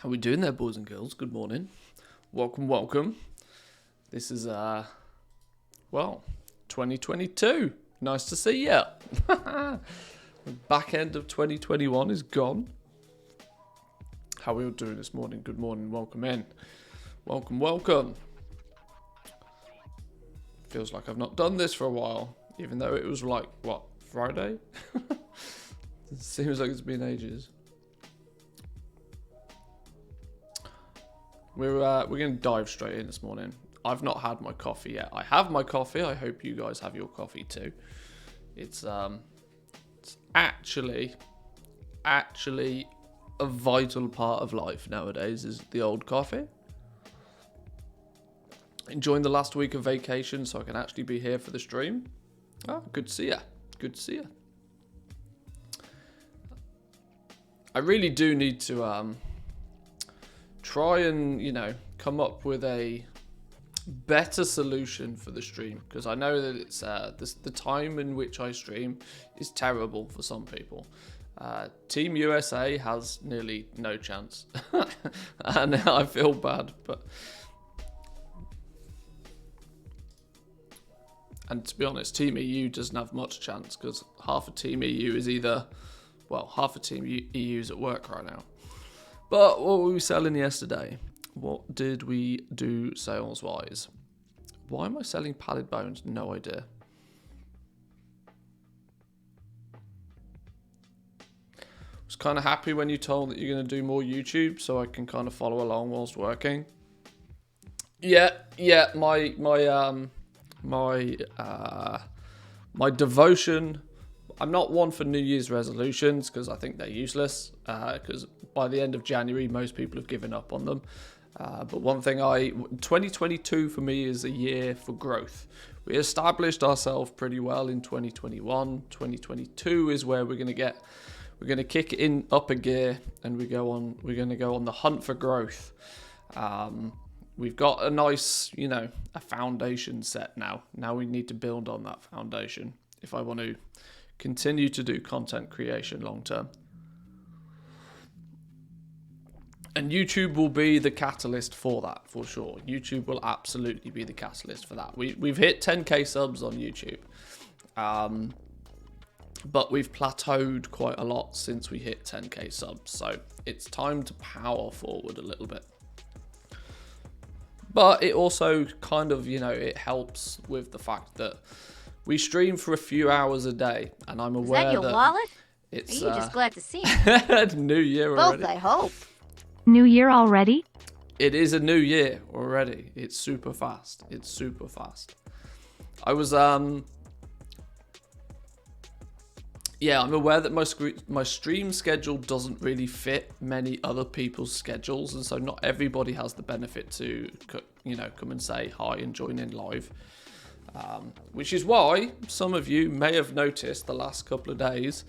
How we doing there, boys and girls? Good morning. Welcome. This is, 2022. Nice to see ya. The back end of 2021 is gone. How are we all doing this morning? Good morning. Welcome in. Welcome. Feels like I've not done this for a while, even though it was like, Friday? It seems like it's been ages. We're going to dive straight in this morning. I've not had my coffee yet. I have my coffee. I hope you guys have your coffee too. It's actually a vital part of life nowadays is the old coffee. Enjoying the last week of vacation so I can actually be here for the stream. Oh, good to see ya. Good to see ya. I really do need to try and, come up with a better solution for the stream, because I know that it's the time in which I stream is terrible for some people. Team USA has nearly no chance, and I feel bad, and to be honest, Team EU doesn't have much chance because half of Team EU is half of Team EU is at work right now. But what were we selling yesterday? What did we do sales-wise? Why am I selling pallid bones? No idea. Was kind of happy when you told that you're going to do more YouTube so I can kind of follow along whilst working. Yeah, my devotion. I'm not one for New Year's resolutions because I think they're useless. Because by the end of January, most people have given up on them. But one thing 2022 for me is a year for growth. We established ourselves pretty well in 2021. 2022 is where we're going to kick it in up a gear and we're going to go on the hunt for growth. We've got a nice, a foundation set now. Now we need to build on that foundation if I want to continue to do content creation long term. And YouTube will be the catalyst for that, for sure. YouTube will absolutely be the catalyst for that. We've hit 10k subs on YouTube. But we've plateaued quite a lot since we hit 10k subs. So it's time to power forward a little bit. But it also kind of, it helps with the fact that we stream for a few hours a day. And I'm aware that... Is that your wallet? It's, Are you just glad to see me? New Year already. Both, I hope. New Year already? It is a new year already. It's super fast. I was, I'm aware that my stream schedule doesn't really fit many other people's schedules, and so not everybody has the benefit to, come and say hi and join in live. Which is why some of you may have noticed the last couple of days,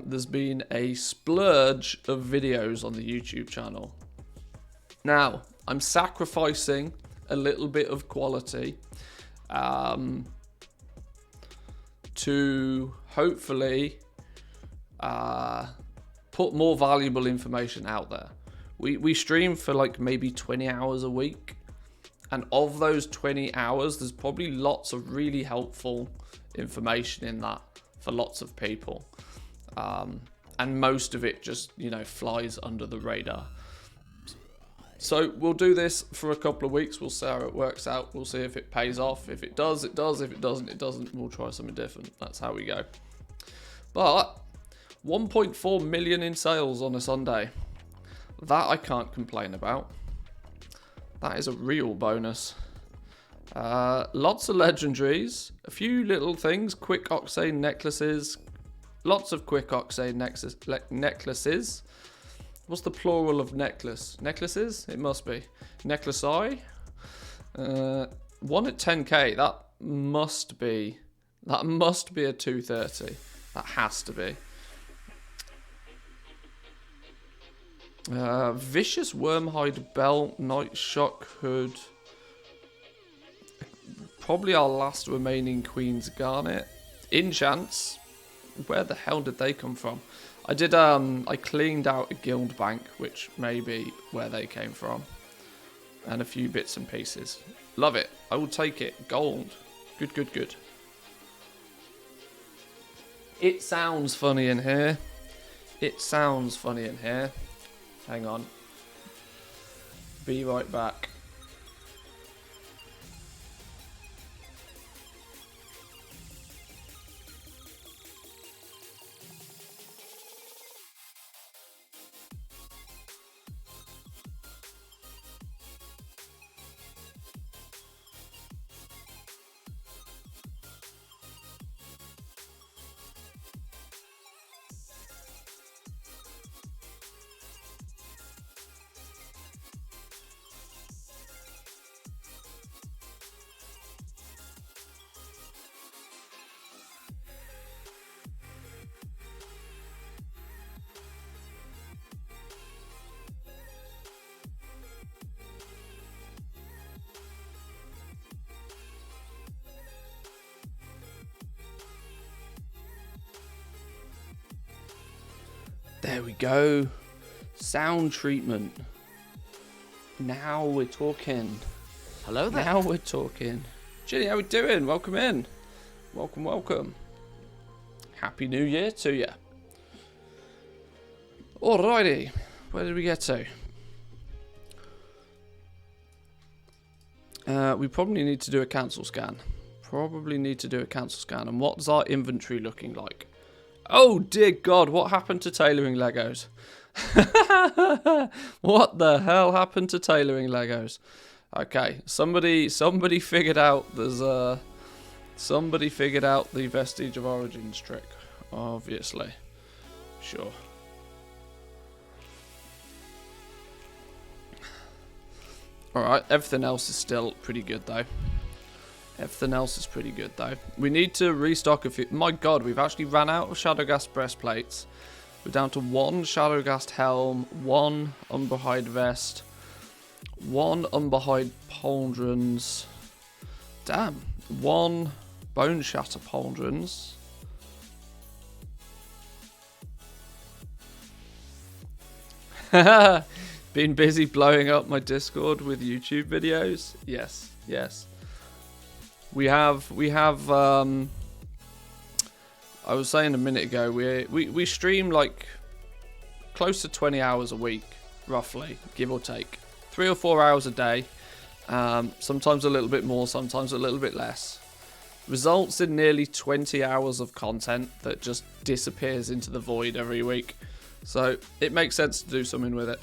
there's been a splurge of videos on the YouTube channel. Now, I'm sacrificing a little bit of quality to hopefully put more valuable information out there. We stream for like maybe 20 hours a week. And of those 20 hours, there's probably lots of really helpful information in that for lots of people. And most of it just, flies under the radar. So we'll do this for a couple of weeks. We'll see how it works out. We'll see if it pays off. If it does, it does. If it doesn't, it doesn't. We'll try something different. That's how we go. But 1.4 million in sales on a Sunday. That I can't complain about. That is a real bonus. Lots of legendaries. A few little things. Quick Octane necklaces. Lots of Quick Octane necklaces. What's the plural of necklace? Necklaces? It must be. Necklace eye. One at 10k. That must be a 230. That has to be. Vicious Wormhide belt, Night Shock hood. Probably our last remaining Queen's Garnet. Enchants. where the hell did they come from? I did, I cleaned out a guild bank, which may be where they came from. And a few bits and pieces. Love it. I will take it. Gold. Good, good, good. It sounds funny in here. It sounds funny in here. Hang on. Be right back. There we go. Sound treatment. Now we're talking. Hello there. Now we're talking. Ginny, how we doing? Welcome in. Welcome, welcome. Happy New Year to you. Alrighty. Where did we get to? We probably need to do a cancel scan. And what's our inventory looking like? Oh dear God, what happened to tailoring Legos? What the hell happened to tailoring Legos? Okay, somebody figured out somebody figured out the Vestige of Origins trick, obviously. Sure. Alright, everything else is still pretty good though. We need to restock a few. My God, we've actually ran out of Shadowgast breastplates. We're down to 1 Shadowgast helm, 1 Umberhide vest, 1 Umberhide pauldrons. Damn, 1 Bone Shatter pauldrons. Been busy blowing up my Discord with YouTube videos. Yes, yes. We have I was saying a minute ago, we stream like close to 20 hours a week, roughly, give or take. 3 or 4 hours a day. Sometimes a little bit more, sometimes a little bit less. Results in nearly 20 hours of content that just disappears into the void every week. So it makes sense to do something with it.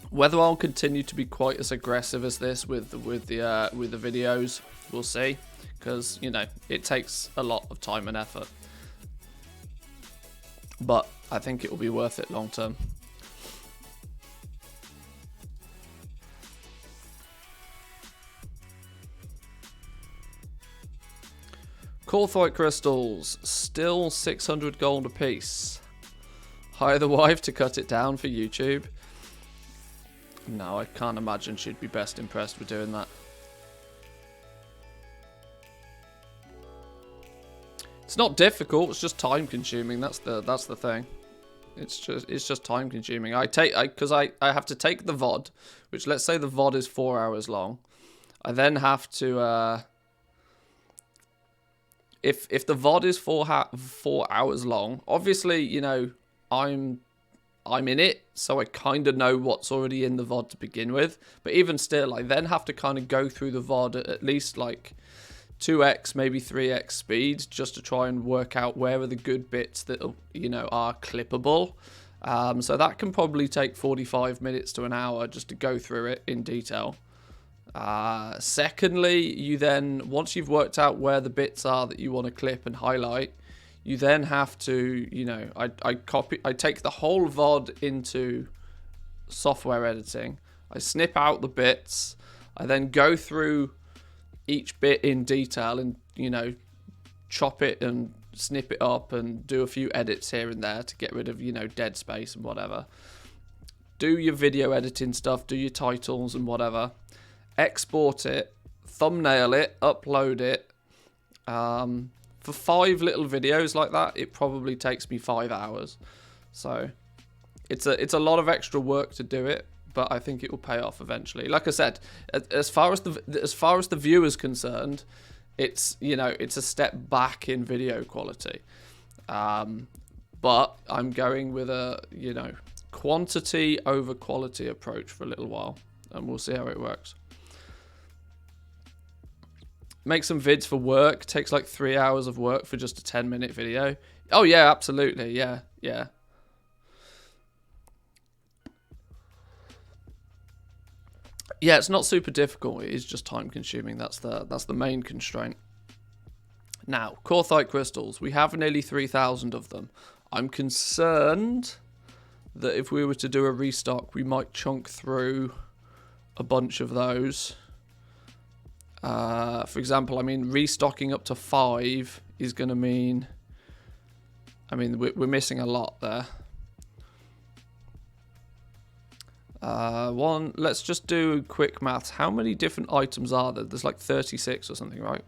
Whether I'll continue to be quite as aggressive as this with the videos, we'll see, because you know it takes a lot of time and effort. But I think it will be worth it long term. Cawthite crystals, still 600 gold apiece. Hire the wife to cut it down for YouTube. No, I can't imagine she'd be best impressed with doing that. It's not difficult, it's just time consuming. That's the thing. It's just time consuming. Because I have to take the VOD, which let's say the VOD is 4 hours long. I then have to if the VOD is 4 hours long, obviously, you know, I'm in it, so I kind of know what's already in the VOD to begin with. But even still, I then have to kind of go through the VOD at least like 2x, maybe 3x speed, just to try and work out where are the good bits that, you know, are clippable. So that can probably take 45 minutes to an hour just to go through it in detail. Secondly, you then, once you've worked out where the bits are that you want to clip and highlight, you then have to, you know, I take the whole VOD into software editing. I snip out the bits. I then go through each bit in detail and, you know, chop it and snip it up and do a few edits here and there to get rid of, you know, dead space and whatever. Do your video editing stuff, do your titles and whatever. Export it, thumbnail it, upload it. For 5 little videos like that, it probably takes me 5 hours. So it's a lot of extra work to do it, but I think it will pay off eventually. Like I said, as far as the viewer's concerned, it's, you know, it's a step back in video quality. But I'm going with a, you know, quantity over quality approach for a little while, and we'll see how it works. Make some vids for work. Takes like 3 hours of work for just a 10-minute video. Oh yeah, absolutely. Yeah. Yeah, it's not super difficult. It is just time consuming. That's the main constraint. Now, Korthite crystals. We have nearly 3,000 of them. I'm concerned that if we were to do a restock, we might chunk through a bunch of those. For example, I mean, restocking up to 5 is going to mean... I mean, we're missing a lot there. Let's just do quick maths. How many different items are there? There's like 36 or something, right?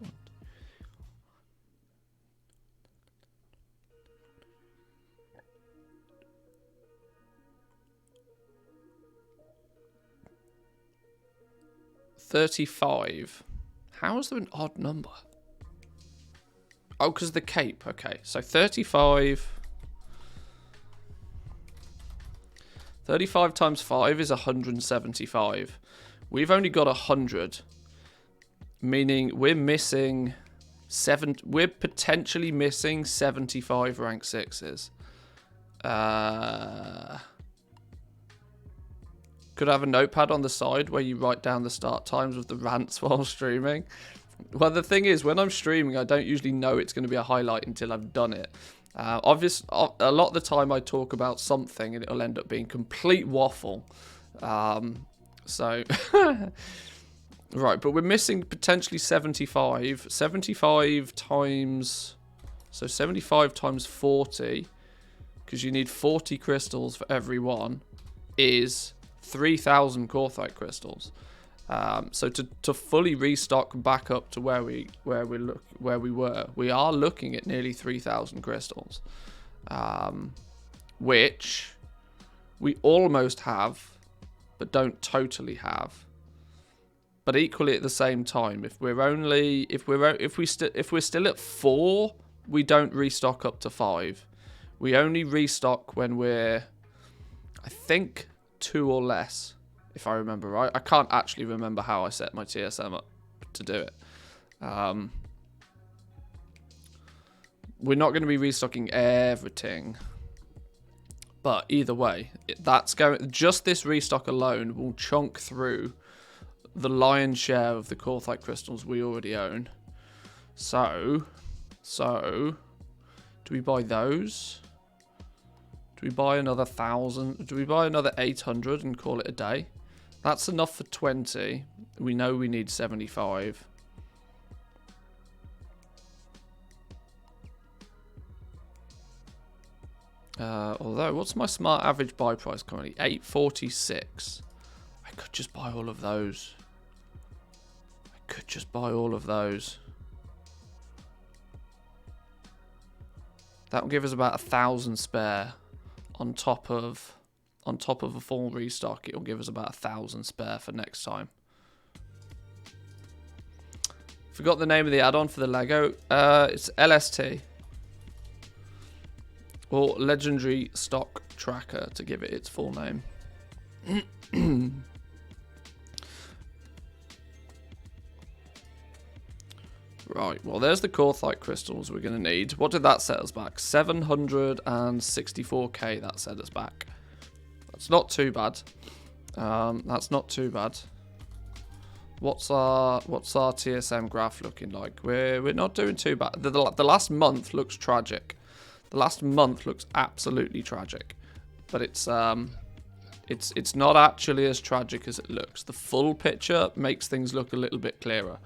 $35. How is there an odd number? Oh, because the cape. Okay, so 35. 35 times 5 is 175. We've only got 100, meaning we're missing we're potentially missing 75 rank 6s. Could I have a notepad on the side where you write down the start times of the rants while streaming? Well, the thing is, when I'm streaming, I don't usually know it's going to be a highlight until I've done it. Obviously, a lot of the time I talk about something and it'll end up being complete waffle. So, right, but we're missing potentially 75. 75 times... So 75 times 40, because you need 40 crystals for every one, is 3,000 Korthite crystals. So to fully restock back up to where we were, we are looking at nearly 3,000 crystals, which we almost have, but don't totally have. But equally at the same time, if we're still at 4, we don't restock up to 5. We only restock when we're, I think, 2 or less. If I remember right. I can't actually remember how I set my TSM up to do it. We're not going to be restocking everything. But either way, just this restock alone will chunk through the lion's share of the Korthite crystals we already own. So, do we buy those? Do we buy another 1,000? Do we buy another 800 and call it a day? That's enough for 20. We know we need 75. Although, what's my smart average buy price currently? 846. I could just buy all of those. That will give us about 1,000 spare on top of a full restock. It will give us about 1,000 spare for next time. Forgot the name of the add-on for the Lego. It's LST. Or Legendary Stock Tracker, to give it its full name. Right, well, there's the Korthite crystals we're going to need. What did that set us back? 764k that set us back. That's not too bad. That's not too bad. What's our TSM graph looking like? We're not doing too bad. The last month looks tragic. The last month looks absolutely tragic. But it's not actually as tragic as it looks. The full picture makes things look a little bit clearer.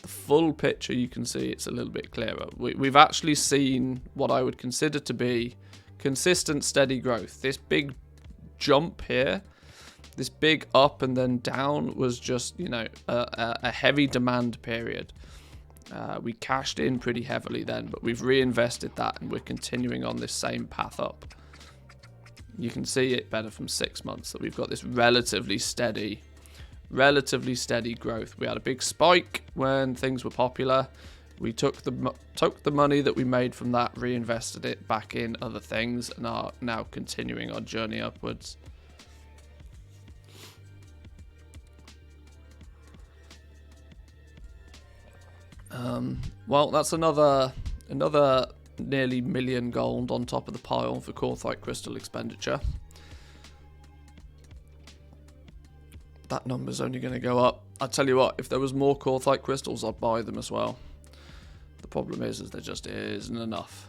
The full picture, you can see it's a little bit clearer. We've actually seen what I would consider to be consistent, steady growth. This big jump here, this big up and then down, was just, you know, a heavy demand period. We cashed in pretty heavily then, but we've reinvested that and we're continuing on this same path up. You can see it better from 6 months that we've got this relatively steady growth. We had a big spike when things were popular. We took the money that we made from that, reinvested it back in other things, and are now continuing our journey upwards. Well, that's another nearly million gold on top of the pile for Courthite crystal expenditure. That number's only going to go up. I tell you what, if there was more Courthite crystals, I'd buy them as well. The problem is there just isn't enough.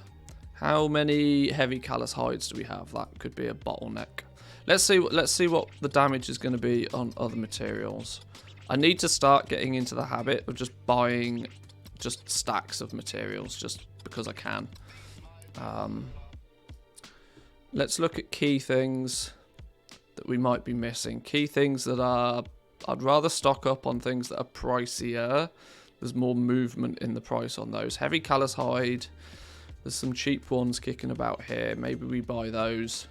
How many heavy callus hides do we have? That could be a bottleneck. Let's see what the damage is going to be on other materials. I need to start getting into the habit of just buying just stacks of materials just because I can. Let's look at key things that we might be missing. Key things that are... I'd rather stock up on things that are pricier. There's more movement in the price on those. Heavy callus hide. There's some cheap ones kicking about here. Maybe we buy those.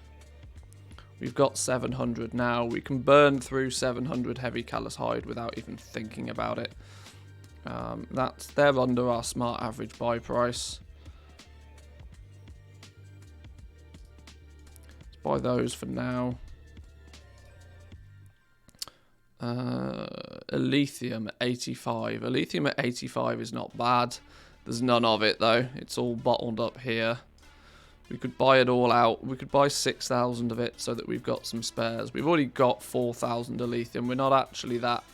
We've got 700 now. We can burn through 700 heavy callus hide without even thinking about it. They're under our smart average buy price. Let's buy those for now. Elithium at 85. Elithium at 85 is not bad. There's none of it though. It's all bottled up here. We could buy it all out. We could buy 6,000 of it so that we've got some spares. We've already got 4,000 Elithium. We're not actually that...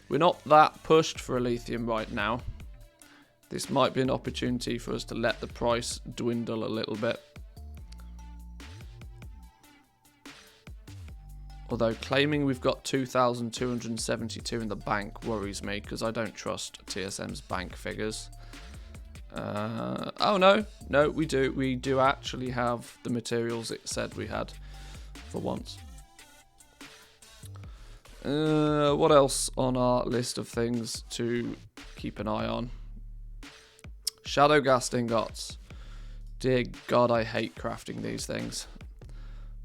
We're not that pushed for Elithium right now. This might be an opportunity for us to let the price dwindle a little bit. Although claiming we've got 2,272 in the bank worries me because I don't trust TSM's bank figures. Oh no, we do. We do actually have the materials it said we had for once. What else on our list of things to keep an eye on? Shadow ghast ingots. Dear God, I hate crafting these things.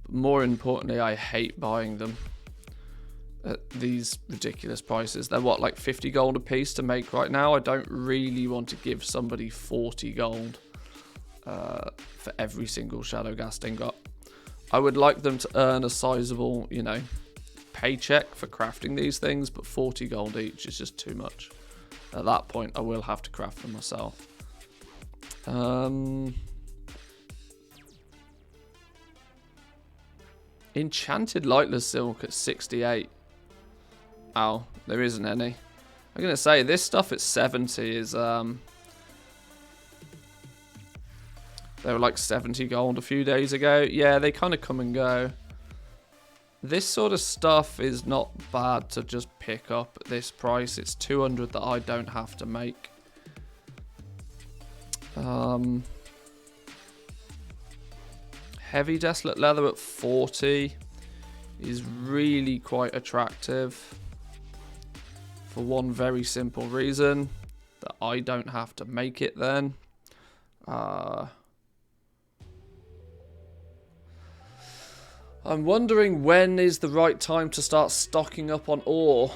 But more importantly, I hate buying them at these ridiculous prices. They're what, like 50 gold a piece to make right now? I don't really want to give somebody 40 gold for every single shadow ghast ingot. I would like them to earn a sizable, you know, paycheck for crafting these things, but 40 gold each is just too much. At that point, I will have to craft them myself. Enchanted lightless silk at 68. Oh, there isn't any. I'm gonna say this stuff at 70 is they were like 70 gold a few days ago. Yeah, they kind of come and go. This sort of stuff is not bad to just pick up at this price. It's 200 that I don't have to make. Heavy desolate leather at 40 is really quite attractive. For one very simple reason, that I don't have to make it then. I'm wondering when is the right time to start stocking up on ore.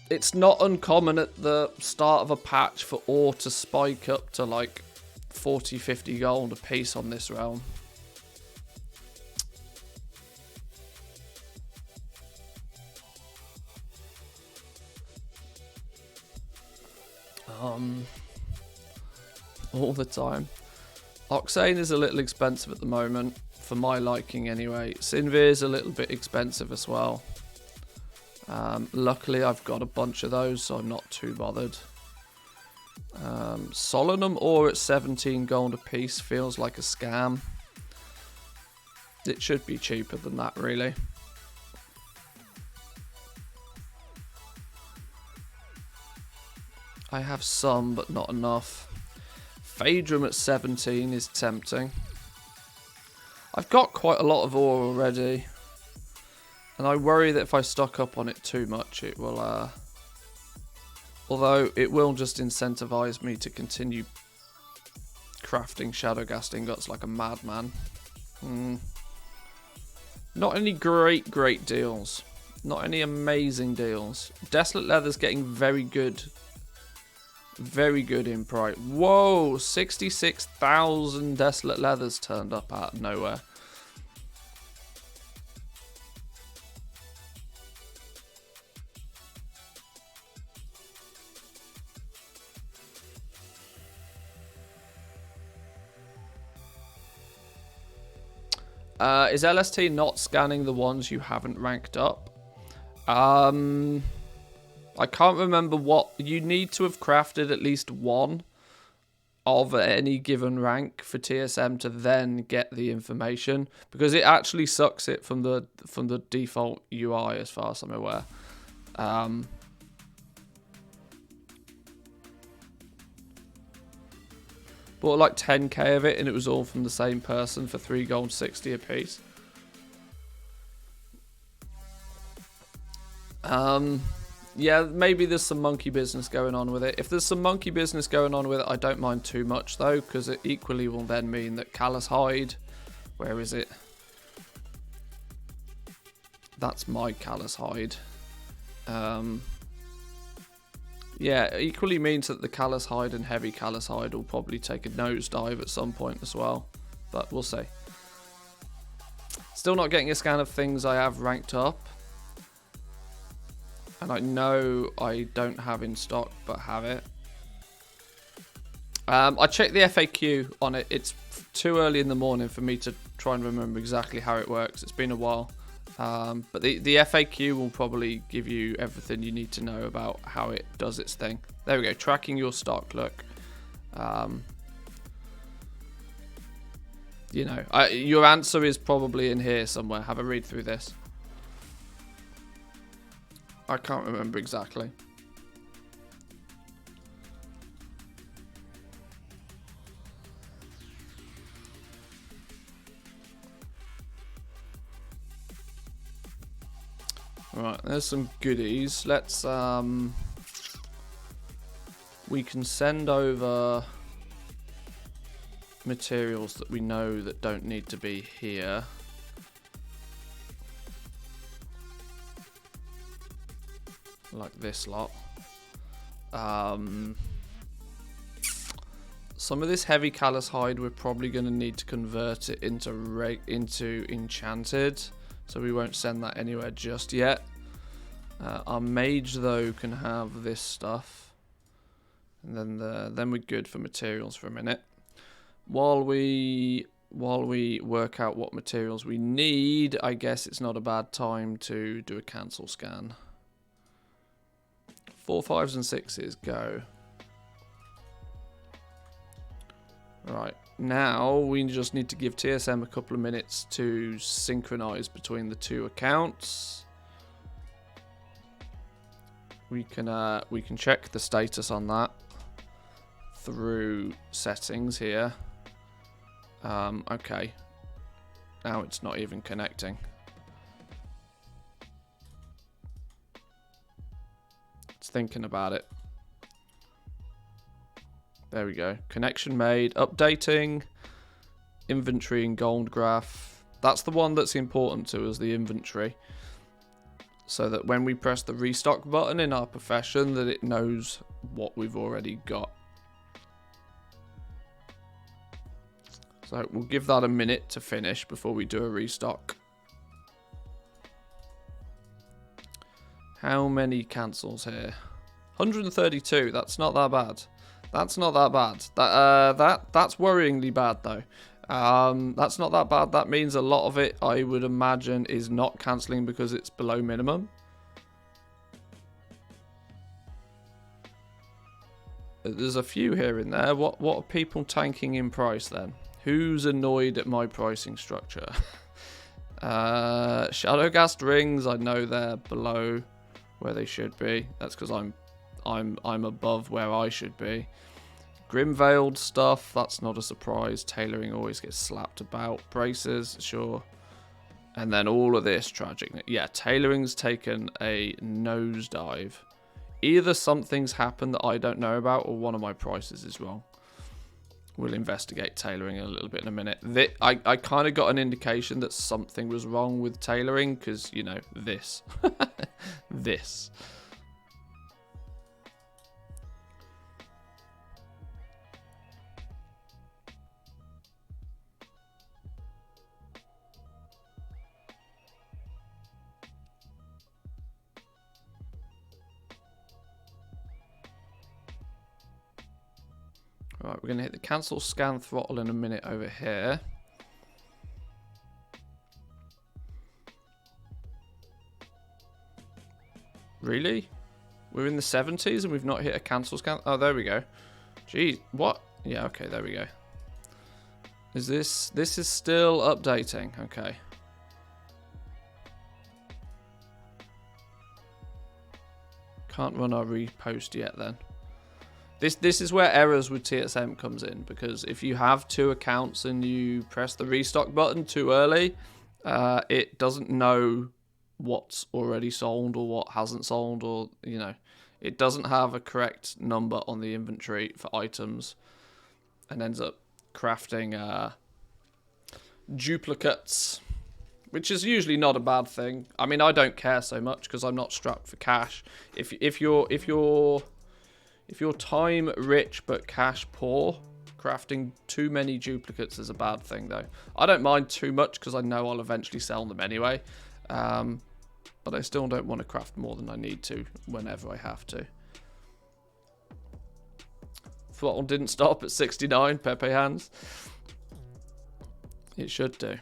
It's not uncommon at the start of a patch for ore to spike up to like 40, 50 gold a piece on this realm. All the time. Oxane is a little expensive at the moment, for my liking anyway. Sinvir is a little bit expensive as well. Luckily I've got a bunch of those, so I'm not too bothered. Solanum ore at 17 gold a piece feels like a scam. It should be cheaper than that, really. I have some, but not enough. Phaedrum at 17 is tempting. I've got quite a lot of ore already, and I worry that if I stock up on it too much, it will Although it will just incentivize me to continue crafting Shadowghast ingots like a madman. Not any great deals. Not any amazing deals. Desolate Leather's getting very good. Very good in price. Whoa, 66,000 Desolate Leathers turned up out of nowhere. Is LST not scanning the ones you haven't ranked up? I can't remember what... You need to have crafted at least one of any given rank for TSM to then get the information, because it actually sucks it from the default UI as far as I'm aware. Bought like 10k of it, and it was all from the same person for 3 gold 60 a piece. Yeah, maybe there's some monkey business going on with it. If there's some monkey business going on with it, I don't mind too much though, because it equally will then mean that Callous Hide, where is it? That's my Callous Hide. Yeah, it equally means that the Callous Hide and Heavy Callous Hide will probably take a nosedive at some point as well. But we'll see. Still not getting a scan of things I have ranked up. And I know I don't have in stock, but have it. I checked the FAQ on it. It's too early in the morning for me to try and remember exactly how it works. It's been a while. But the FAQ will probably give you everything you need to know about how it does its thing. There we go, tracking your stock, look. You know, your answer is probably in here somewhere. Have a read through this. I can't remember exactly. Right, there's some goodies. Let's we can send over materials that we know that don't need to be here. Like this lot. Some of this Heavy Callous Hide we're probably going to need to convert it into enchanted, so we won't send that anywhere just yet. Our mage though can have this stuff, and then we're good for materials for a minute. While we work out what materials we need, I guess it's not a bad time to do a cancel scan. 4, 5s and 6s go. Right, now we just need to give TSM a couple of minutes to synchronize between the two accounts. We can check the status on that through settings here. Okay, now it's not even connecting. It's thinking about it. There we go. Connection made. Updating. Inventory and gold graph. That's the one that's important to us, the inventory. So that when we press the restock button in our profession, that it knows what we've already got. So we'll give that a minute to finish before we do a restock. How many cancels here? 132. That's not that bad. That's not that bad. That's worryingly bad though. That's not that bad. That means a lot of it, I would imagine, is not cancelling because it's below minimum. There's a few here and there. What are people tanking in price then? Who's annoyed at my pricing structure? Shadowghast rings, I know they're below where they should be. That's because I'm above where I should be. Grimveiled stuff, that's not a surprise. Tailoring always gets slapped about. Braces, sure. And then all of this tragic. Yeah, tailoring's taken a nosedive Either something's happened that I don't know about, or one of my prices is wrong. We'll investigate tailoring a little bit in a minute. I kind of got an indication that something was wrong with tailoring because, you know, this. This. Right, we're going to hit the cancel scan throttle in a minute over here. Really? We're in the 70s and we've not hit a cancel scan? Oh, there we go. Geez, what? Yeah, okay, there we go. Is this is still updating? Okay. Can't run our repost yet then. This is where errors with TSM comes in, because if you have two accounts and you press the restock button too early, it doesn't know what's already sold or what hasn't sold, or, you know, it doesn't have a correct number on the inventory for items and ends up crafting duplicates, which is usually not a bad thing. I mean, I don't care so much because I'm not strapped for cash. If you're time rich but cash poor, crafting too many duplicates is a bad thing, though. I don't mind too much because I know I'll eventually sell them anyway. But I still don't want to craft more than I need to whenever I have to. Throttle didn't stop at 69, Pepe hands. It should do.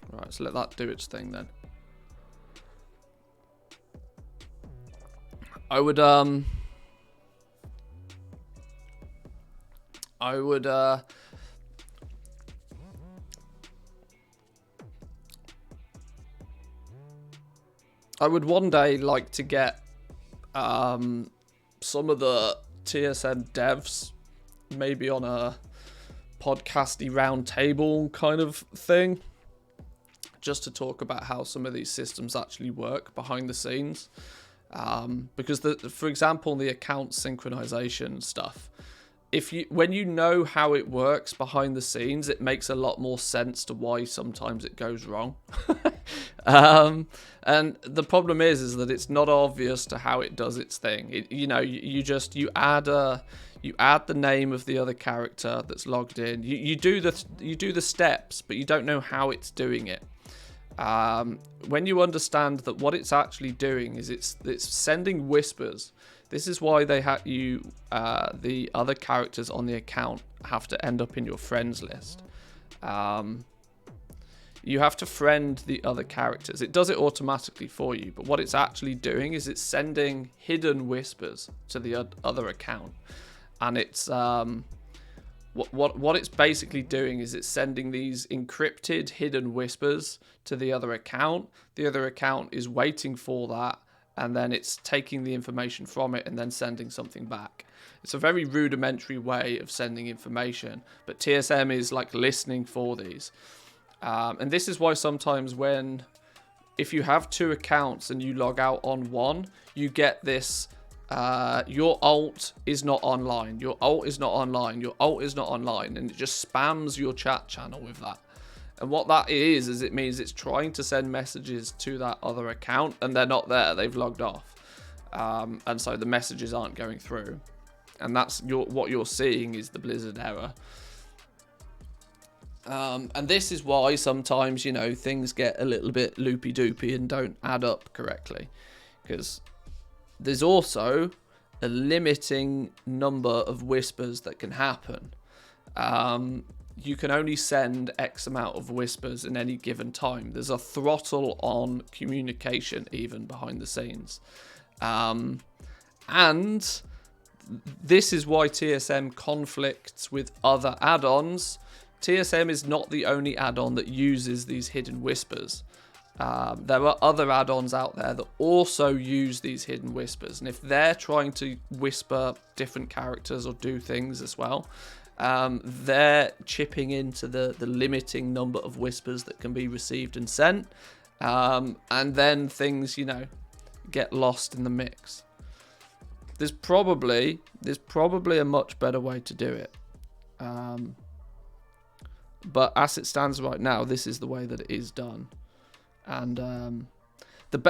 Right, so let that do its thing then. I would one day like to get some of the TSM devs maybe on a podcasty round table kind of thing, just to talk about how some of these systems actually work behind the scenes. Because for example, the account synchronization stuff, when you know how it works behind the scenes, it makes a lot more sense to why sometimes it goes wrong. And the problem is that it's not obvious to how it does its thing. You add the name of the other character that's logged in. You do the steps, but you don't know how it's doing it. When you understand that what it's actually doing is it's sending whispers. This is why they the other characters on the account have to end up in your friends list. You have to friend the other characters. It does it automatically for you, but what it's actually doing is it's sending hidden whispers to the other account, and it's what it's basically doing is it's sending these encrypted hidden whispers to the other account. The other account is waiting for that, and then it's taking the information from it and then sending something back. It's a very rudimentary way of sending information, but TSM is like listening for these. And this is why sometimes if you have two accounts and you log out on one, you get this, your alt is not online, your alt is not online, your alt is not online, and it just spams your chat channel with that. And what that is it means it's trying to send messages to that other account and they're not there, they've logged off. And so the messages aren't going through. And that's what you're seeing is the Blizzard error. And this is why sometimes, things get a little bit loopy-doopy and don't add up correctly. Because there's also a limiting number of whispers that can happen. You can only send X amount of whispers in any given time. There's a throttle on communication even behind the scenes. And this is why TSM conflicts with other add-ons. TSM is not the only add-on that uses these hidden whispers. There are other add-ons out there that also use these hidden whispers, and if they're trying to whisper different characters or do things as well, They're chipping into the limiting number of whispers that can be received and sent. And then things, get lost in the mix. There's probably a much better way to do it. But as it stands right now, this is the way that it is done. And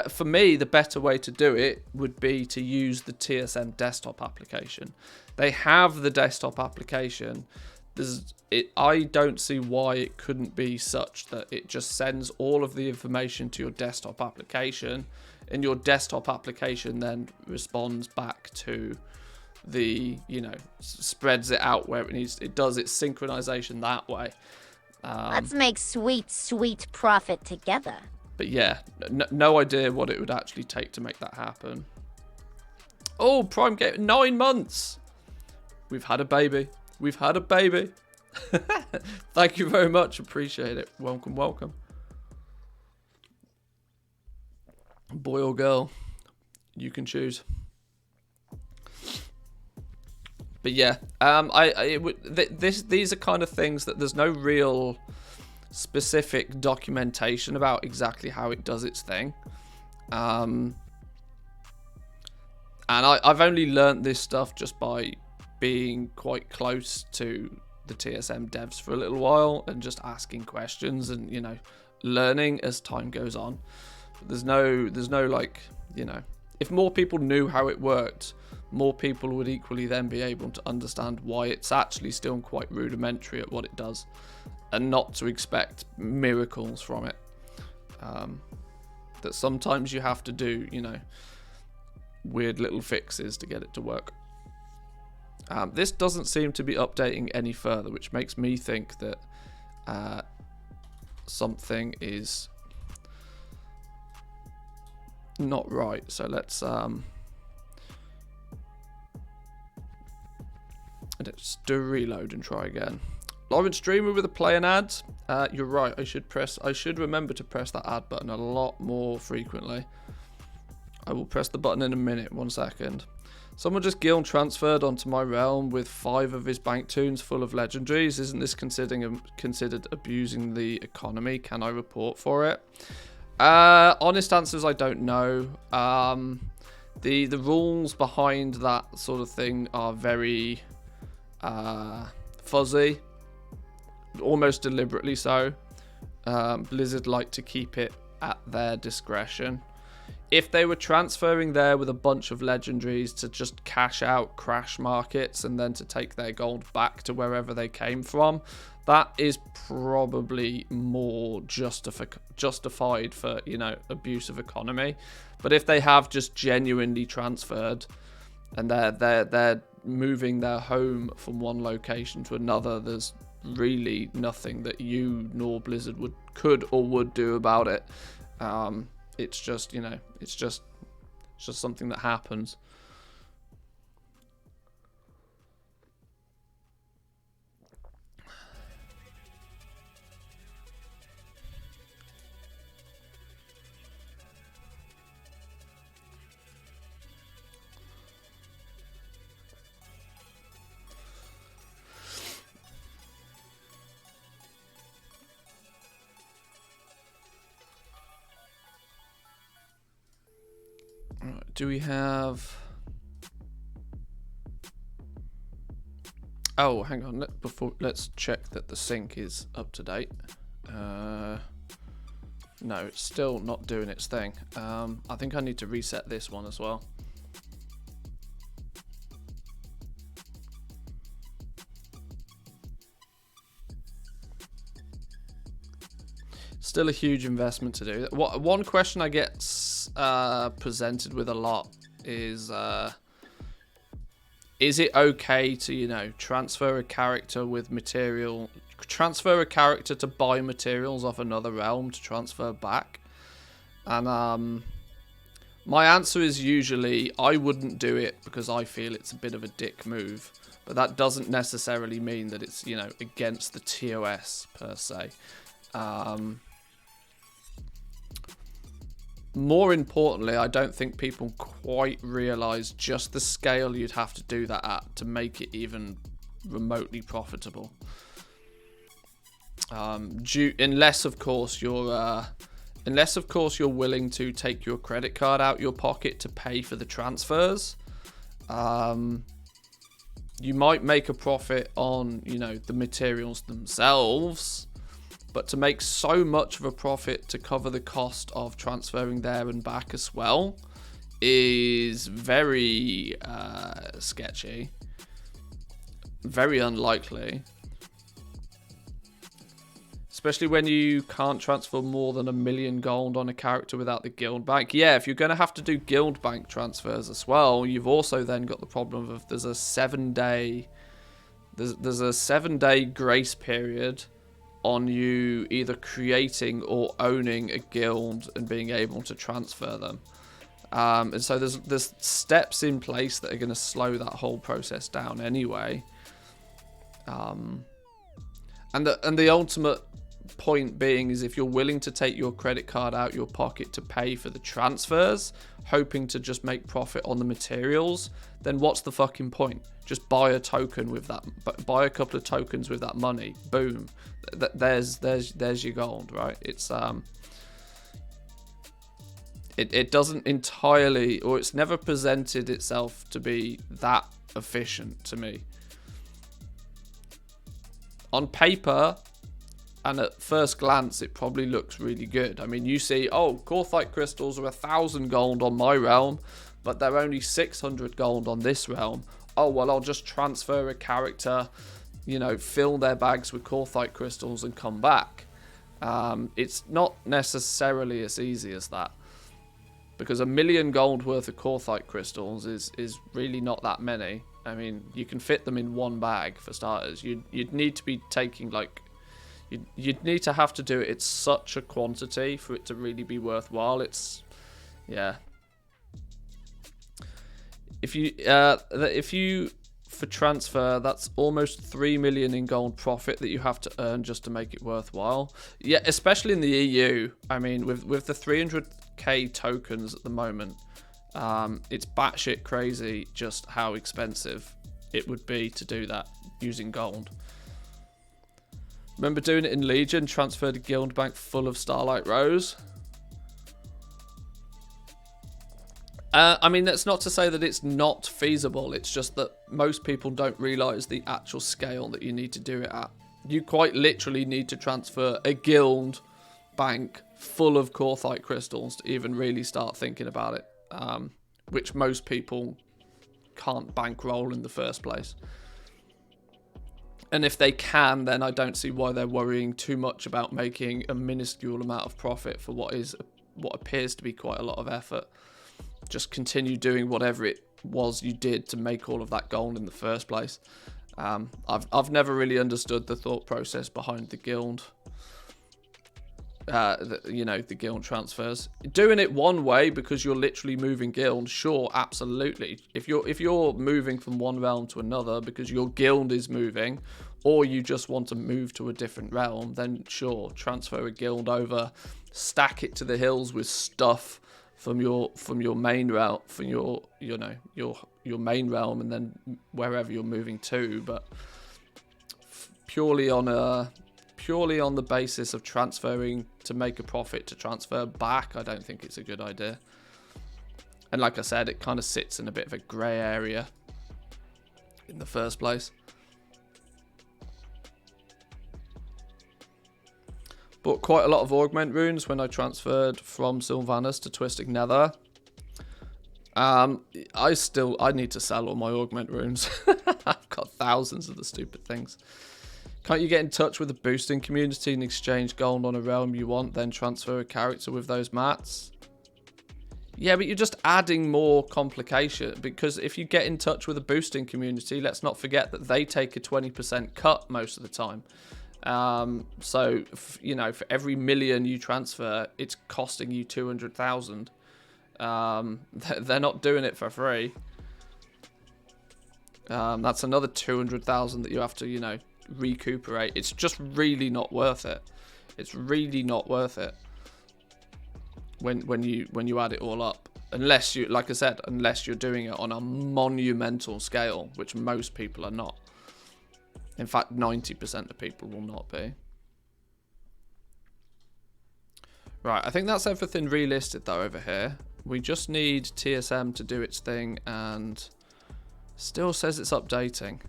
for me, the better way to do it would be to use the TSM desktop application. They have the desktop application. I don't see why it couldn't be such that it just sends all of the information to your desktop application, and your desktop application then responds back to the, spreads it out where it needs. It does its synchronization that way. Let's make sweet, sweet profit together. But yeah, no idea what it would actually take to make that happen. Oh, Prime Game, 9 months. We've had a baby. We've had a baby. Thank you very much. Appreciate it. Welcome, welcome. Boy or girl, you can choose. But yeah, these are kind of things that there's no real specific documentation about exactly how it does its thing. And I've only learnt this stuff just by being quite close to the TSM devs for a little while and just asking questions and, learning as time goes on. But there's no like, if more people knew how it worked, more people would equally then be able to understand why it's actually still quite rudimentary at what it does, and not to expect miracles from it. That sometimes you have to do, weird little fixes to get it to work. This doesn't seem to be updating any further, which makes me think that something is not right. So let's do a reload and try again. Lawrence Streamer with a play and ads. You're right. I should remember to press that add button a lot more frequently. I will press the button in a minute. 1 second. Someone just guild transferred onto my realm with 5 of his bank toons full of legendaries. Isn't this considered abusing the economy? Can I report for it? Honest answers, I don't know. The rules behind that sort of thing are very fuzzy, almost deliberately so. Blizzard like to keep it at their discretion. If they were transferring there with a bunch of legendaries to just cash out crash markets and then to take their gold back to wherever they came from, that is probably more justified for, abuse of economy. But if they have just genuinely transferred and they're moving their home from one location to another, there's really nothing that you nor Blizzard could or would do about it. It's just, it's just something that happens. Do we have... Oh, hang on. Let's check that the sync is up to date. No, it's still not doing its thing. I think I need to reset this one as well. Still a huge investment to do. One question I get presented with a lot is it okay to, transfer a character with material, transfer a character to buy materials off another realm to transfer back? And my answer is usually I wouldn't do it because I feel it's a bit of a dick move. But that doesn't necessarily mean that it's, against the TOS per se. More importantly, I don't think people quite realise just the scale you'd have to do that at to make it even remotely profitable. Unless of course you're willing to take your credit card out your pocket to pay for the transfers. You might make a profit on, you know, the materials themselves, but to make so much of a profit to cover the cost of transferring there and back as well is very sketchy, very unlikely. Especially when you can't transfer more than 1 million gold on a character without the guild bank. Yeah, if you're going to have to do guild bank transfers as well, you've also then got the problem of there's a 7-day grace period on you either creating or owning a guild and being able to transfer them. And so there's steps in place that are going to slow that whole process down anyway. And the ultimate point being is if you're willing to take your credit card out your pocket to pay for the transfers, hoping to just make profit on the materials, then what's the fucking point? Just buy a token with that, buy a couple of tokens with that money. Boom. There's your gold, right? It's it doesn't entirely, or it's never presented itself to be that efficient to me. On paper, and at first glance, it probably looks really good. I mean, you see, oh, Corthite crystals are 1,000 gold on my realm, but they're only 600 gold on this realm. Oh, well, I'll just transfer a character, you know, fill their bags with Corthite crystals and come back. It's not necessarily as easy as that, because 1 million gold worth of Corthite crystals is really not that many. I mean, you can fit them in one bag for starters. You'd need to be taking like, you'd need to have to do it. It's such a quantity for it to really be worthwhile. It's, yeah. If you for transfer, that's almost 3 million in gold profit that you have to earn just to make it worthwhile. Yeah, especially in the EU. I mean, with the 300k tokens at the moment, it's batshit crazy just how expensive it would be to do that using gold. Remember doing it in Legion, transferred a guild bank full of Starlight Rose? I mean, that's not to say that it's not feasible. It's just that most people don't realise the actual scale that you need to do it at. You quite literally need to transfer a guild bank full of Corthite crystals to even really start thinking about it, which most people can't bankroll in the first place. And if they can, then I don't see why they're worrying too much about making a minuscule amount of profit for what appears to be quite a lot of effort. Just continue doing whatever it was you did to make all of that gold in the first place. I've never really understood the thought process behind the guild. The guild transfers. Doing it one way because you're literally moving guild, sure, absolutely. If you're moving from one realm to another because your guild is moving, or you just want to move to a different realm, then sure, transfer a guild over, stack it to the hills with stuff from your main realm, from your main realm, and then wherever you're moving to. But purely on the basis of transferring to make a profit to transfer back, I don't think it's a good idea. And like I said, it kind of sits in a bit of a grey area in the first place. Bought quite a lot of augment runes when I transferred from Sylvanas to Twisted Nether. I need to sell all my augment runes. I've got thousands of the stupid things. Can't you get in touch with the boosting community and exchange gold on a realm you want, then transfer a character with those mats? Yeah, but you're just adding more complication, because if you get in touch with a boosting community, let's not forget that they take a 20% cut most of the time. So, for every million you transfer, it's costing you 200,000. They're not doing it for free. That's another 200,000 that you have to, recuperate. It's just really not worth it. It's really not worth it when you add it all up. Unless you, like I said, unless you're doing it on a monumental scale, which most people are not. In fact, 90% of people will not be. Right, I think that's everything relisted though over here. We just need TSM to do its thing, and still says it's updating.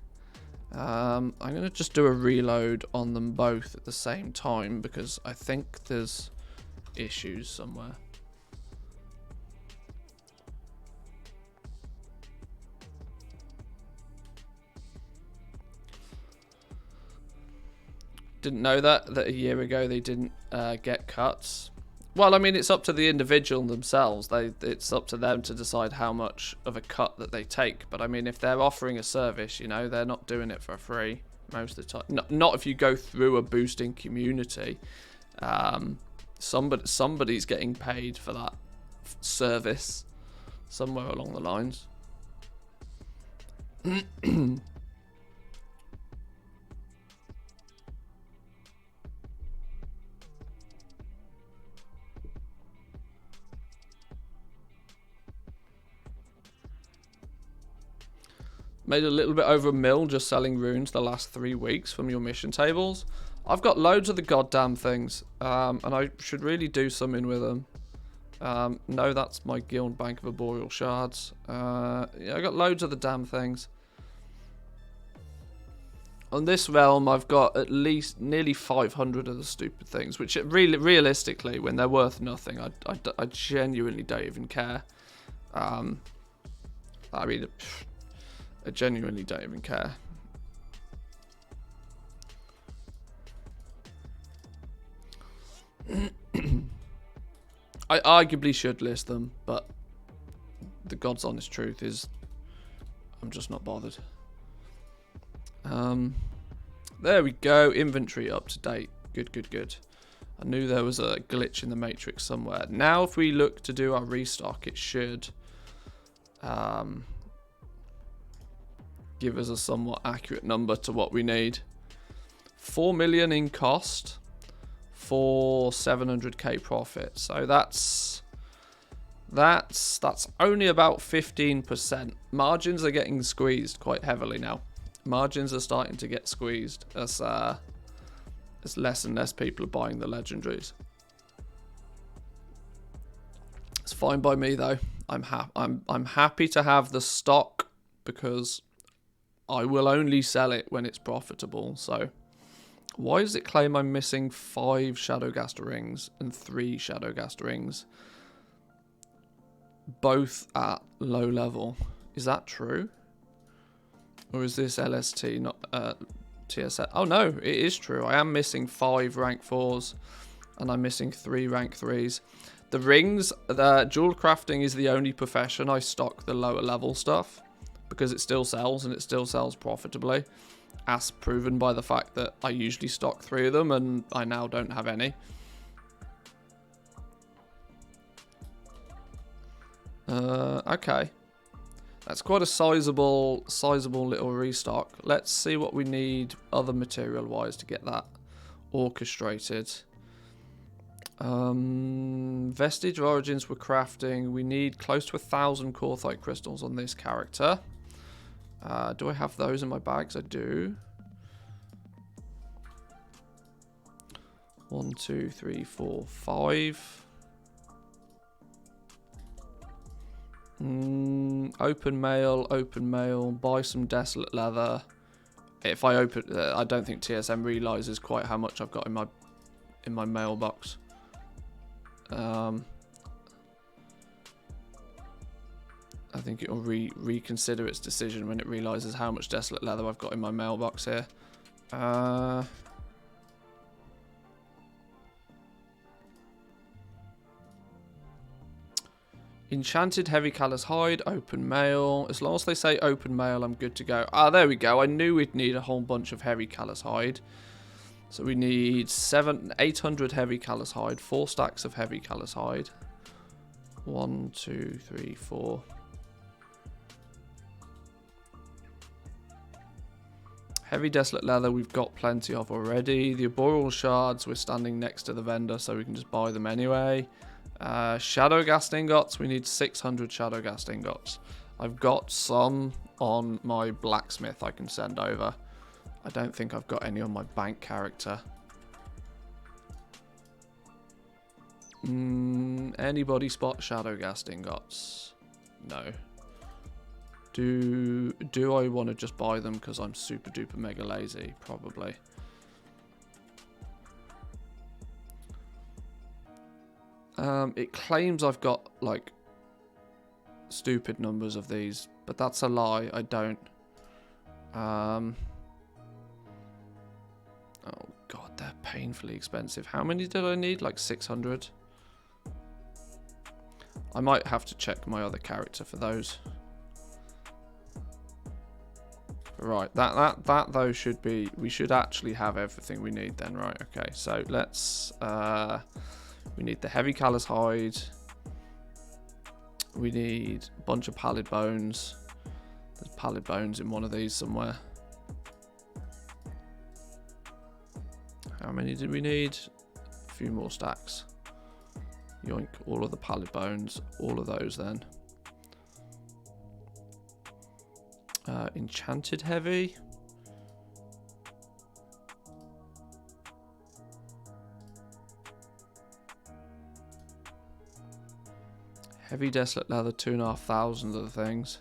I'm going to just do a reload on them both at the same time because I think there's issues somewhere. Didn't know that a year ago they didn't get cuts. Well, I mean, it's up to the individual themselves. It's up to them to decide how much of a cut that they take. But I mean, if they're offering a service, you know, they're not doing it for free most of the time. Not if you go through a boosting community. Somebody's getting paid for that service somewhere along the lines. Made a little bit over $1 million just selling runes the last 3 weeks from your mission tables. I've got loads of the goddamn things, and I should really do something with them. No, that's my guild bank of arboreal shards. Yeah, I got loads of the damn things. On this realm, I've got at least nearly 500 of the stupid things, which realistically, when they're worth nothing, I genuinely don't even care. I mean, I genuinely don't even care. I arguably should list them, but the God's honest truth is I'm just not bothered. There we go. Inventory up to date. Good, good, good. I knew there was a glitch in the matrix somewhere. Now if we look to do our restock, it should give us a somewhat accurate number to what we need. 4 million in cost for 700k profit. So that's only about 15%. Margins are getting squeezed quite heavily now. Margins are starting to get squeezed as less and less people are buying the legendaries. It's fine by me though. I'm happy to have the stock because I will only sell it when it's profitable. So why does it claim I'm missing 5 Shadowgast rings and 3 Shadowgast rings, both at low level? Is that true? Or is this LST, not TSS? Oh no, it is true. I am missing 5 rank 4s and I'm missing 3 rank 3s. The rings, the jewel crafting is the only profession I stock the lower level stuff because it still sells and it still sells profitably, as proven by the fact that I usually stock 3 of them and I now don't have any. Okay. That's quite a sizable little restock. Let's see what we need other material-wise to get that orchestrated. Vestige of Origins we're crafting. We need close to 1,000 Korthite crystals on this character. Do I have those in my bags? I do. 1, 2, 3, 4, 5. Open mail, buy some desolate leather. If I open, I don't think TSM realizes quite how much I've got in my mailbox. I think it'll reconsider its decision when it realizes how much desolate leather I've got in my mailbox here. Enchanted heavy callous hide, open mail. As long as they say open mail, I'm good to go. Ah, there we go. I knew we'd need a whole bunch of heavy callous hide. So we need 800 heavy callous hide, 4 stacks of heavy callous hide. 1, 2, 3, 4. Heavy desolate leather we've got plenty of already. The arboreal shards, we're standing next to the vendor, so we can just buy them anyway. Shadowgast ingots, we need 600 Shadowgast ingots. I've got some on my blacksmith I can send over. I don't think I've got any on my bank character. Anybody spot Shadow Ghast ingots? No. Do I want to just buy them because I'm super duper mega lazy? Probably. It claims I've got like stupid numbers of these, but that's a lie. I don't. Oh god, they're painfully expensive. How many did I need? Like 600. I might have to check my other character for those. Right, that though should be, we should actually have everything we need then, right? Okay, so let's we need the heavy callous hide. We need a bunch of pallid bones. There's pallid bones in one of these somewhere. How many did we need? A few more stacks. Yoink, all of the pallid bones, all of those then. Enchanted heavy. Heavy desolate leather, 2,500 of the things.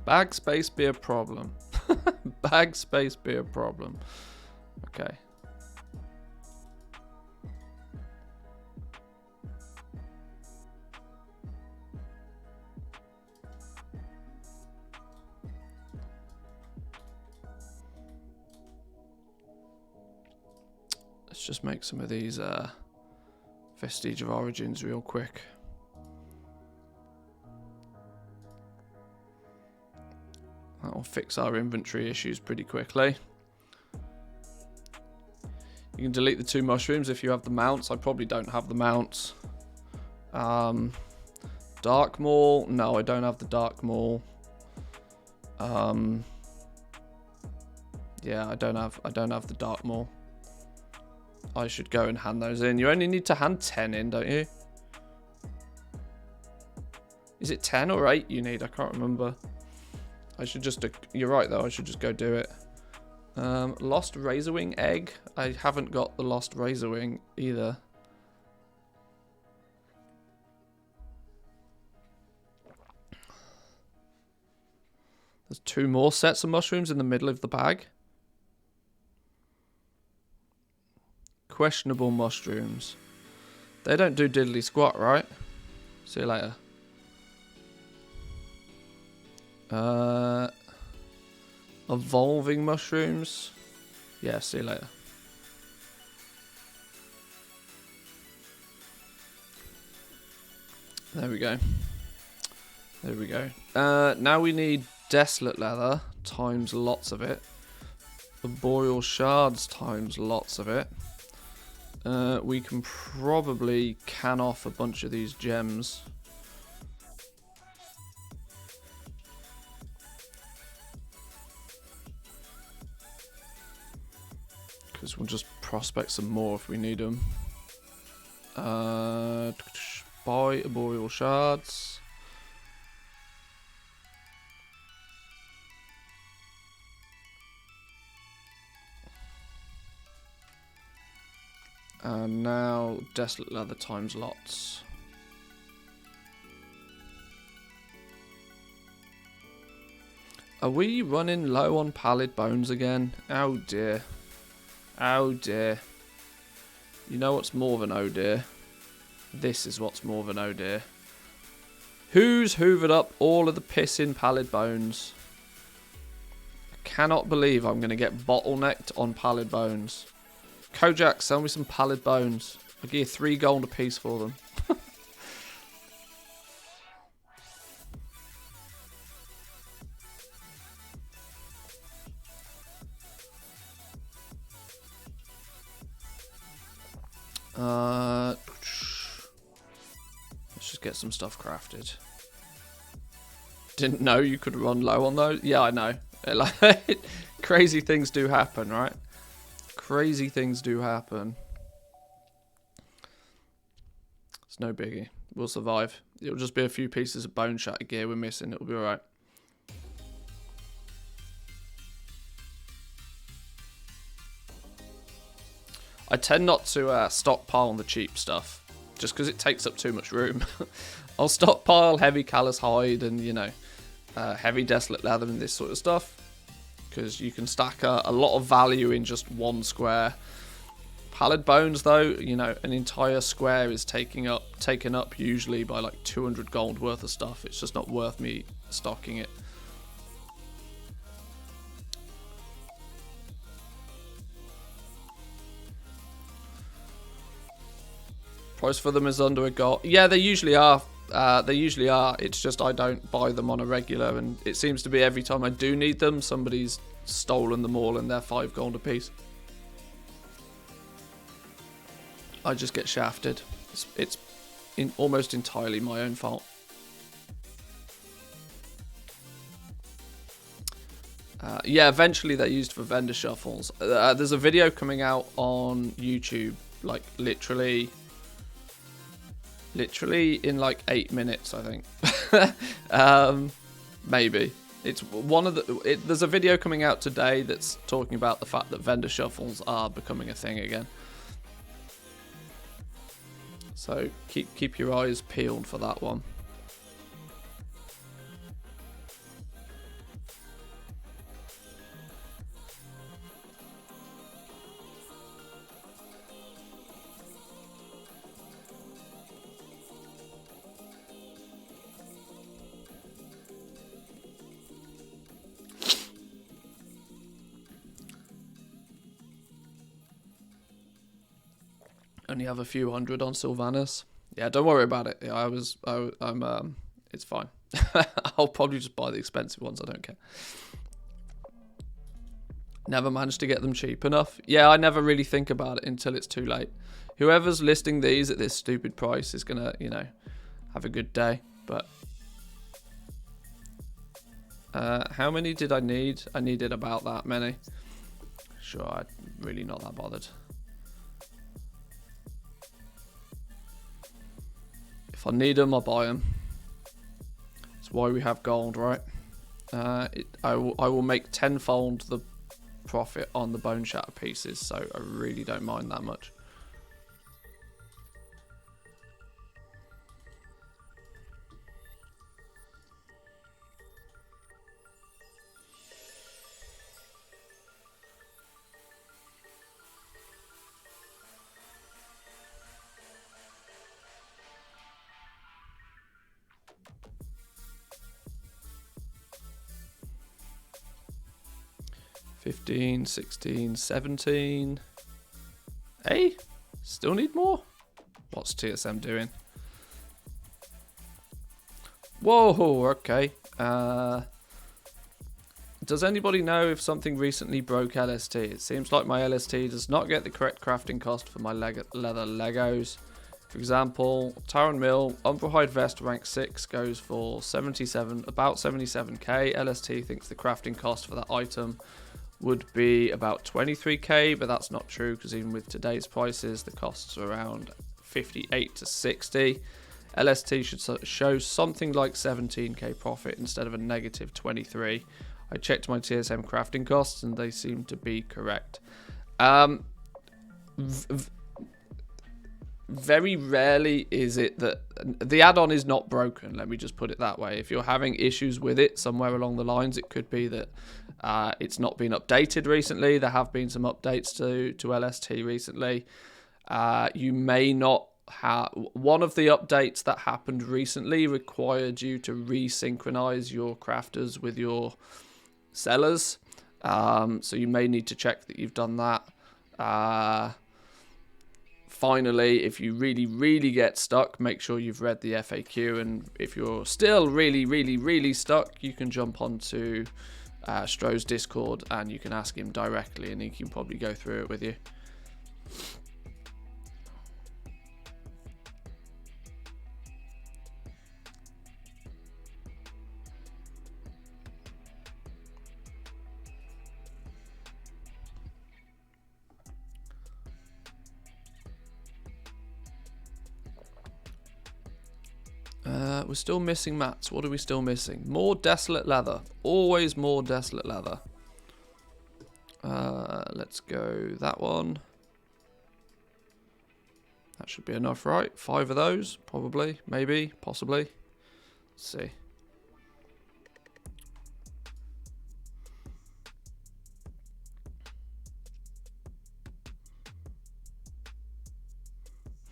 Bag space be a problem. Bag space be a problem. Okay. Let's just make some of these Vestige of Origins real quick. That'll fix our inventory issues pretty quickly. You can delete the 2 mushrooms if you have the mounts. I probably don't have the mounts. Dark Maul. No, I don't have the Dark Maul. Yeah, I don't have the Dark Maul. I should go and hand those in. You only need to hand 10 in, don't you? Is it 10 or 8 you need? I can't remember. I should just... You're right, though. I should just go do it. Lost Razorwing egg. I haven't got the Lost Razorwing either. There's 2 more sets of mushrooms in the middle of the bag. Questionable mushrooms. They don't do diddly squat, right? See you later. Evolving mushrooms. Yeah, see you later. There we go. There we go. Now we need desolate leather times lots of it. Arboreal shards times lots of it. We can probably can off a bunch of these gems. Because we'll just prospect some more if we need them. Buy arboreal shards. And now desolate leather times lots. Are we running low on pallid bones again? Oh dear. Oh dear. You know what's more than oh dear? This is what's more than oh dear. Who's hoovered up all of the pissing pallid bones? I cannot believe I'm going to get bottlenecked on pallid bones. Kojak, sell me some pallid bones. I'll give you 3 gold a piece for them. Let's just get some stuff crafted. Didn't know you could run low on those. Yeah, I know. Crazy things do happen, right? Crazy things do happen. It's no biggie. We'll survive. It'll just be a few pieces of bone shatter gear we're missing. It'll be alright. I tend not to stockpile the cheap stuff, just because it takes up too much room. I'll stockpile heavy callous hide and, you know, heavy desolate leather and this sort of stuff, because you can stack a lot of value in just one square. Pallid bones, though, you know, an entire square is taken up usually by like 200 gold worth of stuff. It's just not worth me stocking it. Price for them is under a gold. Yeah, they usually are. It's just I don't buy them on a regular, and it seems to be every time I do need them, somebody's stolen them all and they're 5 gold a piece. I just get shafted. It's almost entirely my own fault. Yeah, eventually they're used for vendor shuffles. There's a video coming out on YouTube, like literally in like 8 minutes, I think. Maybe. It's one of the. There's a video coming out today that's talking about the fact that vendor shuffles are becoming a thing again. So keep your eyes peeled for that one. Only have a few hundred on Sylvanas. Yeah, don't worry about it. Yeah, I'm it's fine. I'll probably just buy the expensive ones. I don't care. Never managed to get them cheap enough. Yeah, I never really think about it until it's too late. Whoever's listing these at this stupid price is gonna, you know, have a good day. But how many did I need? I needed about that many. Sure, I'm really not that bothered. If I need them, I'll buy them. That's why we have gold, right? I will make tenfold the profit on the bone shatter pieces, so I really don't mind that much. $15, $16, $17. Hey, still need more? What's TSM doing? Whoa, okay. Does anybody know if something recently broke LST? It seems like my LST does not get the correct crafting cost for my leather Legos. For example, Taran Mill, Umbrahide Vest rank 6 goes for about 77k. LST thinks the crafting cost for that item would be about 23k, but that's not true because even with today's prices, the costs are around 58 to 60. LST should show something like 17k profit instead of a negative 23. I checked my TSM crafting costs and they seem to be correct. Very rarely is it that the add-on is not broken, let me just put it that way. If you're having issues with it somewhere along the lines, it could be that it's not been updated recently. There have been some updates to LST recently. You may not have... One of the updates that happened recently required you to resynchronize your crafters with your sellers. So you may need to check that you've done that. Finally, if you really get stuck, make sure you've read the FAQ, and if you're still really stuck, you can jump onto Stroh's Discord and you can ask him directly and he can probably go through it with you. We're still missing mats. What are we still missing? More desolate leather. Always more desolate leather. Let's go that one. That should be enough, right? 5 of those, probably, maybe, possibly. Let's see.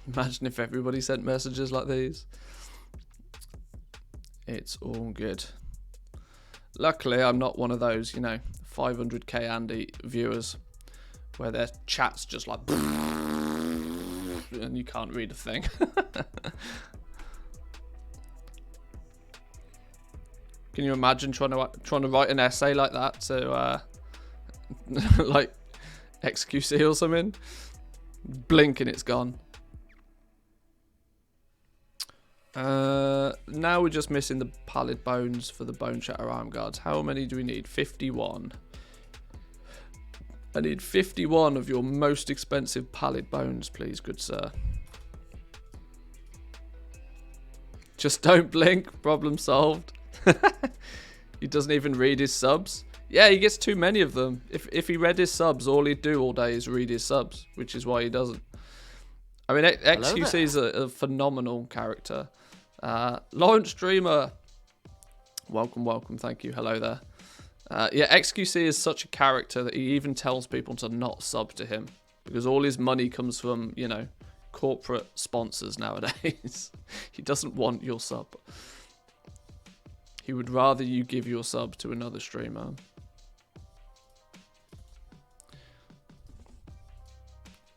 Imagine if everybody sent messages like these. It's all good. Luckily, I'm not one of those, 500k Andy viewers where their chat's just like and you can't read a thing. Can you imagine trying to write an essay like that to like XQC or something? Blink and it's gone. Now we're just missing the pallid bones for the bone shatter arm guards. How many do we need? 51. I need 51 of your most expensive pallid bones, please, good sir. Just don't blink. Problem solved. He doesn't even read his subs. Yeah, he gets too many of them. If he read his subs, all he'd do all day is read his subs, which is why he doesn't. I mean, XQC is a phenomenal character. Lawrence Dreamer, welcome, thank you, hello there. Yeah, XQC is such a character that he even tells people to not sub to him because all his money comes from, corporate sponsors nowadays. He doesn't want your sub. He would rather you give your sub to another streamer.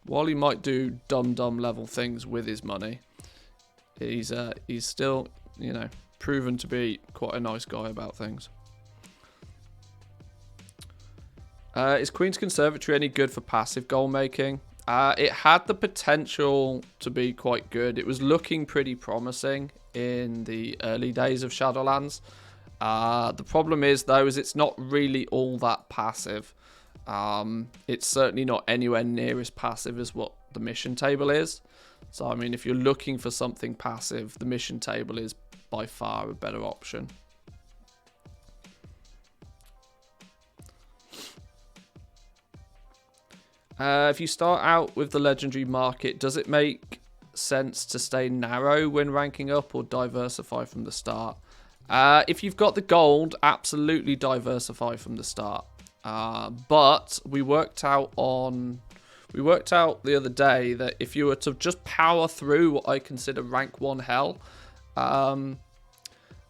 While he might do dumb level things with his money, he's still, proven to be quite a nice guy about things. Is Queen's Conservatory any good for passive goal making? It had the potential to be quite good. It was looking pretty promising in the early days of Shadowlands. The problem is, though, is it's not really all that passive. It's certainly not anywhere near as passive as what the mission table is. So, I mean, if you're looking for something passive, the mission table is by far a better option. If you start out with the legendary market, does it make sense to stay narrow when ranking up or diversify from the start? If you've got the gold, absolutely diversify from the start. But we worked out the other day that if you were to just power through what I consider rank 1 hell,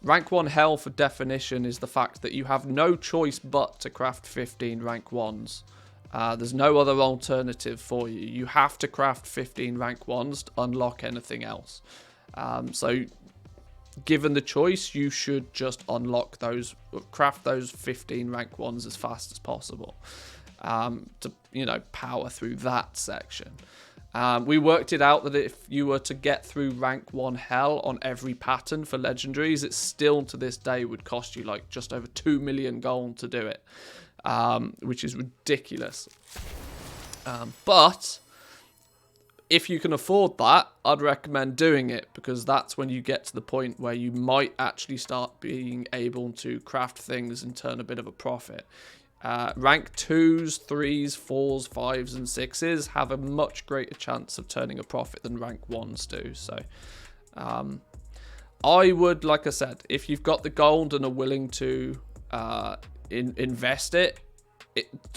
rank 1 hell for definition is the fact that you have no choice but to craft 15 rank 1s. There's no other alternative for you. You have to craft 15 rank 1s to unlock anything else. So given the choice, you should just unlock those, craft those 15 rank 1s as fast as possible to, power through that section. We worked it out that if you were to get through rank 1 hell on every pattern for legendaries, it still to this day would cost you like just over 2 million gold to do it. Which is ridiculous. But if you can afford that, I'd recommend doing it because that's when you get to the point where you might actually start being able to craft things and turn a bit of a profit. Rank 2s, 3s, 4s, 5s and 6s have a much greater chance of turning a profit than rank 1s do. So I would, like I said, if you've got the gold and are willing to invest it,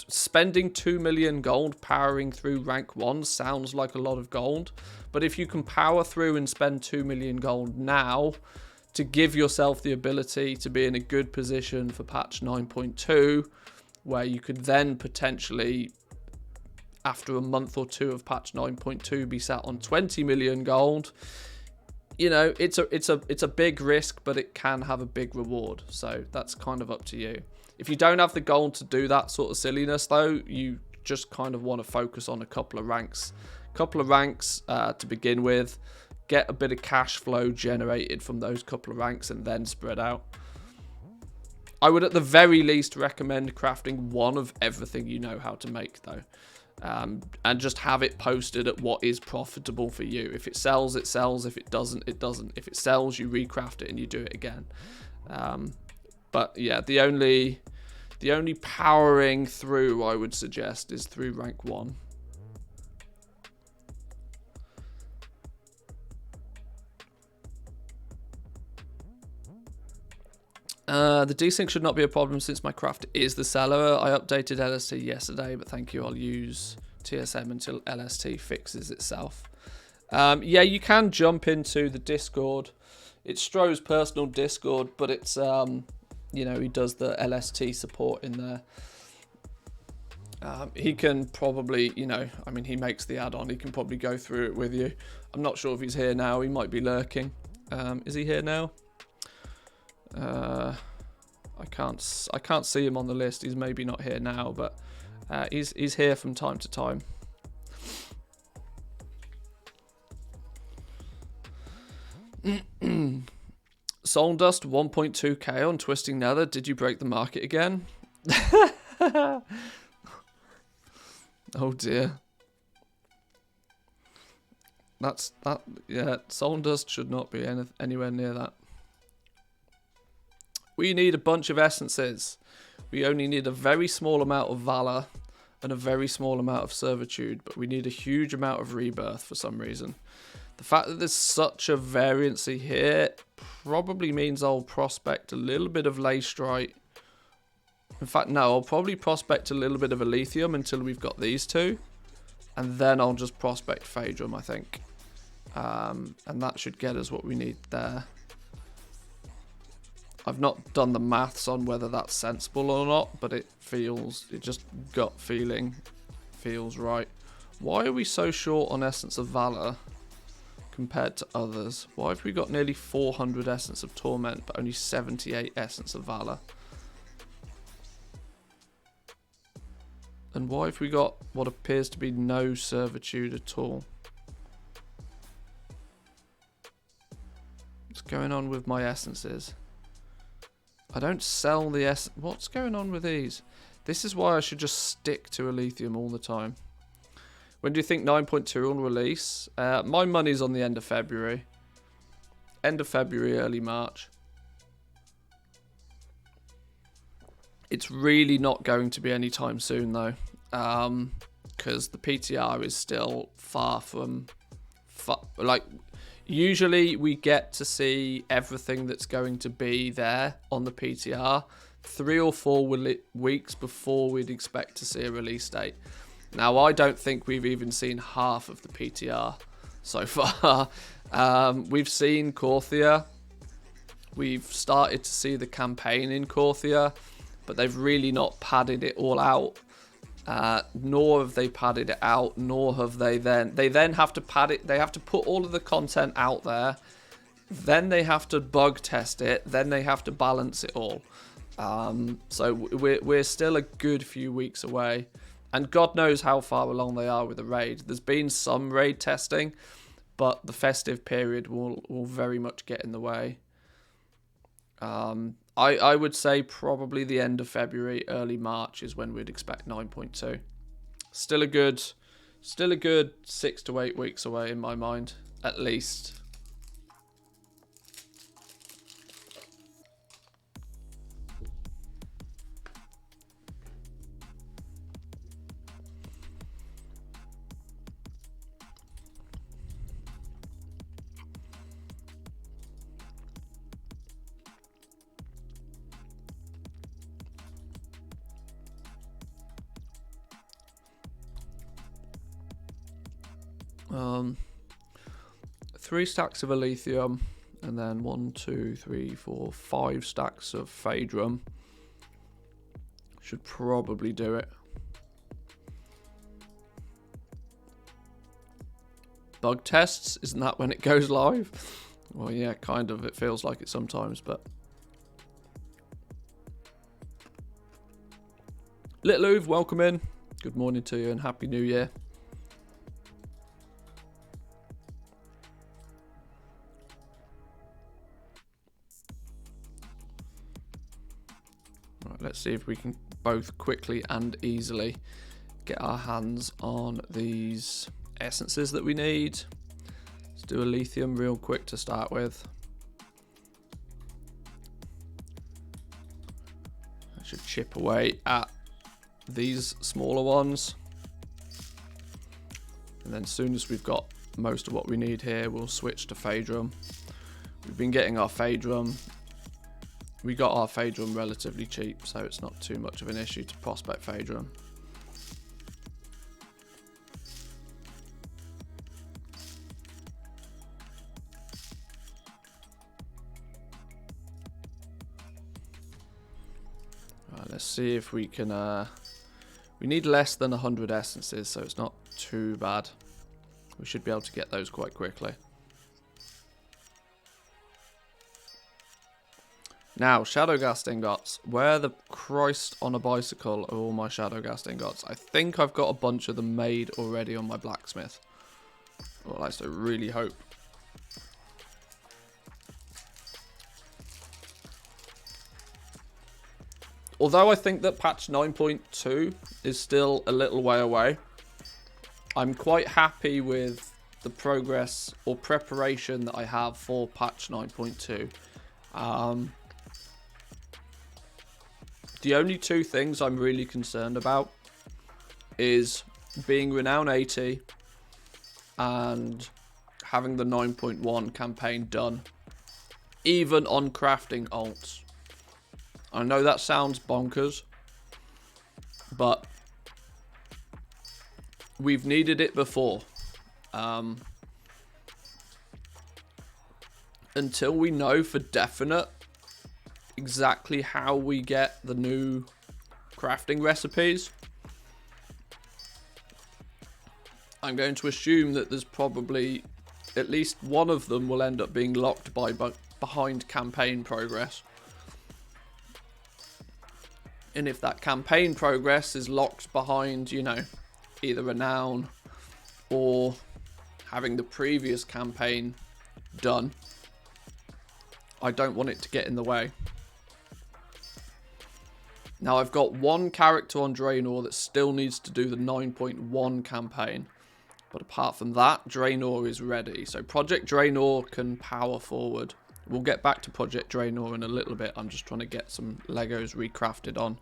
spending 2 million gold powering through rank 1 sounds like a lot of gold, but if you can power through and spend 2 million gold now to give yourself the ability to be in a good position for patch 9.2, where you could then potentially, after a month or two of patch 9.2, be sat on 20 million gold, it's a big risk, but it can have a big reward. So that's kind of up to you. If you don't have the gold to do that sort of silliness, though, you just kind of want to focus on a couple of ranks to begin with, get a bit of cash flow generated from those couple of ranks, and then spread out. I would at the very least recommend crafting one of everything you know how to make, though. and just have it posted at what is profitable for you. If it sells, it sells. If it doesn't, it doesn't. If it sells, you recraft it and you do it again. But yeah, the only powering through I would suggest is through rank 1. The desync should not be a problem since my craft is the seller. I updated LST yesterday, but thank you. I'll use TSM until LST fixes itself. Yeah, you can jump into the Discord. It's Stroh's personal Discord, but it's, you know, he does the LST support in there. He can probably, you know, I mean, he makes the add-on. He can probably go through it with you. I'm not sure if he's here now. He might be lurking. Is he here now? I can't see him on the list. He's maybe not here now, but he's here from time to time. Soul Dust 1.2k on Twisting Nether. Did you break the market again? Oh dear. Yeah, Soul Dust should not be anywhere near that. We need a bunch of essences. We only need a very small amount of valor and a very small amount of servitude, but we need a huge amount of rebirth for some reason. The fact that there's such a variancy here probably means I'll prospect a little bit of Leystrite. In fact, no, I'll probably prospect a little bit of Alethium until we've got these two. And then I'll just prospect Phaedrum, I think. And that should get us what we need there. I've not done the maths on whether that's sensible or not, but it just gut feeling feels right. Why are we so short on Essence of Valor compared to others? Why have we got nearly 400 Essence of Torment, but only 78 Essence of Valor? And why have we got what appears to be no servitude at all? What's going on with my essences? I don't sell the essence. What's going on with these? This is why I should just stick to Alethium all the time. When do you think 9.2 will release? My money's on the end of February. End of February, early March. It's really not going to be anytime soon though. Because the PTR is still far from... like... Usually we get to see everything that's going to be there on the PTR 3 or 4 weeks before we'd expect to see a release date. Now, I don't think we've even seen half of the PTR so far. We've seen Korthia. We've started to see the campaign in Korthia, but they've really not padded it all out. Nor have they padded it out, nor have they then have to pad it. They have to put all of the content out there, then they have to bug test it, then they have to balance it all. So we're still a good few weeks away, and God knows how far along they are with the raid. There's been some raid testing, but the festive period will very much get in the way. I would say probably the end of February, early March is when we'd expect 9.2. Still a good 6 to 8 weeks away in my mind, at least. Three stacks of Alethium, and then 1, 2, 3, 4, 5 stacks of Phaedrum. Should probably do it. Bug tests, isn't that when it goes live? Well, yeah, kind of. It feels like it sometimes, but... Little Uve, welcome in. Good morning to you and Happy New Year. Right, let's see if we can both quickly and easily get our hands on these essences that we need. Let's do a lithium real quick to start with. I should chip away at these smaller ones. And then as soon as we've got most of what we need here, we'll switch to Phaedrum. We've been getting our Phaedrum. We got our Phaedrum relatively cheap, so it's not too much of an issue to prospect Phaedrum. Right, let's see if we can... we need less than 100 essences, so it's not too bad. We should be able to get those quite quickly. Now, Shadowghast ingots. Where the Christ on a bicycle are all my Shadowghast ingots? I think I've got a bunch of them made already on my blacksmith. Well, at least I really hope. Although I think that patch 9.2 is still a little way away, I'm quite happy with the progress or preparation that I have for patch 9.2. The only two things I'm really concerned about is being Renown 80 and having the 9.1 campaign done, even on crafting alts. I know that sounds bonkers, but we've needed it before. Until we know for definite exactly how we get the new crafting recipes, I'm going to assume that there's probably at least one of them will end up being locked behind campaign progress. And if that campaign progress is locked behind, you know, either Renown or having the previous campaign done, I don't want it to get in the way. Now, I've got one character on Draenor that still needs to do the 9.1 campaign. But apart from that, Draenor is ready. So Project Draenor can power forward. We'll get back to Project Draenor in a little bit. I'm just trying to get some Legos recrafted on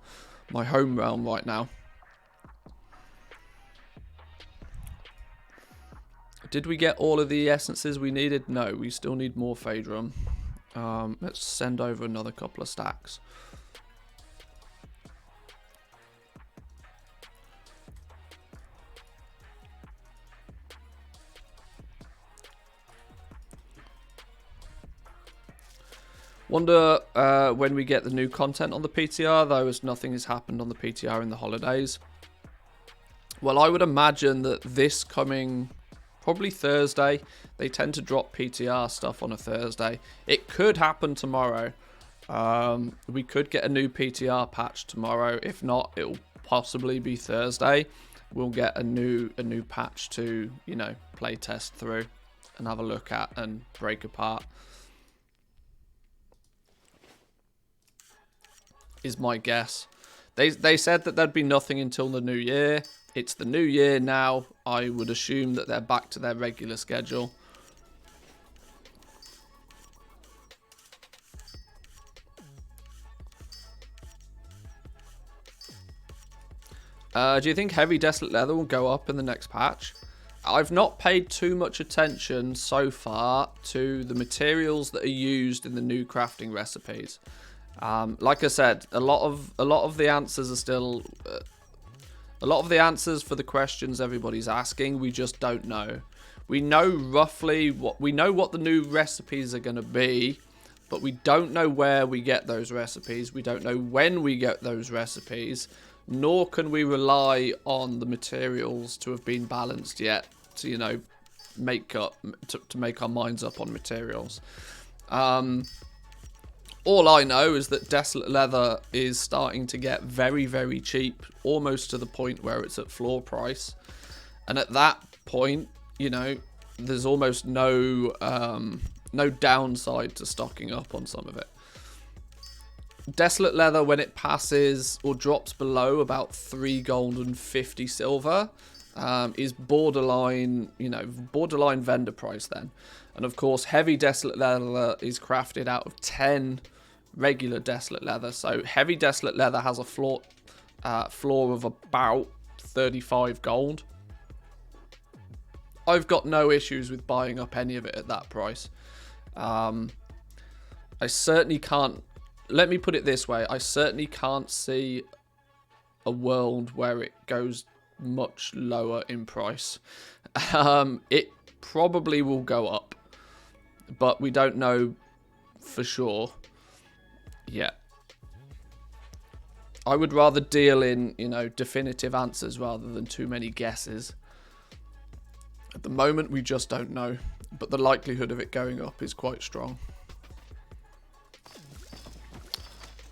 my home realm right now. Did we get all of the essences we needed? No, we still need more Phaedrum. Let's send over another couple of stacks. Wonder when we get the new content on the PTR, though, as nothing has happened on the PTR in the holidays. Well, I would imagine that this coming, probably Thursday, they tend to drop PTR stuff on a Thursday. It could happen tomorrow. We could get a new PTR patch tomorrow. If not, it'll possibly be Thursday. We'll get a new patch to, you know, play test through and have a look at and break apart. Is my guess. They said that there'd be nothing until the new year. It's the new year now. I would assume that they're back to their regular schedule. Do you think heavy desolate leather will go up in the next patch? I've not paid too much attention so far to the materials that are used in the new crafting recipes. Like I said, a lot of the answers are still a lot of the answers for the questions everybody's asking. We just don't know. We know roughly what the new recipes are going to be, but we don't know where we get those recipes. We don't know when we get those recipes, nor can we rely on the materials to have been balanced yet to, you know, make our minds up on materials. All I know is that desolate leather is starting to get very, very cheap, almost to the point where it's at floor price. And at that point, you know, there's almost no downside to stocking up on some of it. Desolate Leather, when it passes or drops below about 3 gold and 50 silver, is borderline, you know, borderline vendor price then. And of course, Heavy Desolate Leather is crafted out of 10 regular Desolate Leather. So Heavy Desolate Leather has a floor of about 35 gold. I've got no issues with buying up any of it at that price. I certainly can't, let me put it this way, I certainly can't see a world where it goes much lower in price. It probably will go up, but we don't know for sure yet. I would rather deal in, you know, definitive answers rather than too many guesses. At the moment, we just don't know, but the likelihood of it going up is quite strong.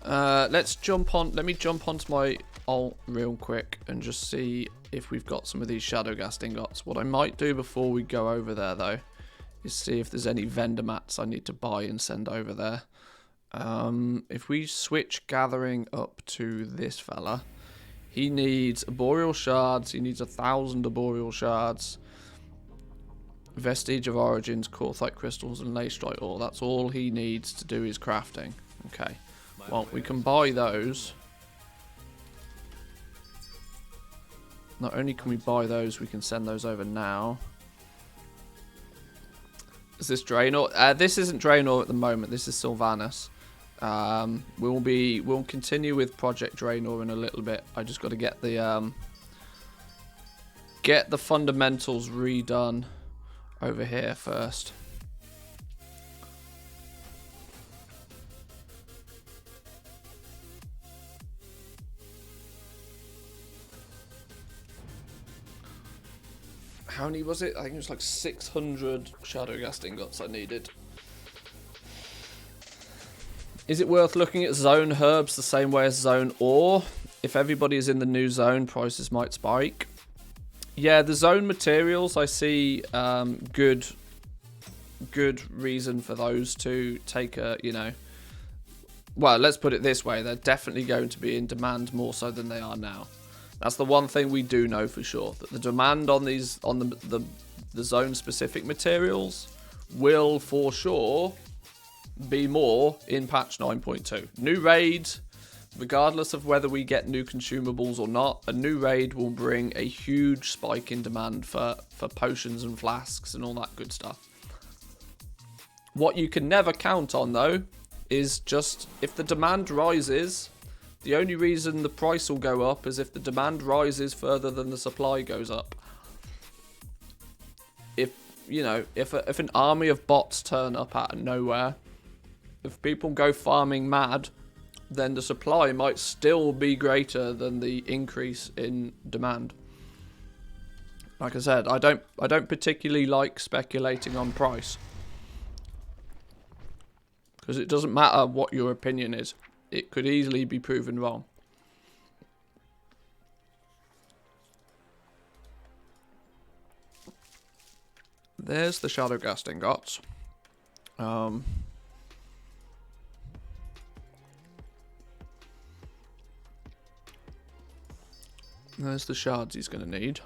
Let's jump on. Let me jump onto my alt real quick and just see if we've got some of these Shadowghast ingots. What I might do before we go over there, though, is see if there's any vendor mats I need to buy and send over there. If we switch gathering up to this fella, he needs arboreal shards. He needs 1,000 arboreal shards. Vestige of Origins, Quartzite crystals, and Leystrite ore. That's all he needs to do his crafting. Okay. Well, we can buy those. Not only can we buy those, we can send those over now. Is this Draenor? This isn't Draenor at the moment. This is Sylvanas. We'll continue with Project Draenor in a little bit. I just got to get the fundamentals redone over here first. How many was it? I think it was like 600 Shadowghast ingots I needed. Is it worth looking at zone herbs the same way as zone ore? If everybody is in the new zone, prices might spike. Yeah, the zone materials, I see good reason for those to take a, you know... Well, let's put it this way. They're definitely going to be in demand more so than they are now. That's the one thing we do know for sure, that the demand on these, on the zone-specific materials will for sure be more in patch 9.2. New raids, regardless of whether we get new consumables or not, a new raid will bring a huge spike in demand for potions and flasks and all that good stuff. What you can never count on, though, is just if the demand rises... The only reason the price will go up is if the demand rises further than the supply goes up. If, you know, if an army of bots turn up out of nowhere, if people go farming mad, then the supply might still be greater than the increase in demand. Like I said, I don't particularly like speculating on price, because it doesn't matter what your opinion is. It could easily be proven wrong. There's the Shadowghast ingots. There's the shards he's going to need.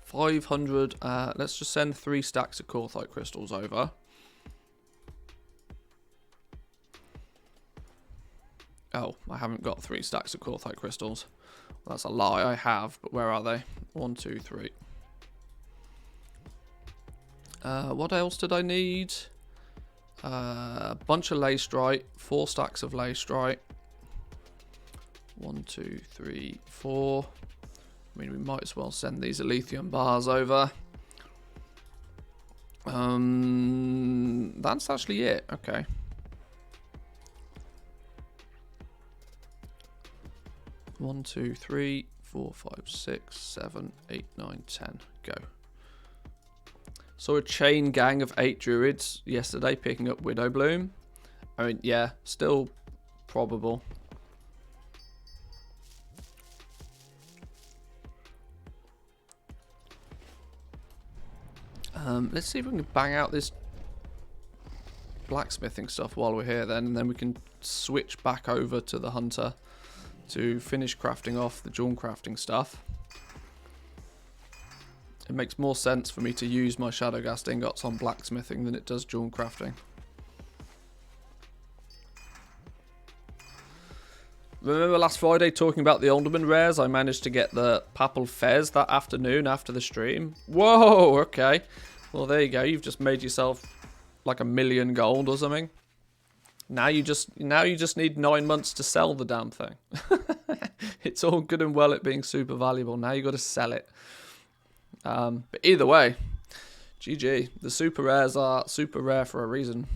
500. Let's just send 3 stacks of Quartzite crystals over. Oh, I haven't got 3 stacks of Quartzite crystals. Well, that's a lie, I have, but where are they? 1, 2, 3. What else did I need? A bunch of Leystrite, 4 stacks of Leystrite. 1, 2, 3, 4. I mean, we might as well send these Alethium bars over. That's actually it. Okay. 1, 2, 3, 4, 5, 6, 7, 8, 9, 10. Go. Saw a chain gang of 8 druids yesterday picking up Widowbloom. I mean, yeah, still probable. Let's see if we can bang out this blacksmithing stuff while we're here then, and then we can switch back over to the hunter to finish crafting off the Dawn crafting stuff. It makes more sense for me to use my Shadowghast ingots on blacksmithing than it does Dawn crafting. Remember last Friday talking about the Alderman rares? I managed to get the Papal Fez that afternoon after the stream. Whoa, okay. Well, there you go. You've just made yourself like 1,000,000 gold or something. Now you just need 9 months to sell the damn thing. It's all good and well it being super valuable. Now you got to sell it. But either way, GG. The super rares are super rare for a reason.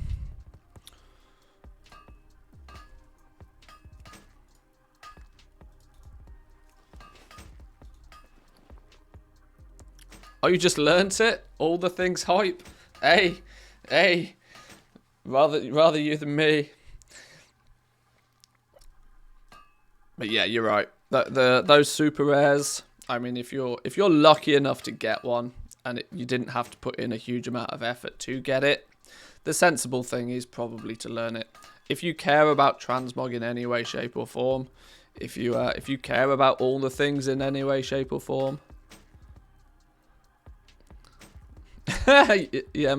Oh, you just learnt it? All the things hype? Hey, hey. Rather you than me. But yeah, you're right. Those super rares, I mean, if you're lucky enough to get one and you didn't have to put in a huge amount of effort to get it, the sensible thing is probably to learn it. If you care about transmog in any way, shape or form, if you care about all the things in any way, shape or form, yeah,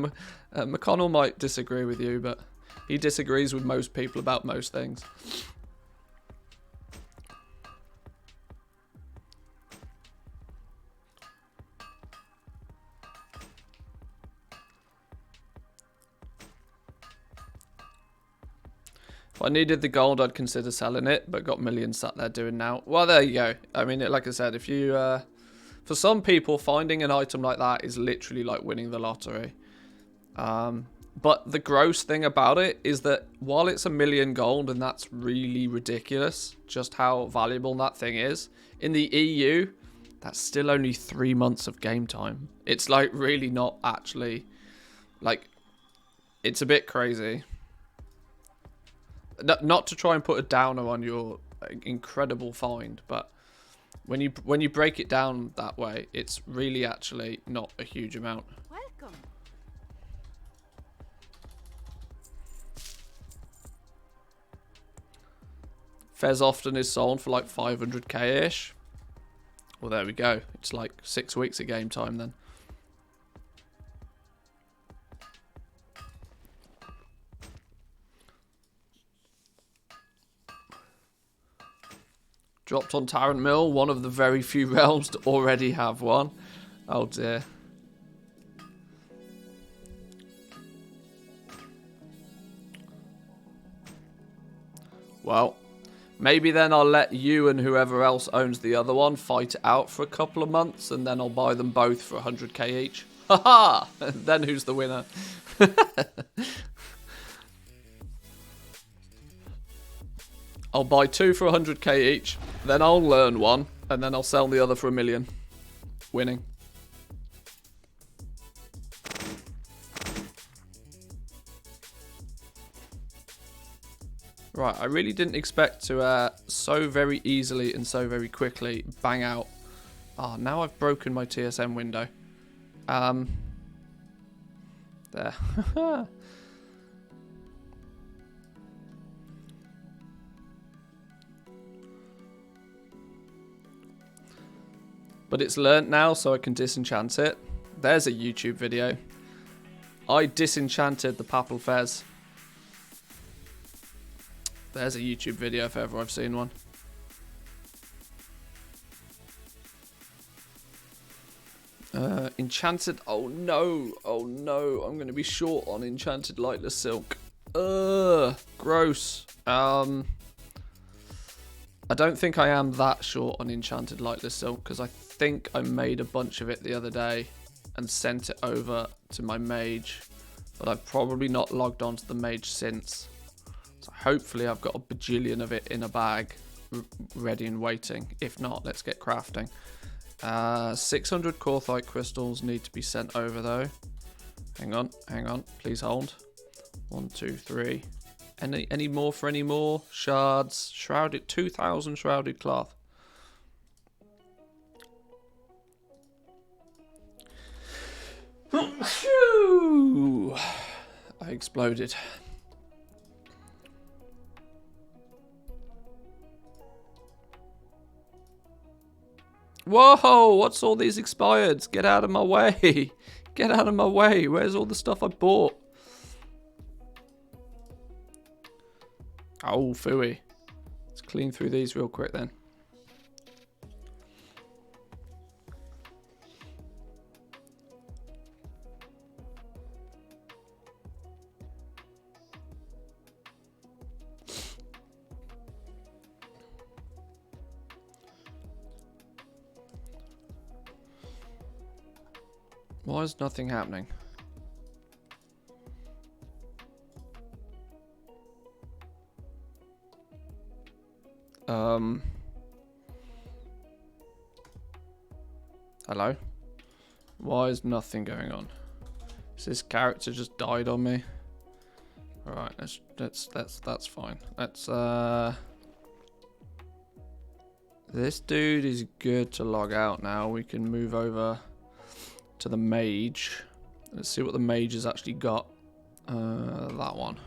McConnell might disagree with you, but he disagrees with most people about most things. If I needed the gold, I'd consider selling it, but got millions sat there doing now. Well, there you go. I mean, like I said, if you, for some people, finding an item like that is literally like winning the lottery. But the gross thing about it is that while it's 1,000,000 gold, and that's really ridiculous, just how valuable that thing is, in the EU, that's still only 3 months of game time. It's like really not actually, like, it's a bit crazy. Not to try and put a downer on your incredible find, but when you break it down that way, it's really actually not a huge amount. Welcome. Fez often is sold for like 500k-ish. Well, there we go. It's like 6 weeks of game time then. Dropped on Tarrant Mill, one of the very few realms to already have one. Oh dear. Well, maybe then I'll let you and whoever else owns the other one fight it out for a couple of months, and then I'll buy them both for 100k each. Haha! Then who's the winner? I'll buy 2 for 100k each, then I'll learn one, and then I'll sell the other for 1,000,000. Winning. Right, I really didn't expect to so very easily and so very quickly bang out. Oh, now I've broken my TSM window. There. But it's learnt now, so I can disenchant it. There's a YouTube video. I disenchanted the Papal Fez. There's a YouTube video if ever I've seen one. Enchanted. Oh no. Oh no. I'm going to be short on Enchanted Lightless Silk. Gross. I don't think I am that short on Enchanted Lightless Silk, because I think I made a bunch of it the other day and sent it over to my mage, but I've probably not logged on to the mage since. So hopefully I've got a bajillion of it in a bag ready and waiting. If not, let's get crafting. 600 Korthite crystals need to be sent over though. Hang on, please hold. 1, 2, 3. Any more for any more? Shards, shrouded, 2,000 shrouded cloth. I exploded. Whoa, what's all these expireds? Get out of my way. Get out of my way. Where's all the stuff I bought? Oh, phooey. Let's clean through these real quick then. Why is nothing happening? Hello? Why is nothing going on? Has this character just died on me? Alright, that's fine. Let's this dude is good to log out now. We can move over to the mage. Let's see what the mage has actually got. That one.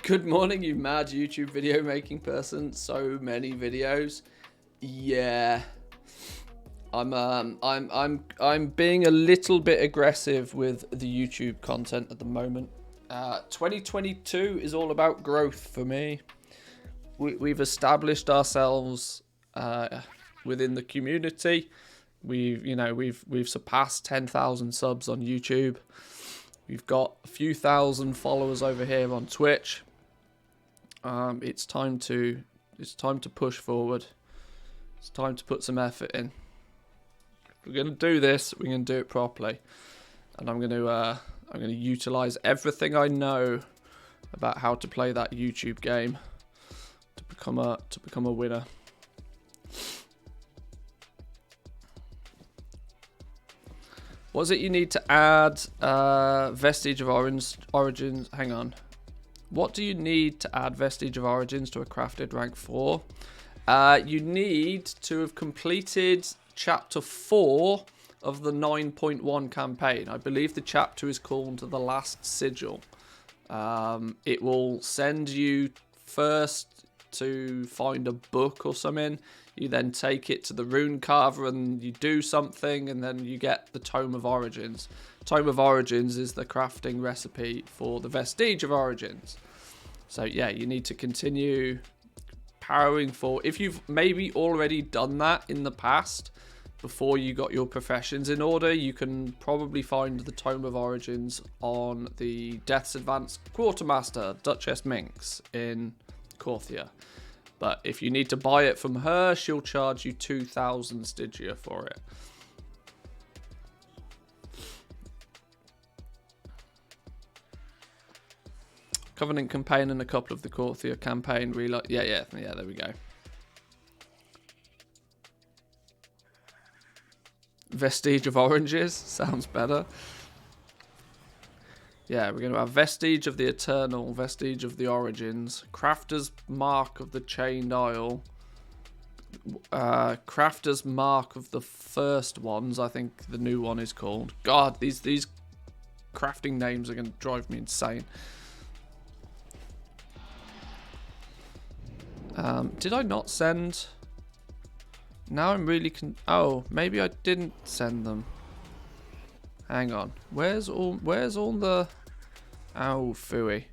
Good morning, you mad YouTube video making person. So many videos. Yeah. I'm being a little bit aggressive with the YouTube content at the moment. 2022 is all about growth for me. We've established ourselves within the community. We've surpassed 10,000 subs on YouTube. We've got a few thousand followers over here on Twitch. It's time to push forward. It's time to put some effort in. If we're gonna do this, we're gonna do it properly, and I'm gonna utilize everything I know about how to play that YouTube game to become a winner. What is it you need to add? Vestige of Origins. Hang on. What do you need to add Vestige of Origins to a crafted rank 4? You need to have completed chapter 4 of the 9.1 campaign. I believe the chapter is called The Last Sigil. It will send you first to find a book or something. You then take it to the rune carver and you do something, and then you get the Tome of Origins. Tome of Origins is the crafting recipe for the Vestige of Origins. So yeah, you need to continue powering forward. If you've maybe already done that in the past, before you got your professions in order, you can probably find the Tome of Origins on the Death's Advanced Quartermaster, Duchess Minx in Korthia. But if you need to buy it from her, she'll charge you 2,000 Stygia for it. Covenant campaign and a couple of the Korthia campaign reload. Yeah, there we go. Vestige of Oranges sounds better. Yeah, we're going to have Vestige of the Eternal, Vestige of the Origins, Crafter's Mark of the Chained Isle, Crafter's Mark of the First Ones, I think the new one is called. God, these crafting names are going to drive me insane. Did I not send? Now I'm really oh, maybe I didn't send them. Hang on. Where's all the... Oh, phooey.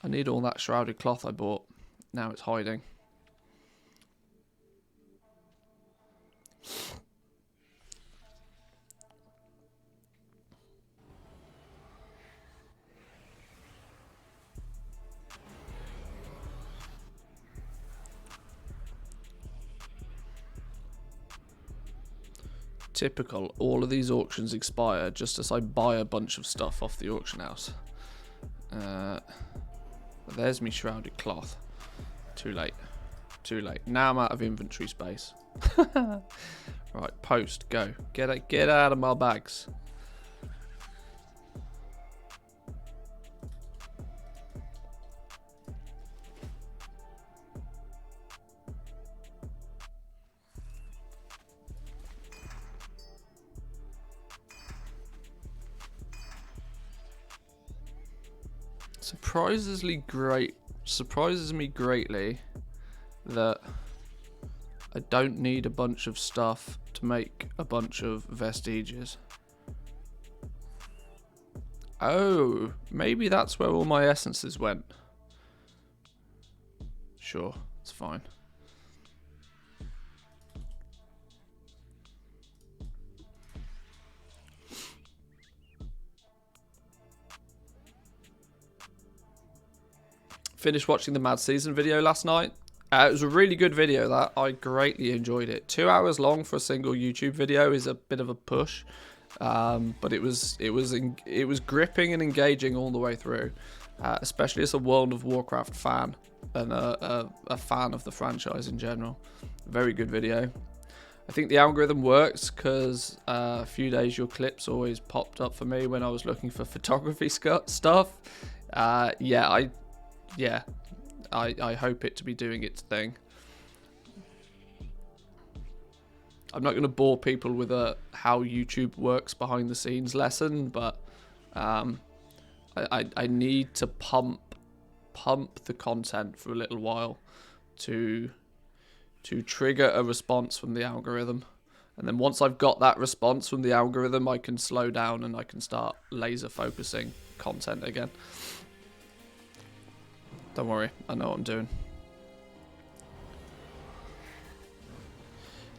I need all that shrouded cloth I bought. Now it's hiding. Typical. All of these auctions expire just as I buy a bunch of stuff off the auction house. There's me shrouded cloth. Too late. Too late. Now I'm out of inventory space. Right, post. Go. Get out of my bags. surprises me greatly that I don't need a bunch of stuff to make a bunch of vestiges. Oh, maybe that's where all my essences went. Sure, it's fine. Finished watching the Mad Season video last night. It was a really good video. That I greatly enjoyed it. 2 hours long for a single YouTube video is a bit of a push, but it was gripping and engaging all the way through. Especially as a World of Warcraft fan and a fan of the franchise in general. Very good video. I think the algorithm works because a few days your clips always popped up for me when I was looking for photography stuff. I hope it to be doing its thing. I'm not going to bore people with a how YouTube works behind the scenes lesson, but I need to pump the content for a little while to trigger a response from the algorithm. And then once I've got that response from the algorithm, I can slow down and I can start laser focusing content again. Don't worry, I know what I'm doing.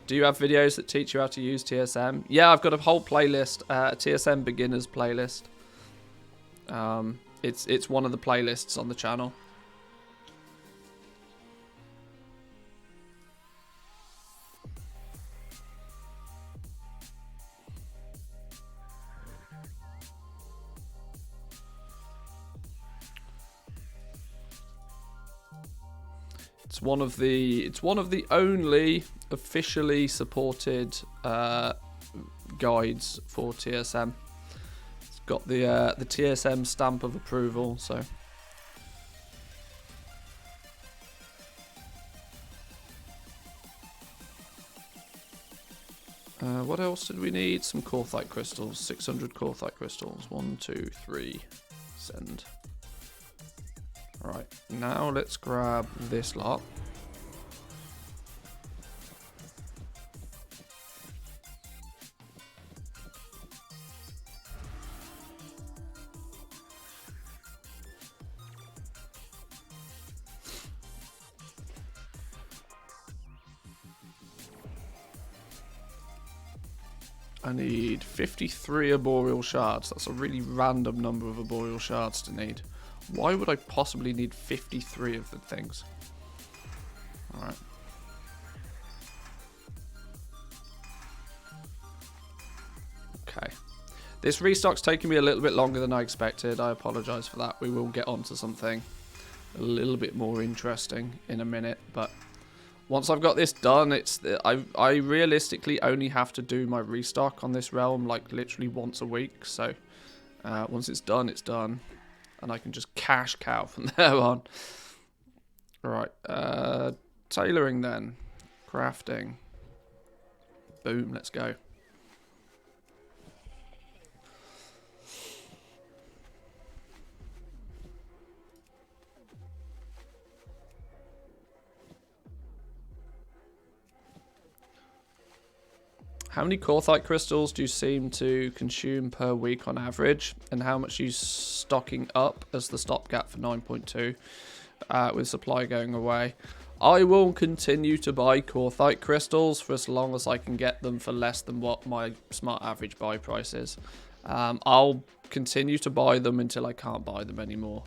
Do you have videos that teach you how to use TSM? Yeah, I've got a whole playlist, a TSM beginners playlist. It's one of the playlists on the channel. It's one of the only officially supported guides for TSM. It's got the TSM stamp of approval, so. What else did we need? Some Corthite crystals. 600 Corthite crystals. 1, 2, 3. Send. Right, now let's grab this lot. I need 53 arboreal shards. That's a really random number of arboreal shards to need. Why would I possibly need 53 of the things? Alright. Okay. This restock's taking me a little bit longer than I expected. I apologise for that. We will get onto something a little bit more interesting in a minute. But once I've got this done, I realistically only have to do my restock on this realm like literally once a week. So once it's done, it's done. And I can just cash cow from there on. Alright, tailoring then. Crafting. Boom, let's go. How many Corthite crystals do you seem to consume per week on average? And how much are you stocking up as the stopgap for 9.2 with supply going away? I will continue to buy Corthite crystals for as long as I can get them for less than what my smart average buy price is. I'll continue to buy them until I can't buy them anymore.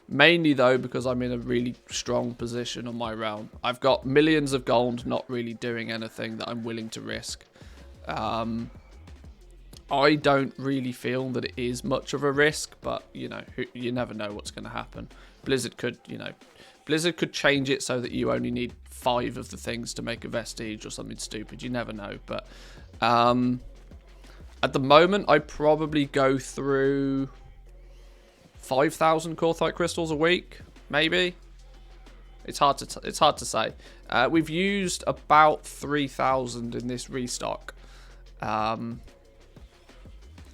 Mainly though because I'm in a really strong position on my realm. I've got millions of gold not really doing anything that I'm willing to risk. I don't really feel that it is much of a risk, but you know, you never know what's going to happen. Blizzard could change it so that you only need 5 of the things to make a vestige or something stupid. You never know, but at the moment I probably go through 5,000 Corthite crystals a week, maybe. It's hard to say. We've used about 3,000 in this restock,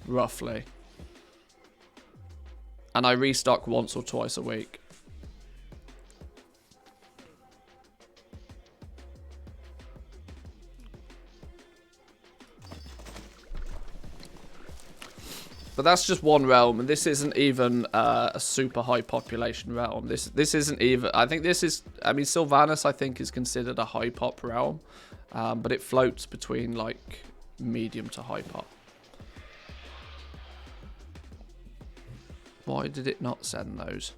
roughly. And I restock once or twice a week. But that's just one realm, and this isn't even a super high population realm. This isn't even... I think this is... I mean, Sylvanas, I think, is considered a high pop realm. But it floats between, like, medium to high pop. Why did it not send those?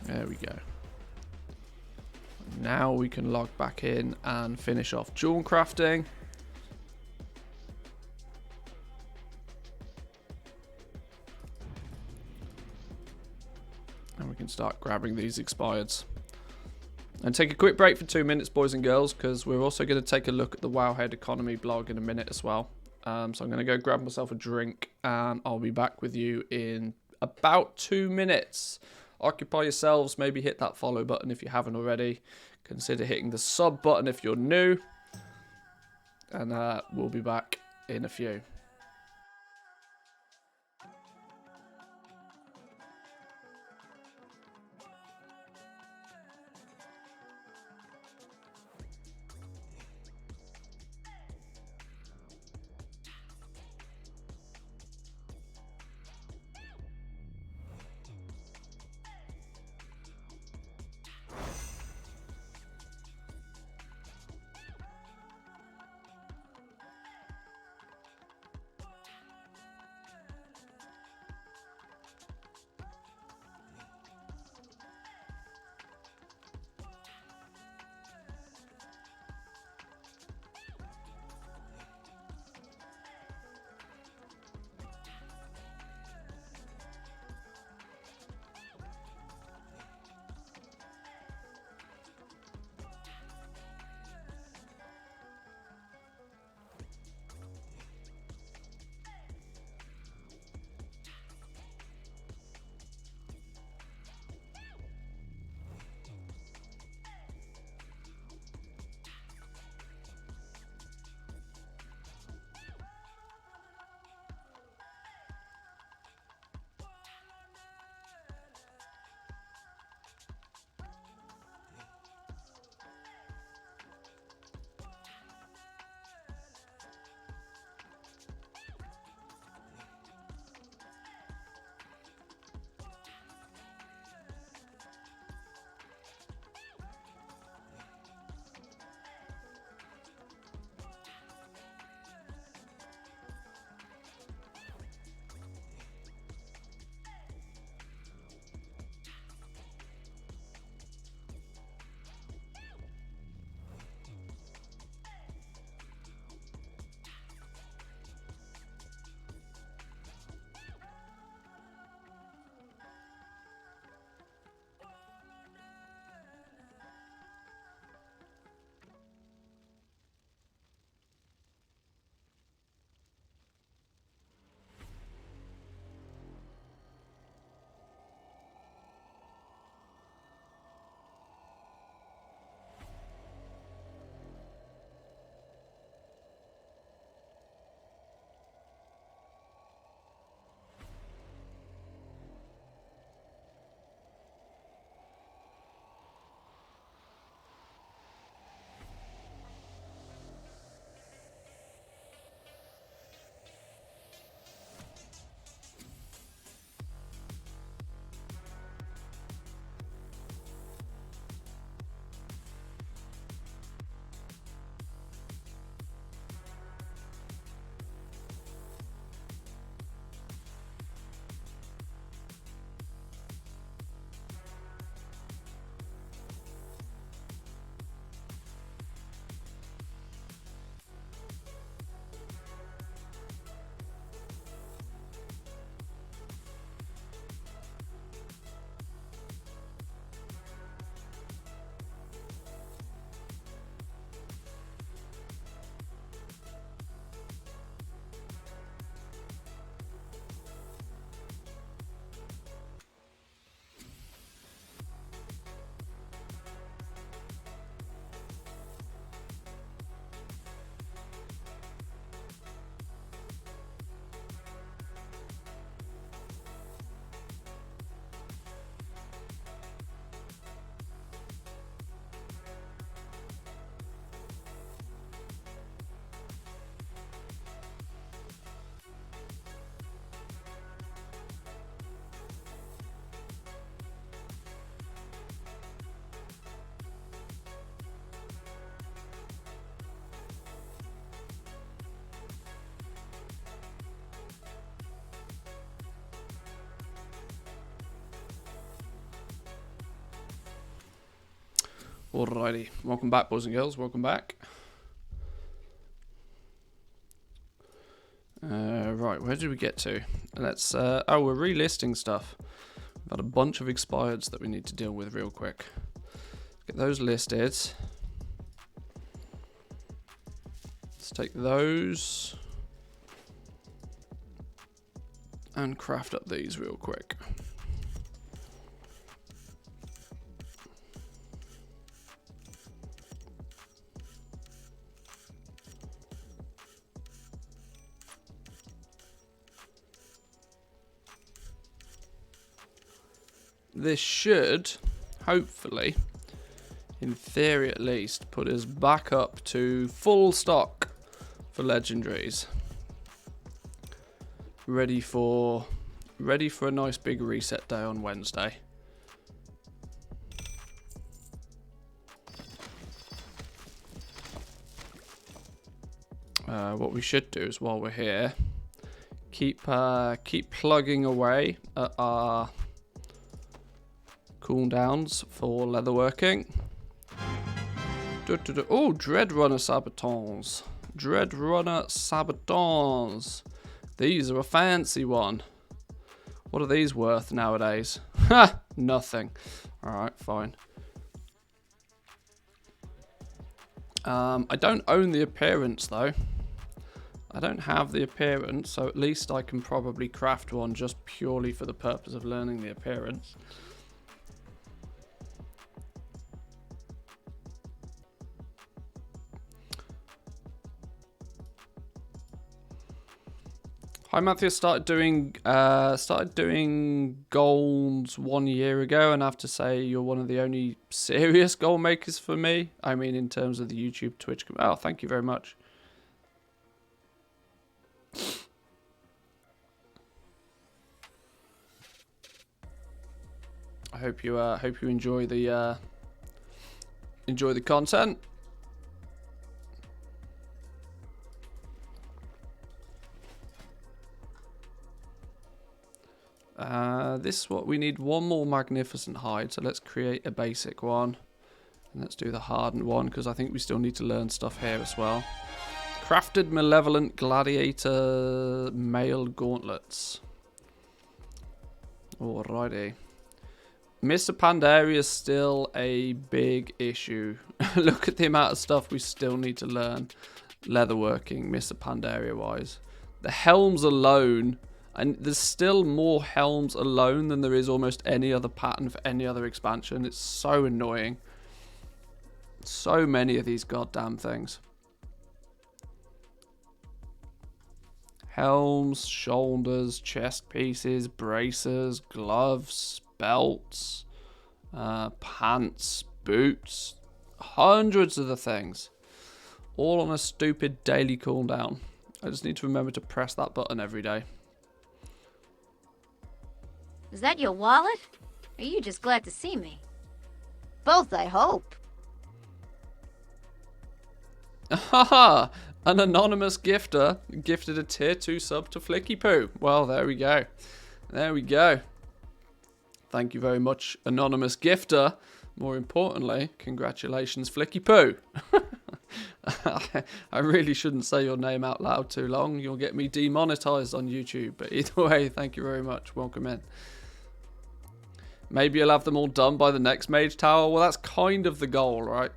There we go. Now we can log back in and finish off jewel crafting. And we can start grabbing these expireds. And take a quick break for 2 minutes, boys and girls, because we're also going to take a look at the Wowhead economy blog in a minute as well. So I'm going to go grab myself a drink, and I'll be back with you in about 2 minutes. Occupy yourselves, maybe hit that follow button if you haven't already. Consider hitting the sub button if you're new. And we'll be back in a few. Alrighty, welcome back, boys and girls. Welcome back. Right, where did we get to? Let's. Oh, we're relisting stuff. We've got a bunch of expireds that we need to deal with real quick. Get those listed. Let's take those and craft up these real quick. This should, hopefully, in theory at least, put us back up to full stock for legendaries. Ready for a nice big reset day on Wednesday. What we should do is, while we're here, keep plugging away at our cooldowns for leatherworking. Oh, Dreadrunner Sabatons. Dreadrunner Sabatons. These are a fancy one. What are these worth nowadays? Ha! Nothing. Alright, fine. I don't own the appearance though. I don't have the appearance, so at least I can probably craft one just purely for the purpose of learning the appearance. Hi Matthew, started doing goals 1 year ago, and I have to say you're one of the only serious goal makers for me. I mean, in terms of the YouTube, Twitch. Oh, thank you very much. I hope you enjoy the content. This is what we need. One more magnificent hide, so let's create a basic one, and let's do the hardened one because I think we still need to learn stuff here as well. Crafted malevolent gladiator mail gauntlets. Alrighty. Mr. Pandaria is still a big issue. Look at the amount of stuff we still need to learn leatherworking, Mr. Pandaria wise. The helms alone. And there's still more helms alone than there is almost any other pattern for any other expansion. It's so annoying. So many of these goddamn things. Helms, shoulders, chest pieces, braces, gloves, belts, pants, boots. Hundreds of the things. All on a stupid daily cooldown. I just need to remember to press that button every day. Is that your wallet? Or are you just glad to see me? Both, I hope. Haha! An anonymous gifter gifted a tier 2 sub to Flicky Poo. Well, there we go. There we go. Thank you very much, anonymous gifter. More importantly, congratulations, Flicky Poo. I really shouldn't say your name out loud too long. You'll get me demonetized on YouTube. But either way, thank you very much. Welcome in. Maybe you'll have them all done by the next Mage Tower. Well, that's kind of the goal, right?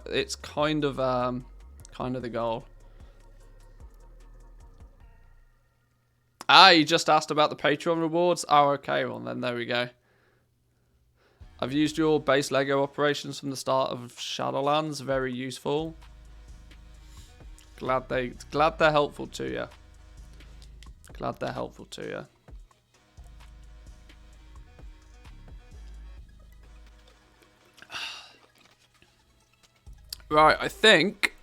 It's kind of the goal. Ah, you just asked about the Patreon rewards? Oh, okay. Well, then there we go. I've used your base Lego operations from the start of Shadowlands. Very useful. Glad they're helpful to you. Glad they're helpful to you. Right, I think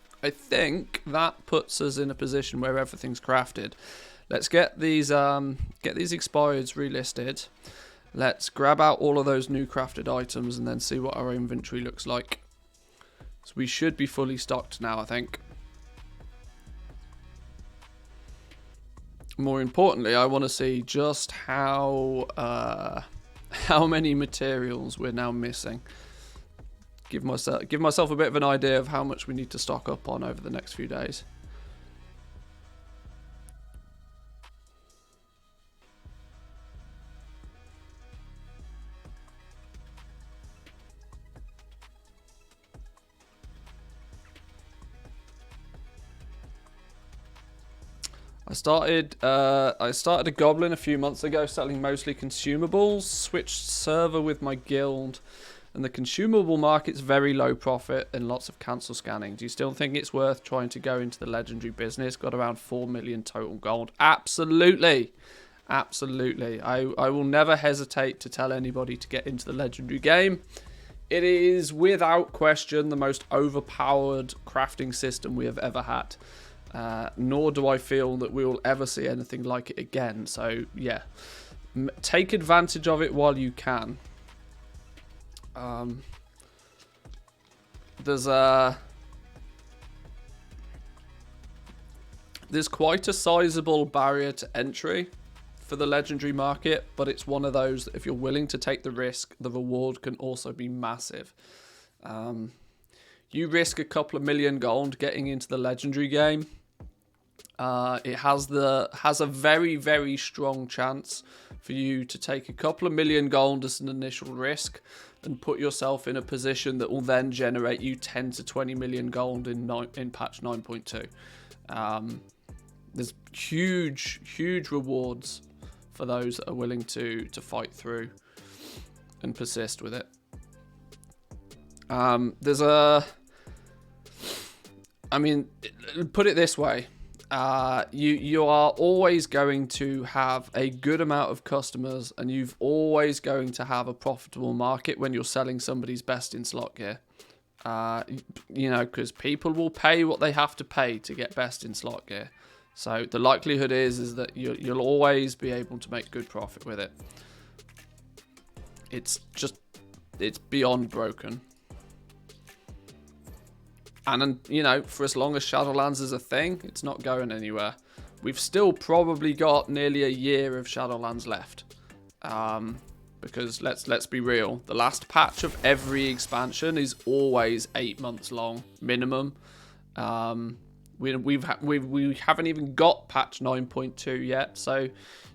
that puts us in a position where everything's crafted. Let's get these expireds relisted. Let's grab out all of those new crafted items and then see what our inventory looks like. So we should be fully stocked now, I think. More importantly, I want to see just how many materials we're now missing. give myself a bit of an idea of how much we need to stock up on over the next few days. I started a Goblin a few months ago, selling mostly consumables. Switched server with my guild, and the consumable market's very low profit and lots of cancel scanning. Do you still think it's worth trying to go into the legendary business? Got around 4 million total gold. Absolutely, absolutely. I will never hesitate to tell anybody to get into the legendary game. It is without question the most overpowered crafting system we have ever had. Nor do I feel that we will ever see anything like it again. So yeah, take advantage of it while you can. There's quite a sizable barrier to entry for the legendary market, but it's one of those that if you're willing to take the risk, the reward can also be massive. You risk a couple of million gold getting into the legendary game. It has a very, very strong chance for you to take a couple of million gold as an initial risk and put yourself in a position that will then generate you 10 to 20 million gold in patch 9.2. There's huge rewards for those that are willing to fight through and persist with it. Put it this way. You are always going to have a good amount of customers, and you've always going to have a profitable market when you're selling somebody's best in slot gear. Because people will pay what they have to pay to get best in slot gear. So the likelihood is that you'll always be able to make good profit with it. It's beyond broken. And, for as long as Shadowlands is a thing, it's not going anywhere. We've still probably got nearly a year of Shadowlands left. Because let's be real, the last patch of every expansion is always 8 months long, minimum. We haven't even got patch 9.2 yet, so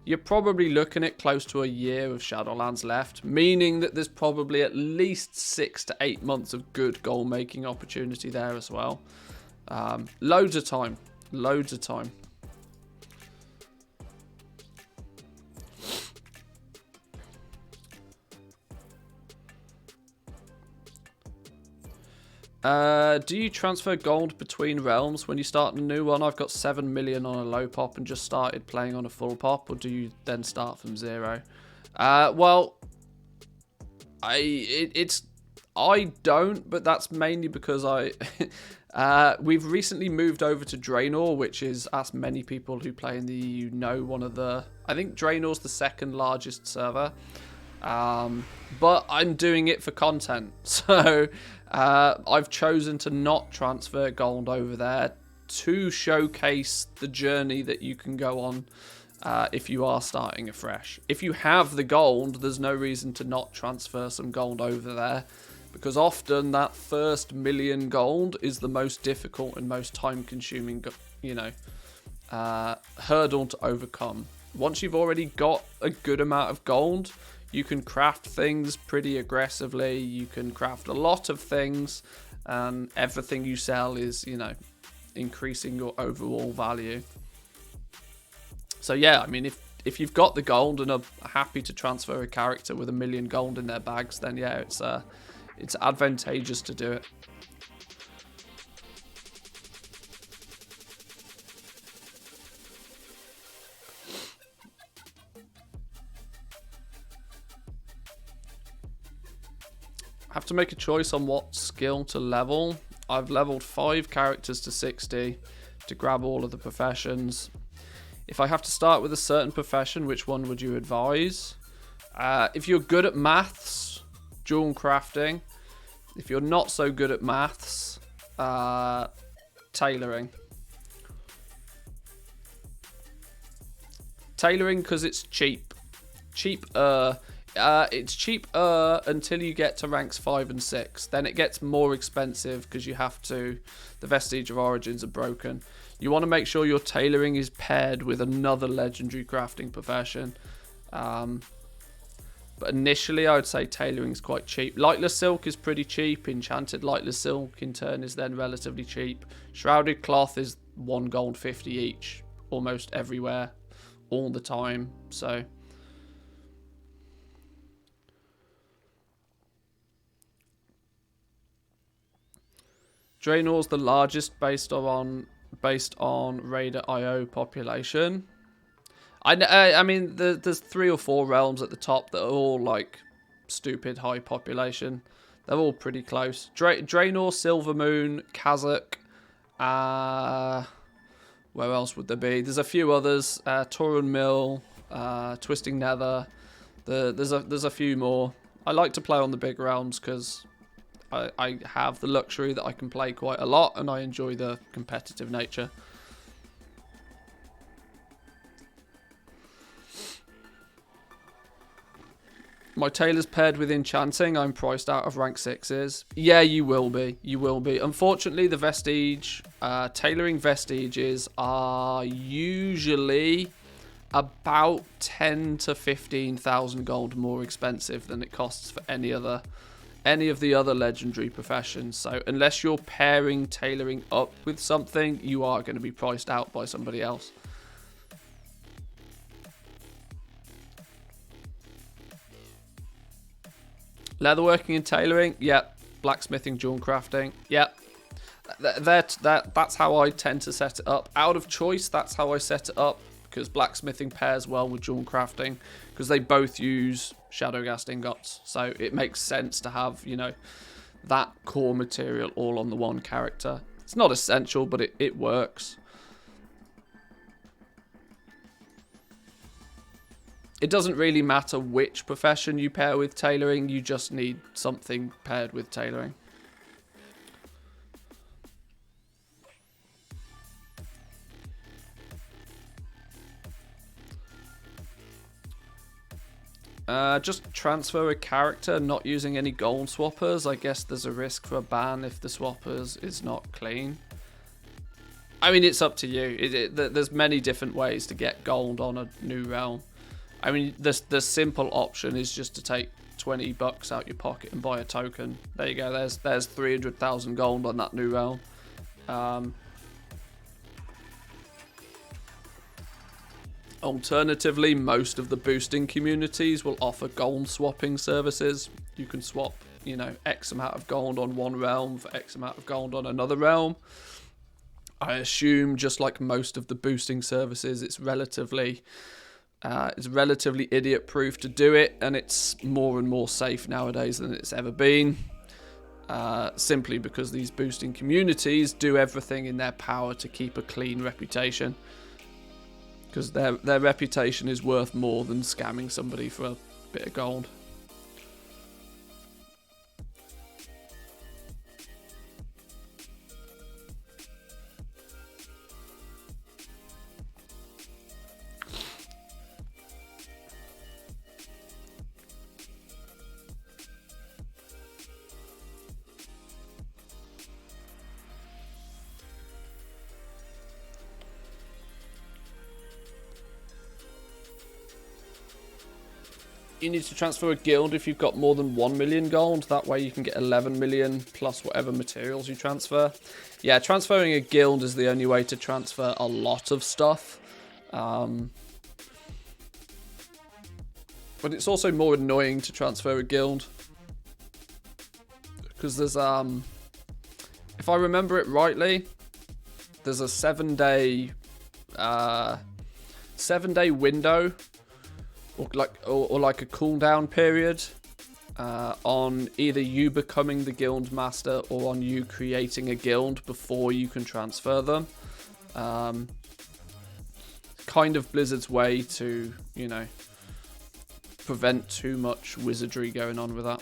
you're probably looking at close to a year of Shadowlands left, meaning that there's probably at least 6 to 8 months of good goal making opportunity there as well. Loads of time. Do you transfer gold between realms when you start a new one? I've got 7 million on a low pop and just started playing on a full pop, or do you then start from 0? Well, I don't, but that's mainly because we've recently moved over to Draenor, which is, as many people who play in the EU know, I think Draenor's the second largest server. But I'm doing it for content, so I've chosen to not transfer gold over there to showcase the journey that you can go on if you are starting afresh. If you have the gold, there's no reason to not transfer some gold over there, because often that first million gold is the most difficult and most time-consuming, hurdle to overcome. Once you've already got a good amount of gold, you can craft things pretty aggressively. You can craft a lot of things, and everything you sell is, increasing your overall value. So yeah, I mean, if you've got the gold and are happy to transfer a character with 1 million gold in their bags, then yeah, it's advantageous to do it. Have to make a choice on what skill to level. I've leveled 5 characters to 60 to grab all of the professions. If I have to start with a certain profession, which one would you advise? If you're good at maths, jewel crafting. If you're not so good at maths, tailoring. Tailoring because it's cheap. It's cheaper until you get to ranks 5 and 6. Then it gets more expensive because you have to... The Vestige of Origins are broken. You want to make sure your tailoring is paired with another legendary crafting profession. But initially, I would say tailoring is quite cheap. Lightless Silk is pretty cheap. Enchanted Lightless Silk, in turn, is then relatively cheap. Shrouded Cloth is 1 gold 50 each. Almost everywhere. All the time. So... Draenor's the largest based on Raider.io population. I mean, there's 3 or 4 realms at the top that are all like stupid high population. They're all pretty close. Draenor, Silvermoon, Kazakh. Where else would there be? There's a few others. Torun Mill, Twisting Nether. There's a few more. I like to play on the big realms because I have the luxury that I can play quite a lot and I enjoy the competitive nature. My tailor's paired with enchanting. I'm priced out of rank 6s. Yeah, you will be. You will be. Unfortunately, the Vestige, tailoring Vestiges are usually about 10 to 15,000 gold more expensive than it costs for any of the other legendary professions. So unless you're pairing tailoring up with something, you are going to be priced out by somebody else. Leatherworking and tailoring, yep. Blacksmithing, jewel crafting, yep. That's how I tend to set it up. Out of choice, that's how I set it up, because blacksmithing pairs well with jewel crafting, because they both use Shadowghast ingots. So it makes sense to have, you know, that core material all on the one character. It's not essential, but it works. It doesn't really matter which profession you pair with tailoring, you just need something paired with tailoring. Just transfer a character, not using any gold swappers. I guess there's a risk for a ban if the swappers is not clean. I mean, it's up to you. There's many different ways to get gold on a new realm. I mean, the simple option is just to take 20 bucks out your pocket and buy a token. There you go. There's 300,000 gold on that new realm. Alternatively, most of the boosting communities will offer gold swapping services. You can swap, you know, X amount of gold on one realm for X amount of gold on another realm. I assume, just like most of the boosting services, it's relatively idiot-proof to do it, and it's more and more safe nowadays than it's ever been. Simply because these boosting communities do everything in their power to keep a clean reputation. Because their reputation is worth more than scamming somebody for a bit of gold. You need to transfer a guild if you've got more than 1 million gold. That way you can get 11 million plus whatever materials you transfer. Yeah, transferring a guild is the only way to transfer a lot of stuff. But it's also more annoying to transfer a guild. Because there's, if I remember it rightly, there's a 7-day window or like a cooldown period on either you becoming the guild master or on you creating a guild before you can transfer them. Kind of Blizzard's way to, you know, prevent too much wizardry going on with that.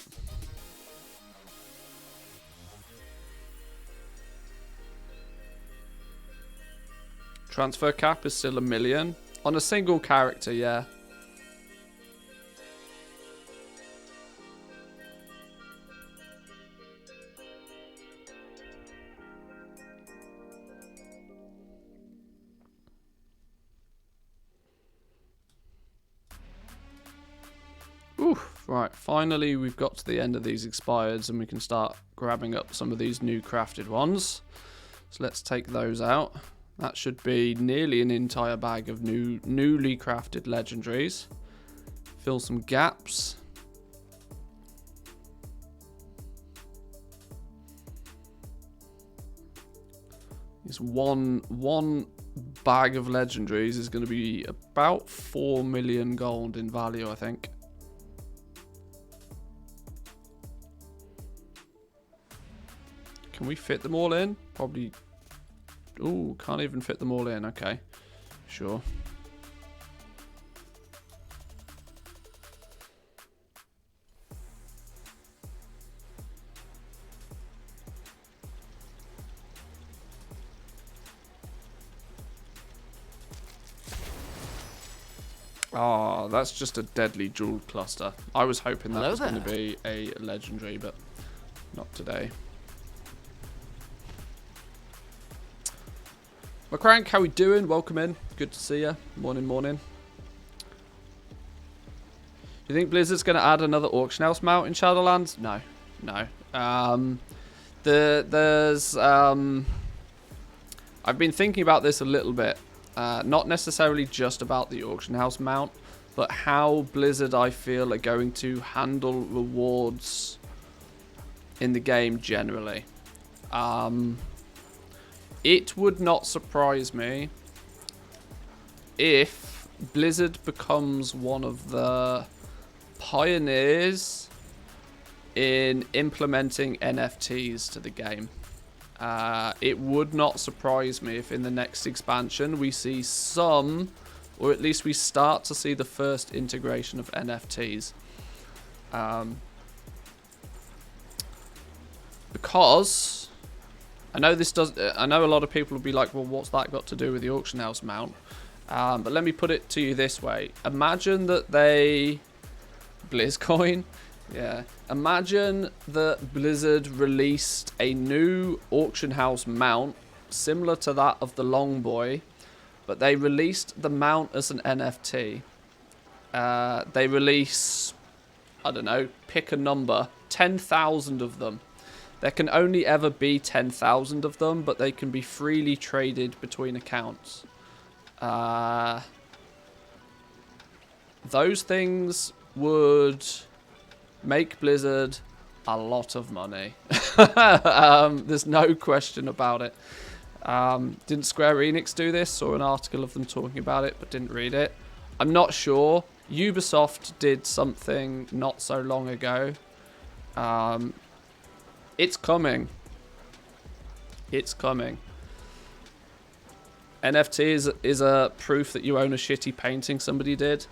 Transfer cap is still 1 million on a single character, yeah. Oof, right, finally we've got to the end of these expireds and we can start grabbing up some of these new crafted ones. So let's take those out. That should be nearly an entire bag of newly crafted legendaries. Fill some gaps. This one bag of legendaries is going to be about 4 million gold in value, I think. Can we fit them all in? Probably. Ooh, can't even fit them all in. Okay, sure. Oh, that's just a deadly jewel cluster. I was hoping that was going to be a legendary, but not today. McCrank, how we doing? Welcome in. Good to see you. Morning, morning. Do you think Blizzard's going to add another auction house mount in Shadowlands? No, no. I've been thinking about this a little bit. Not necessarily just about the auction house mount, but how Blizzard, I feel, are going to handle rewards in the game generally. It would not surprise me if Blizzard becomes one of the pioneers in implementing NFTs to the game. It would not surprise me if in the next expansion we see some, or at least we start to see the first integration of NFTs. Because I know I know a lot of people will be like, well, what's that got to do with the auction house mount? But let me put it to you this way. Imagine that BlizzCoin. Yeah. Imagine that Blizzard released a new auction house mount similar to that of the Longboy, but they released the mount as an NFT. They release, I don't know, pick a number, 10,000 of them. There can only ever be 10,000 of them, but they can be freely traded between accounts. Those things would make Blizzard a lot of money. There's no question about it. Didn't Square Enix do this? Saw an article of them talking about it, but didn't read it. I'm not sure. Ubisoft did something not so long ago. It's coming. It's coming. NFT is a proof that you own a shitty painting somebody did.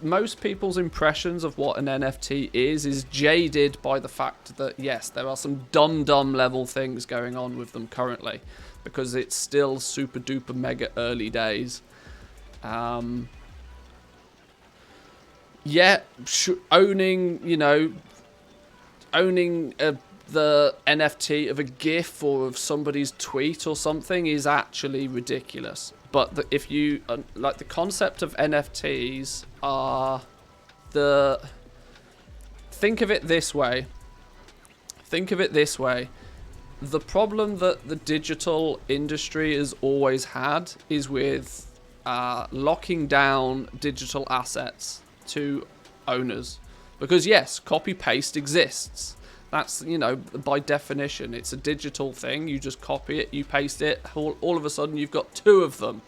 Most people's impressions of what an NFT is jaded by the fact that, yes, there are some dumb level things going on with them currently, because it's still super duper mega early days. Yeah, owning the NFT of a GIF or of somebody's tweet or something is actually ridiculous. But if you like, the concept of NFTs are think of it this way. The problem that the digital industry has always had is with locking down digital assets to owners. Because yes, copy paste exists. That's, by definition, it's a digital thing. You just copy it, you paste it, all of a sudden you've got two of them.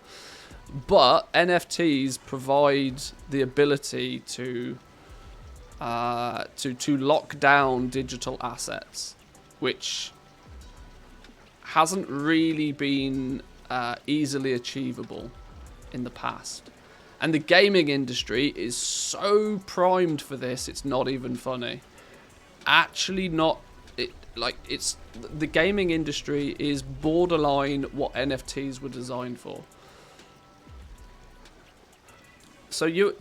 But NFTs provide the ability to lock down digital assets, which hasn't really been easily achievable in the past. And the gaming industry is so primed for this, it's not even funny. Actually not, the gaming industry is borderline what NFTs were designed for. So you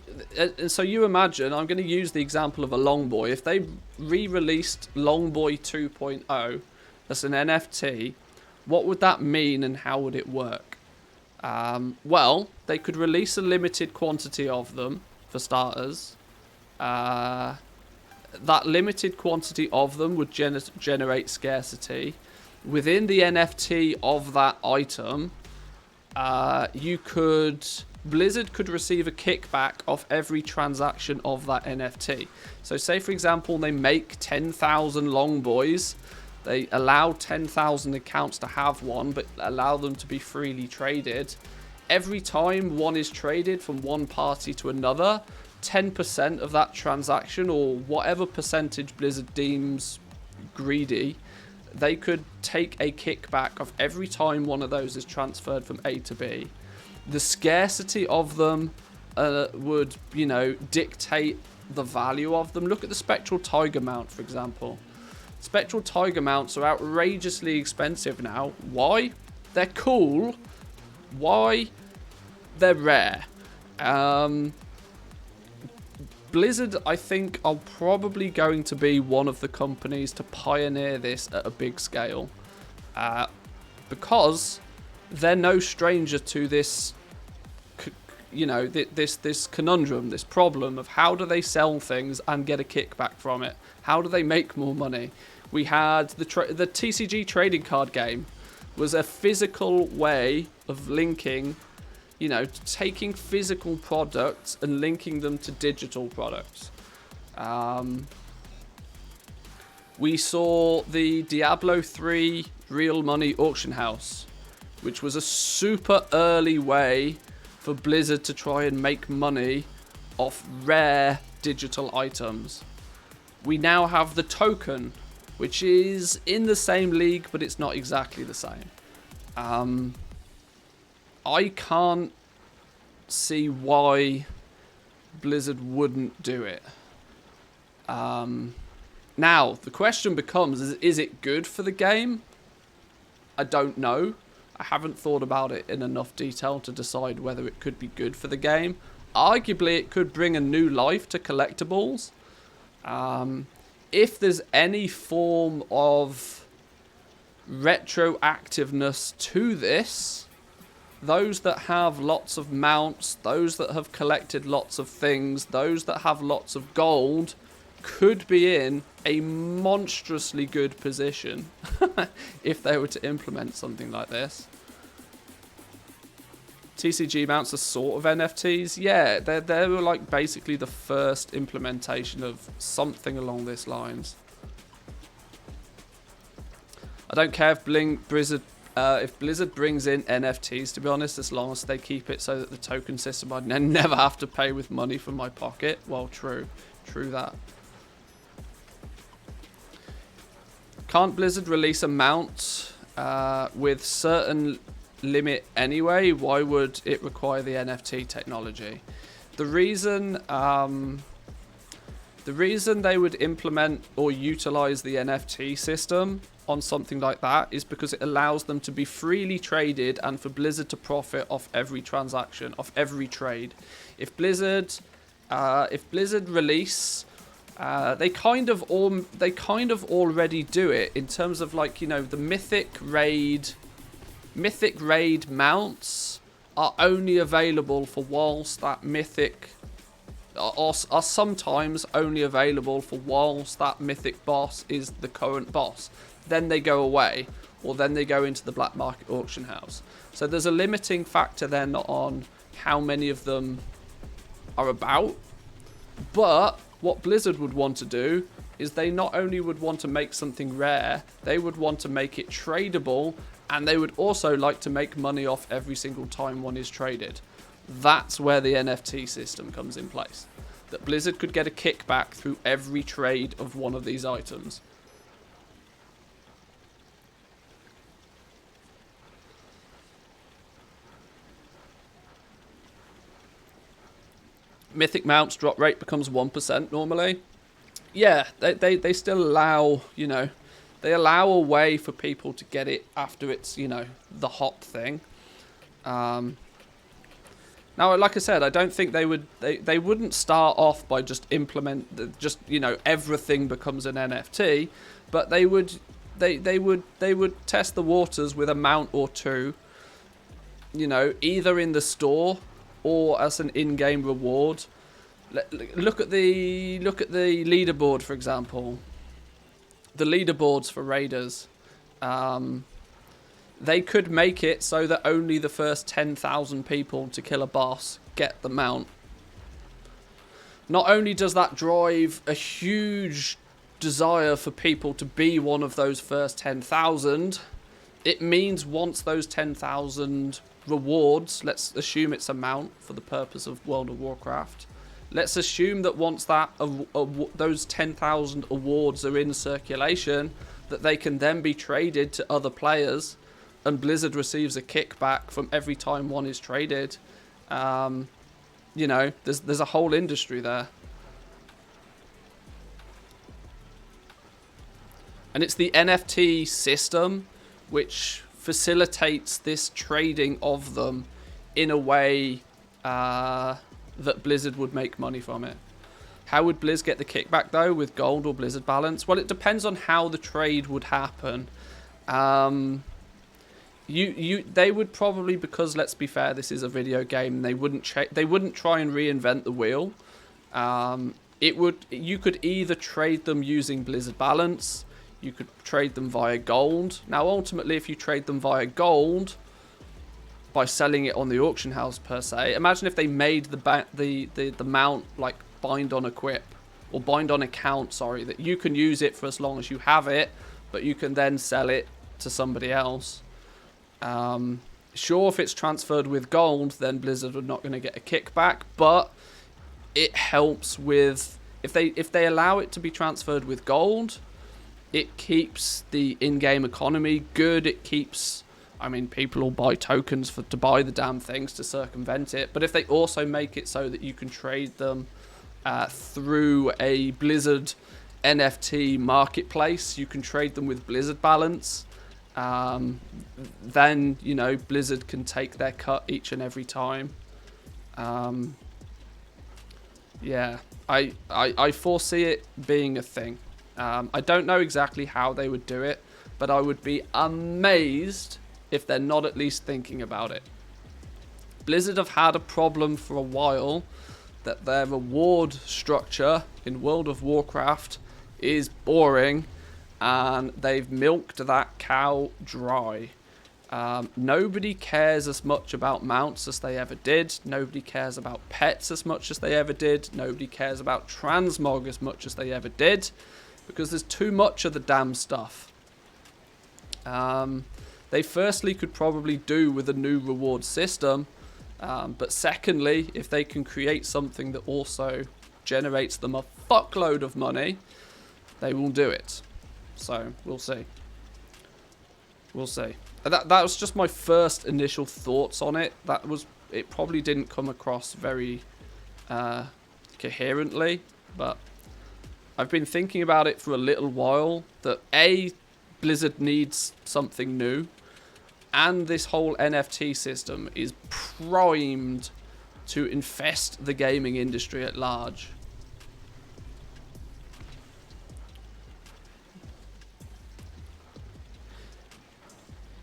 imagine, I'm going to use the example of a Longboy. If they re-released Longboy 2.0 as an NFT, what would that mean and how would it work? Well, they could release a limited quantity of them, for starters. that limited quantity of them would generate scarcity. Within the NFT of that item, Blizzard could receive a kickback off every transaction of that NFT. So say, for example, they make 10,000 long boys. They allow 10,000 accounts to have one, but allow them to be freely traded. Every time one is traded from one party to another, 10% of that transaction, or whatever percentage Blizzard deems greedy, they could take a kickback of every time one of those is transferred from A to B. The scarcity of them would, dictate the value of them. Look at the Spectral Tiger mount, for example. Spectral Tiger mounts are outrageously expensive now. Why? They're cool. Why? They're rare. Blizzard, I think, are probably going to be one of the companies to pioneer this at a big scale. Because they're no stranger to this, this conundrum, this problem of how do they sell things and get a kickback from it? How do they make more money? We had the TCG trading card game was a physical way of linking, taking physical products and linking them to digital products. We saw the Diablo 3 real money auction house, which was a super early way for Blizzard to try and make money off rare digital items. We now have the token, which is in the same league, but it's not exactly the same. I can't see why Blizzard wouldn't do it. Now, the question becomes, is it good for the game? I don't know. I haven't thought about it in enough detail to decide whether it could be good for the game. Arguably, it could bring a new life to collectibles. If there's any form of retroactiveness to this, those that have lots of mounts, those that have collected lots of things, those that have lots of gold, could be in a monstrously good position if they were to implement something like this. TCG mounts are sort of NFTs. Yeah, they were like basically the first implementation of something along these lines. I don't care if Blizzard brings in NFTs, to be honest, as long as they keep it so that the token system, I'd never have to pay with money from my pocket. Well, true that. Can't Blizzard release a mount with certain limit anyway? Why would it require the NFT technology? The reason they would implement or utilize the NFT system on something like that is because it allows them to be freely traded and for Blizzard to profit off every transaction, off every trade. If Blizzard release, they kind of already do it in terms of, like, the Mythic Raid mounts are only available for whilst that Mythic are sometimes only available for whilst that Mythic boss is the current boss. Then they go away, or then they go into the black market auction house. So there's a limiting factor then on how many of them are about. But what Blizzard would want to do is they not only would want to make something rare, they would want to make it tradable, and they would also like to make money off every single time one is traded. That's where the NFT system comes in place. That Blizzard could get a kickback through every trade of one of these items. Mythic mounts drop rate becomes 1% normally. Yeah, they still allow, they allow a way for people to get it after it's, the hot thing. Now, like I said, I don't think they wouldn't start off by just everything becomes an NFT, but they would test the waters with a mount or two, either in the store or as an in-game reward. Look at the leaderboard, for example. The leaderboards for raiders. They could make it so that only the first 10,000 people to kill a boss get the mount. Not only does that drive a huge desire for people to be one of those first 10,000, it means once those 10,000 rewards, let's assume it's a mount for the purpose of World of Warcraft. Let's assume that once that those 10,000 awards are in circulation, that they can then be traded to other players, and Blizzard receives a kickback from every time one is traded. You know, there's a whole industry there. And it's the NFT system which facilitates this trading of them in a way that Blizzard would make money from it. How would Blizz get the kickback though, with gold or Blizzard balance? Well, it depends on how the trade would happen. They would probably, because let's be fair, this is a video game, they wouldn't try and reinvent the wheel. You could either trade them using Blizzard balance, you could trade them via gold. Now ultimately, if you trade them via gold by selling it on the auction house per se, imagine if they made the mount like bind on equip or bind on account, sorry, that you can use it for as long as you have it, but you can then sell it to somebody else. Sure, if it's transferred with gold, then Blizzard are not going to get a kickback, but it helps with, if they allow it to be transferred with gold, it keeps the in-game economy good. It keeps, I mean, people will buy tokens to buy the damn things to circumvent it, but if they also make it so that you can trade them through a Blizzard NFT marketplace, you can trade them with Blizzard balance, then, you know, Blizzard can take their cut each and every time. Yeah, I foresee it being a thing. I don't know exactly how they would do it, but I would be amazed if they're not at least thinking about it. Blizzard have had a problem for a while that their reward structure in World of Warcraft is boring, and they've milked that cow dry. Nobody cares as much about mounts as they ever did. Nobody cares about pets as much as they ever did. Nobody cares about transmog as much as they ever did, because there's too much of the damn stuff. They firstly could probably do with a new reward system, but secondly, if they can create something that also generates them a fuckload of money, they will do it. So we'll see. We'll see. That was just my first initial thoughts on it. It probably didn't come across very coherently, but I've been thinking about it for a little while, that A, Blizzard needs something new, and this whole NFT system is primed to infest the gaming industry at large.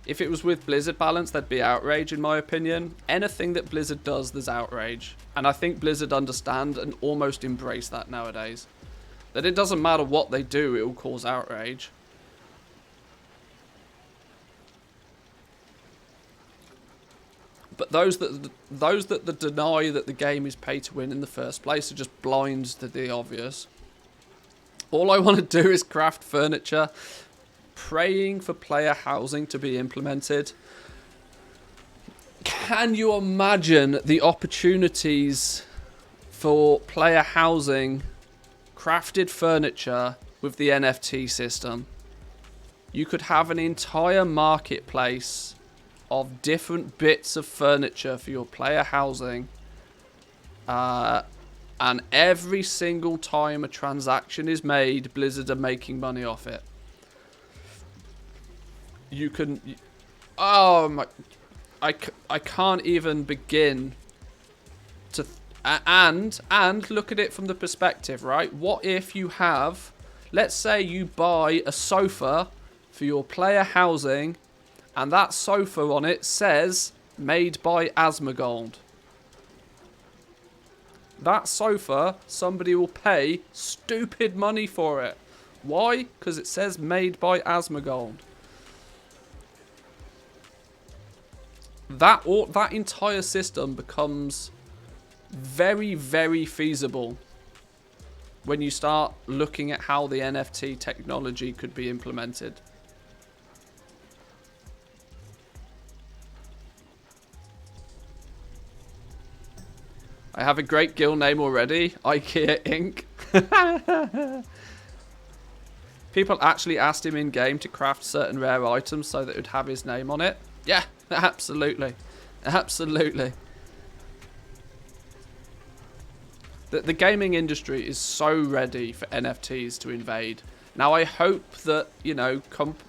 If it was with Blizzard balance, there'd be outrage, in my opinion. Anything that Blizzard does, there's outrage. And I think Blizzard understand and almost embrace that nowadays. That it doesn't matter what they do, it will cause outrage. But those that deny that the game is pay to win in the first place are just blind to the obvious. All I want to do is craft furniture, praying for player housing to be implemented. Can you imagine the opportunities for player housing, crafted furniture with the NFT system? You could have an entire marketplace of different bits of furniture for your player housing, and every single time a transaction is made, Blizzard are making money off it. You can, oh my, I can't even begin to, and look at it from the perspective, right? What if you have, let's say you buy a sofa for your player housing, and that sofa on it says made by Asmongold. that sofa, somebody will pay stupid money for it. Why? Because it says made by Asmongold. That entire system becomes very, very feasible when you start looking at how the NFT technology could be implemented. I have a great guild name already, IKEA Inc. People actually asked him in game to craft certain rare items so that it would have his name on it. Yeah, absolutely. Absolutely. The gaming industry is so ready for NFTs to invade. Now I hope that, you know,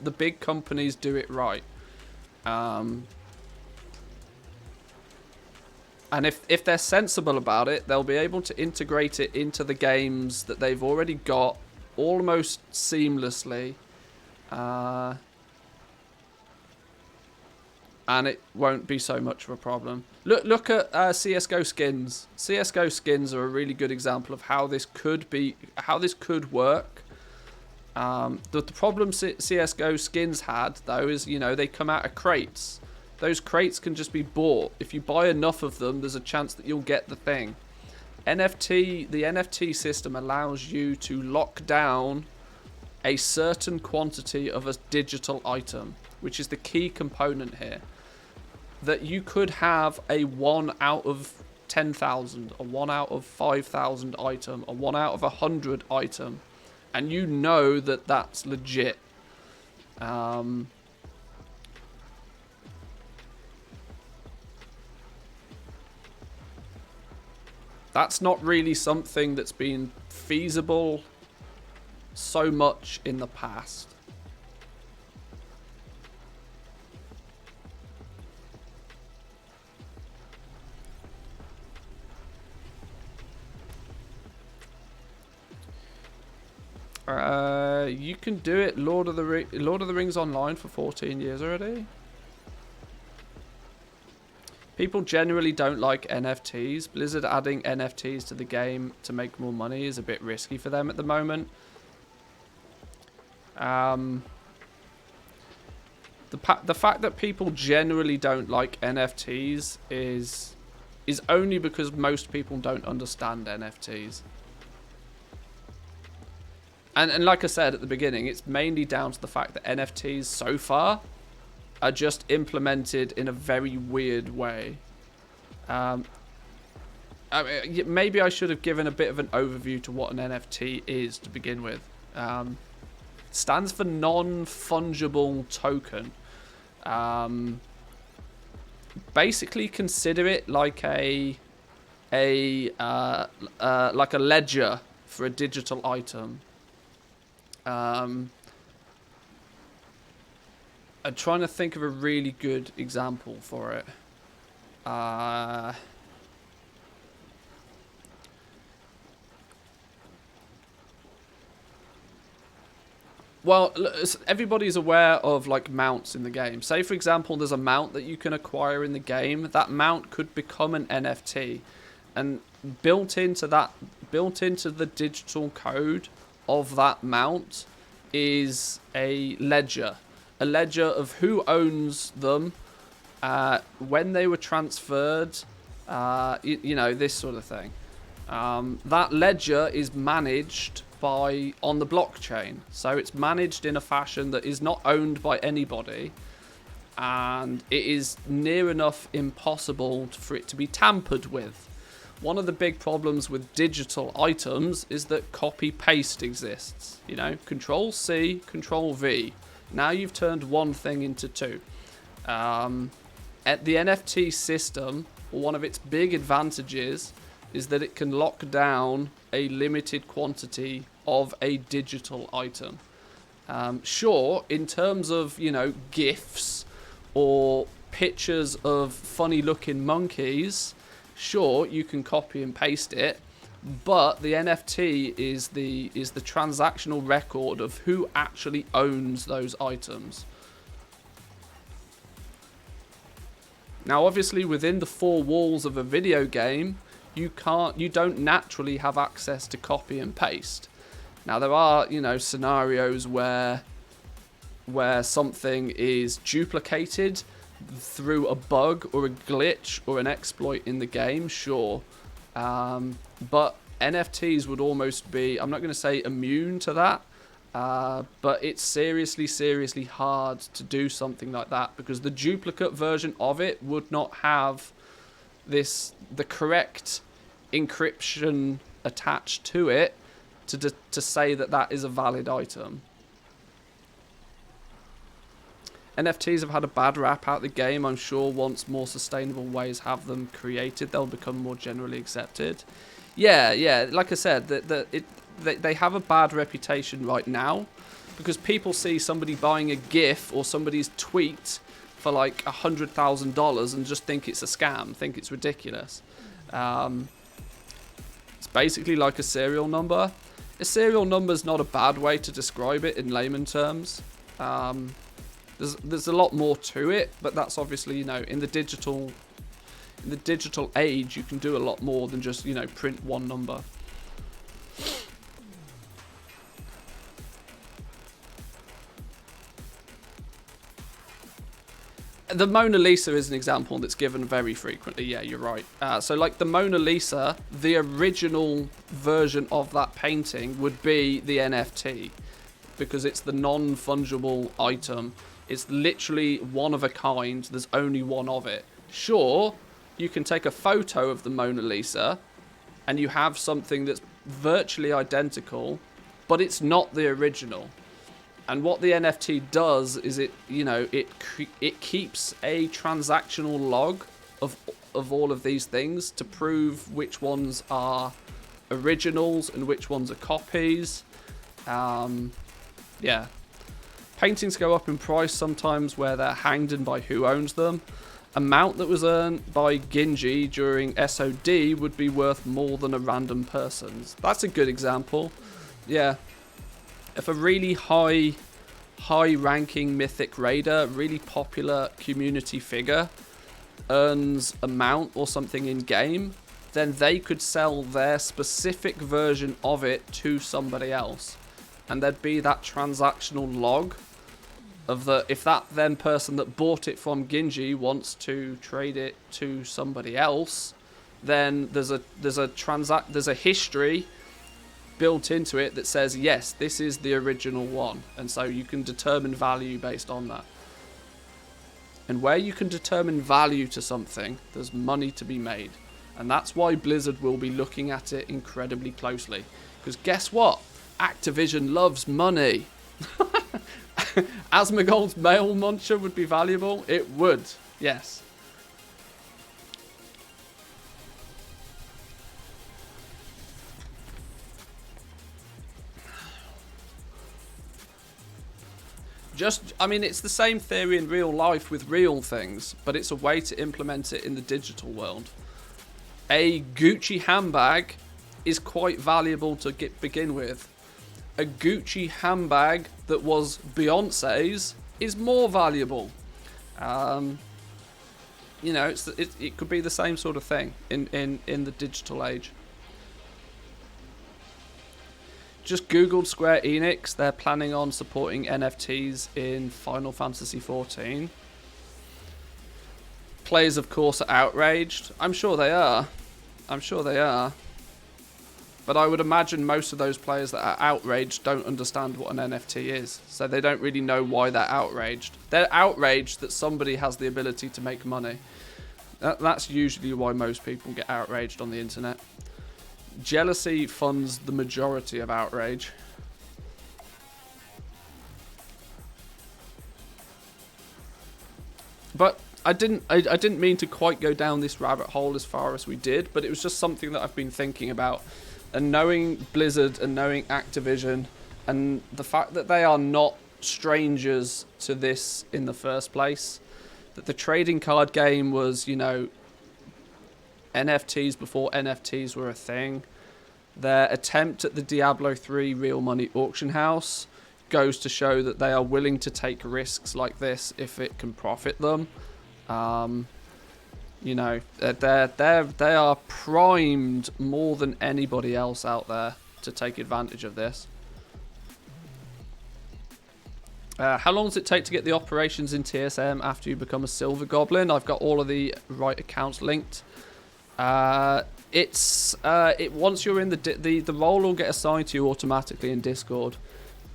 the big companies do it right. And if they're sensible about it, they'll be able to integrate it into the games that they've already got almost seamlessly. And it won't be so much of a problem. Look at CS:GO skins. CS:GO skins are a really good example of how this could work. The problem CS:GO skins had, though, is, you know, they come out of crates. Those crates can just be bought. If you buy enough of them, there's a chance that you'll get the thing. The NFT system allows you to lock down a certain quantity of a digital item, which is the key component here. That you could have a 1 out of 10,000, a 1 out of 5,000 item, a 1 out of 100 item, and you know that that's legit. That's not really something that's been feasible so much in the past. You can do it Lord of the Rings Online for 14 years already. People generally don't like NFTs. Blizzard adding NFTs to the game to make more money is a bit risky for them at the moment. The fact that people generally don't like NFTs is only because most people don't understand NFTs. And like I said at the beginning, it's mainly down to the fact that NFTs so far are just implemented in a very weird way. Maybe I should have given a bit of an overview to what an NFT is to begin with. Stands for non-fungible token. Basically, consider it like a ledger for a digital item. I'm trying to think of a really good example for it. Well, everybody's aware of like mounts in the game. Say, for example, there's a mount that you can acquire in the game. That mount could become an NFT, and built into the digital code of that mount is a ledger of who owns them, when they were transferred, you know, this sort of thing. That ledger is managed on the blockchain, so it's managed in a fashion that is not owned by anybody, and it is near enough impossible for it to be tampered with. One of the big problems with digital items is that copy-paste exists. You know, Control-C, Control-V. Now you've turned one thing into two. At the NFT system, one of its big advantages is that it can lock down a limited quantity of a digital item. Sure, in terms of, you know, GIFs or pictures of funny-looking monkeys, sure, you can copy and paste it, but the NFT is the transactional record of who actually owns those items. Now, obviously, within the four walls of a video game, you don't naturally have access to copy and paste. Now there are, you know, scenarios where something is duplicated through a bug or a glitch or an exploit in the game, sure. But NFTs would almost be, I'm not going to say immune to that, but it's seriously hard to do something like that, because the duplicate version of it would not have the correct encryption attached to it to say that is a valid item. NFTs have had a bad rap out the game. I'm sure once more sustainable ways have them created, they'll become more generally accepted. Yeah, like I said, they have a bad reputation right now, because people see somebody buying a GIF or somebody's tweet for like $100,000 and just think it's a scam, think it's ridiculous. It's basically like a serial number. A serial number is not a bad way to describe it in layman terms. There's a lot more to it, but that's obviously, you know, in the digital age, you can do a lot more than just, you know, print one number. The Mona Lisa is an example that's given very frequently. Yeah, you're right. So like the Mona Lisa, the original version of that painting would be the NFT, because it's the non-fungible item. It's literally one of a kind. There's only one of it. Sure, you can take a photo of the Mona Lisa and you have something that's virtually identical, but it's not the original. And what the NFT does is it keeps a transactional log of all of these things to prove which ones are originals and which ones are copies. Yeah. Paintings go up in price sometimes where they're hanged in by who owns them. Amount that was earned by Gingy during SOD would be worth more than a random person's. That's a good example. Yeah. If a really high ranking mythic raider, really popular community figure, earns a mount or something in game, then they could sell their specific version of it to somebody else. And there'd be that transactional log of if that then person that bought it from Gingy wants to trade it to somebody else, then there's a history built into it that says, yes, this is the original one. And so you can determine value based on that. And where you can determine value to something, there's money to be made. And that's why Blizzard will be looking at it incredibly closely. Because guess what? Activision loves money. Asmongold's mail muncher would be valuable? It would, yes. I mean, it's the same theory in real life with real things, but it's a way to implement it in the digital world. A Gucci handbag is quite valuable to begin with. A Gucci handbag that was Beyonce's is more valuable. You know, it could be the same sort of thing in the digital age. Just Googled Square Enix. They're planning on supporting NFTs in Final Fantasy XIV. Players, of course, are outraged. I'm sure they are. But I would imagine most of those players that are outraged don't understand what an NFT is. So they don't really know why they're outraged. They're outraged that somebody has the ability to make money. That's usually why most people get outraged on the internet. Jealousy funds the majority of outrage. But I didn't mean to quite go down this rabbit hole as far as we did, but it was just something that I've been thinking about. And knowing Blizzard and knowing Activision and the fact that they are not strangers to this in the first place, that the trading card game was, you know, NFTs before NFTs were a thing. Their attempt at the Diablo 3 real money auction house goes to show that they are willing to take risks like this if it can profit them. You know, they are primed more than anybody else out there to take advantage of this. How long does it take to get the operations in TSM after you become a Silver Goblin? I've got all of the right accounts linked. Once you're in the role will get assigned to you automatically in Discord,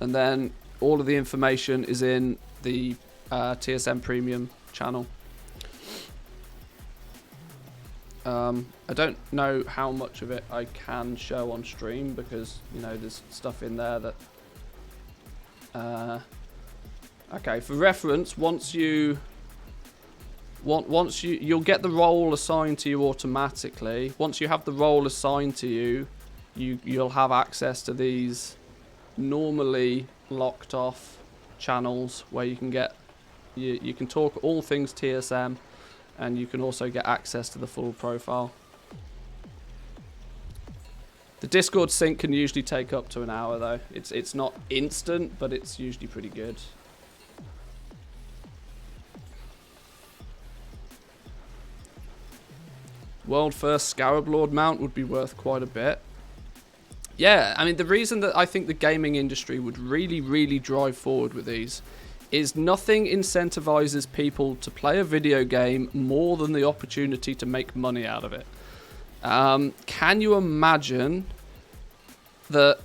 and then all of the information is in the TSM Premium channel. I don't know how much of it I can show on stream because, you know, there's stuff in there that... okay, for reference, once you'll get the role assigned to you automatically. Once you have the role assigned to you, you'll have access to these normally locked off channels where you can get... You can talk all things TSM, and you can also get access to the full profile. The Discord sync can usually take up to an hour though. It's not instant, but it's usually pretty good. World first Scarab Lord mount would be worth quite a bit. Yeah, I mean, the reason that I think the gaming industry would really, really drive forward with these is nothing incentivizes people to play a video game more than the opportunity to make money out of it. Can you imagine that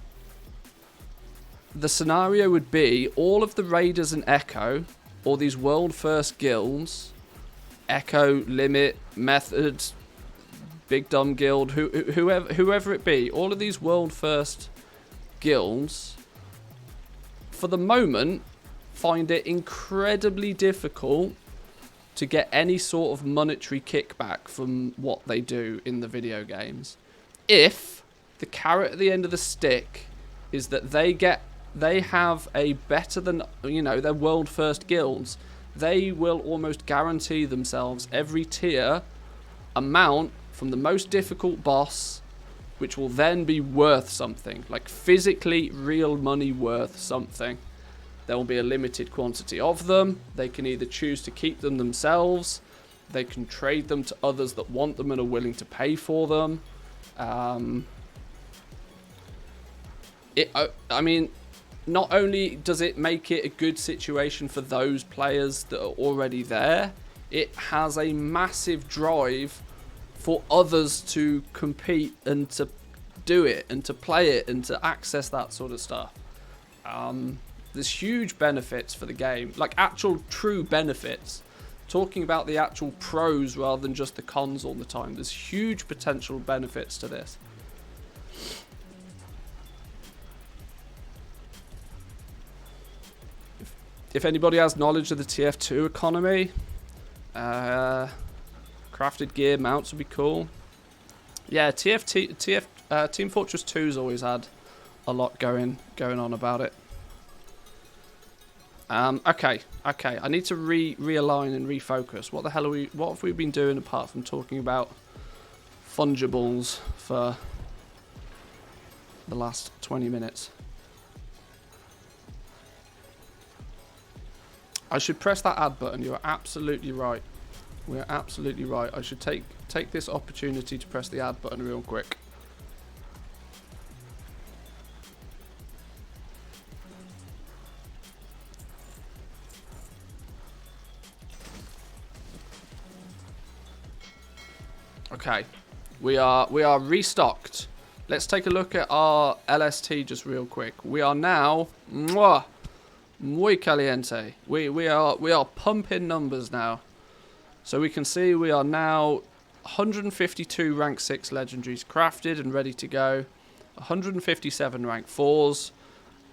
the scenario would be all of the Raiders and Echo, or these world first guilds, Echo, Limit, Method, Big Dumb Guild, whoever it be, all of these world first guilds, for the moment, find it incredibly difficult to get any sort of monetary kickback from what they do in the video games. If the carrot at the end of the stick is that they have a better than, you know, their world first guilds, they will almost guarantee themselves every tier a mount from the most difficult boss, which will then be worth something, like physically real money worth something. There will be a limited quantity of them. They can either choose to keep them themselves. They can trade them to others that want them and are willing to pay for them. I mean, not only does it make it a good situation for those players that are already there, it has a massive drive for others to compete and to do it and to play it and to access that sort of stuff. There's huge benefits for the game, like actual true benefits. Talking about the actual pros rather than just the cons all the time. There's huge potential benefits to this. If anybody has knowledge of the TF2 economy, crafted gear mounts would be cool. Yeah, Team Fortress 2's always had a lot going on about it. Okay. I need to realign and refocus. What the hell what have we been doing apart from talking about fungibles for the last 20 minutes? I should press that add button. You are absolutely right. We are absolutely right. I should take this opportunity to press the add button real quick. Okay, we are restocked. Let's take a look at our LST just real quick. We are now muy caliente. We are pumping numbers now. So we can see we are now 152 rank 6 legendaries crafted and ready to go. 157 rank 4s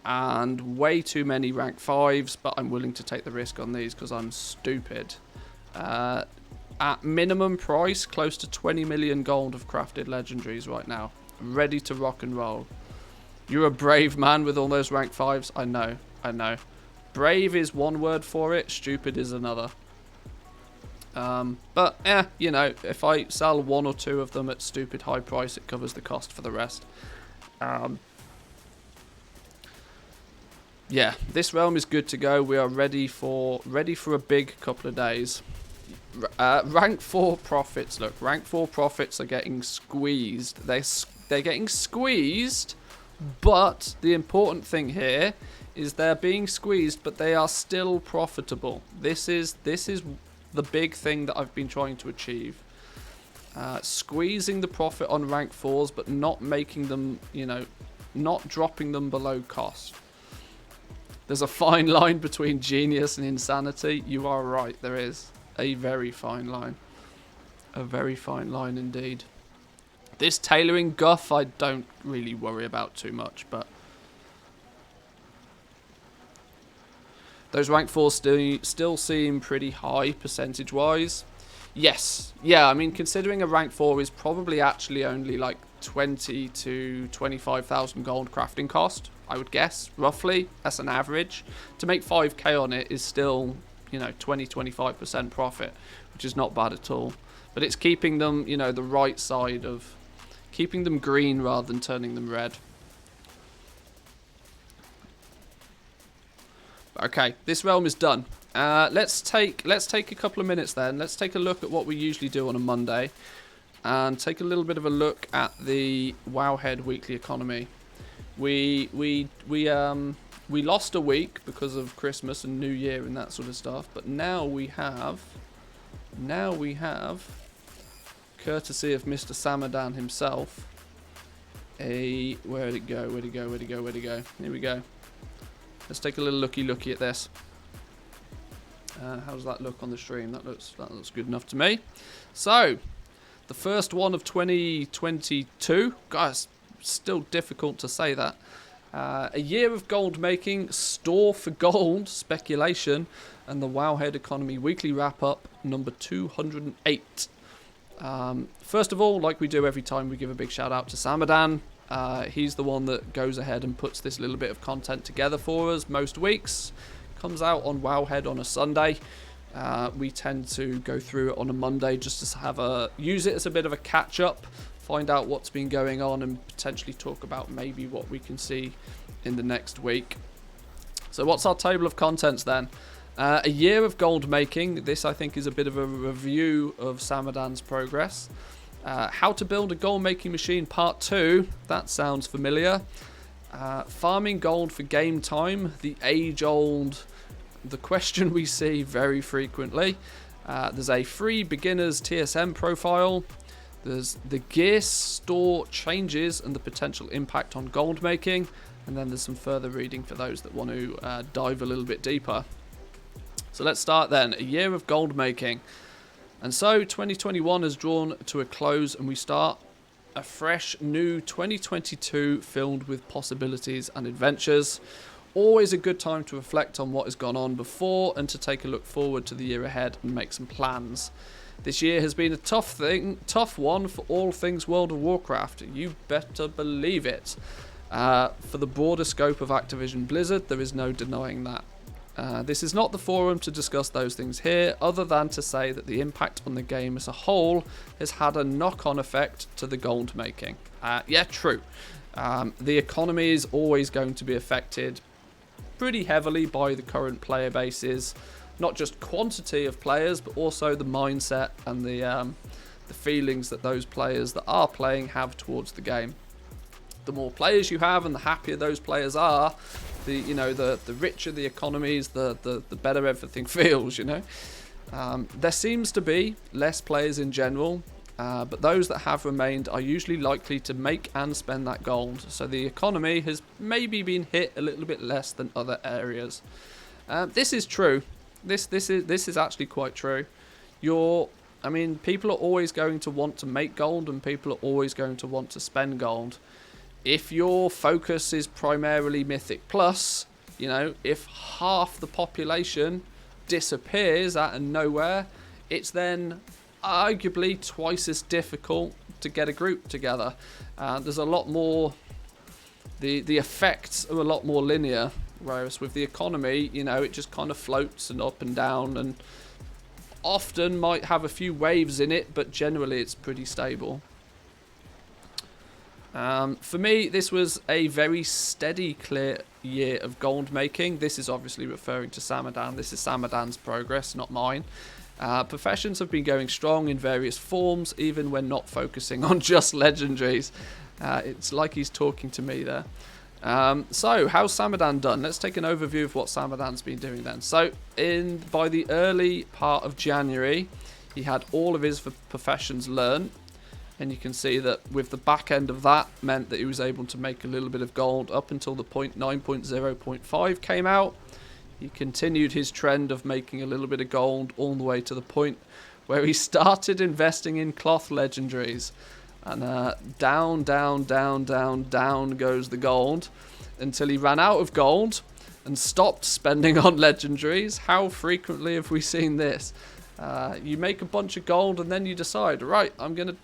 and way too many rank 5s, but I'm willing to take the risk on these because I'm stupid. At minimum price, close to 20 million gold of crafted legendaries right now. Ready to rock and roll. You're a brave man with all those rank 5s. I know. Brave is one word for it. Stupid is another. But, you know, if I sell one or two of them at stupid high price, it covers the cost for the rest. Yeah, this realm is good to go. We are ready for a big couple of days. Rank 4 profits. Look, rank 4 profits are getting squeezed. They're getting squeezed, but the important thing here is they're being squeezed, but they are still profitable. This is the big thing that I've been trying to achieve. Squeezing the profit on rank 4s, but not making them, you know, not dropping them below cost. There's a fine line between genius and insanity. You are right, there is a very fine line. A very fine line indeed. This tailoring guff I don't really worry about too much, but those rank 4s still seem pretty high percentage-wise. Yes, yeah, I mean, considering a rank 4 is probably actually only like 20 to 25,000 gold crafting cost, I would guess, roughly. That's an average. To make 5k on it is still, you know, 20-25% profit, which is not bad at all. But it's keeping them, you know, the right side of, keeping them green rather than turning them red. Okay, this realm is done. Let's take a couple of minutes then. Let's take a look at what we usually do on a Monday, and take a little bit of a look at the Wowhead weekly economy. We lost a week because of Christmas and New Year and that sort of stuff, but now we have, courtesy of Mr. Samadan himself, where'd it go? Here we go. Let's take a little looky at this. How does that look on the stream? That looks good enough to me. So, the first one of 2022. Guys, still difficult to say that. A year of gold making, store for gold, speculation, and the Wowhead economy weekly wrap up, number 208. First of all, like we do every time, we give a big shout out to Samadan. He's the one that goes ahead and puts this little bit of content together for us most weeks. Comes out on Wowhead on a Sunday. We tend to go through it on a Monday just to use it as a bit of a catch up, find out what's been going on, and potentially talk about maybe what we can see in the next week. So what's our table of contents then? A year of gold making. This I think is a bit of a review of Samadan's progress. How to build a gold making machine part 2. That sounds familiar. Farming gold for game time. The age old, the question we see very frequently. There's a free beginners TSM profile. There's the gear store changes and the potential impact on gold making. And then there's some further reading for those that want to dive a little bit deeper. So let's start then. A year of gold making. And so 2021 has drawn to a close, and we start a fresh new 2022 filled with possibilities and adventures. Always a good time to reflect on what has gone on before and to take a look forward to the year ahead and make some plans. This year has been a tough one for all things World of Warcraft. You better believe it. For the broader scope of Activision Blizzard, there is no denying that. This is not the forum to discuss those things here, other than to say that the impact on the game as a whole has had a knock-on effect to the gold making. Yeah, true. The economy is always going to be affected pretty heavily by the current player bases, not just quantity of players, but also the mindset and the feelings that those players that are playing have towards the game. The more players you have and the happier those players are, the richer the economies, the better everything feels, you know. There seems to be less players in general, but those that have remained are usually likely to make and spend that gold. So the economy has maybe been hit a little bit less than other areas. This is true. This is actually quite true. People are always going to want to make gold, and people are always going to want to spend gold. If your focus is primarily Mythic Plus, you know, if half the population disappears out of nowhere, it's then arguably twice as difficult to get a group together. There's a lot more, the effects are a lot more linear, whereas with the economy, you know, it just kind of floats and up and down, and often might have a few waves in it, but generally it's pretty stable. For me, this was a very steady, clear year of gold making. This is obviously referring to Samadan. This is Samadan's progress, not mine. Professions have been going strong in various forms, even when not focusing on just legendaries. It's like he's talking to me there. So, how's Samadan done? Let's take an overview of what Samadan's been doing then. So, by the early part of January, he had all of his professions learned. And you can see that with the back end of that meant that he was able to make a little bit of gold up until the 9.0.5 came out. He continued his trend of making a little bit of gold all the way to the point where he started investing in cloth legendaries. And down goes the gold until he ran out of gold and stopped spending on legendaries. How frequently have we seen this? You make a bunch of gold and then you decide, right, I'm gonna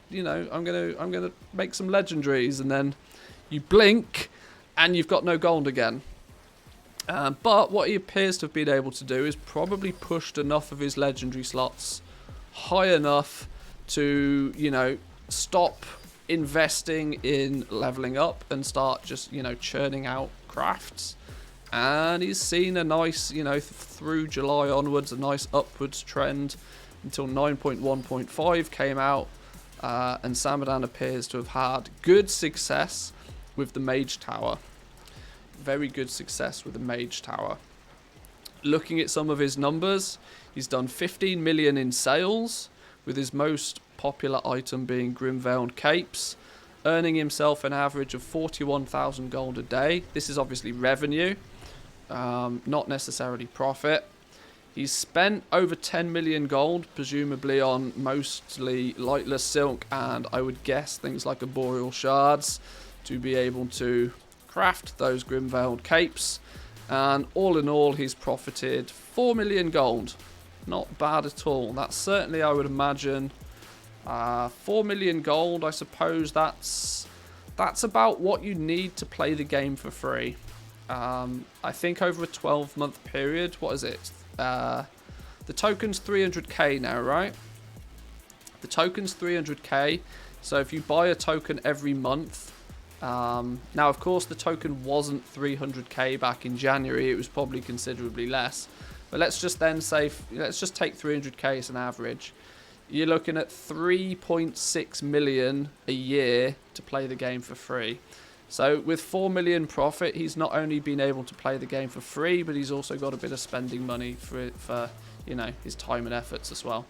make some legendaries, and then you blink and you've got no gold again. But what he appears to have been able to do is probably pushed enough of his legendary slots high enough to, stop investing in leveling up and start just, churning out crafts. And he's seen a nice, through July onwards, a nice upwards trend until 9.1.5 came out. And Samadan appears to have had good success with the Mage Tower. Very good success with the Mage Tower. Looking at some of his numbers, he's done 15 million in sales, with his most popular item being Grimveiled Capes, earning himself an average of 41,000 gold a day. This is obviously revenue. Not necessarily profit. He's spent over 10 million gold, presumably on mostly lightless silk and I would guess things like arboreal shards to be able to craft those Grimveiled Capes. And all in all, he's profited 4 million gold. Not bad at all. That's certainly, I would imagine, 4 million gold. I suppose that's about what you need to play the game for free. I think over a 12-month period, what is it? The token's 300k now, right? The token's 300k. So if you buy a token every month, now of course the token wasn't 300k back in January. It was probably considerably less. But let's just then say, let's just take 300k as an average. You're looking at 3.6 million a year to play the game for free. So with 4 million profit, he's not only been able to play the game for free, but he's also got a bit of spending money for his time and efforts as well.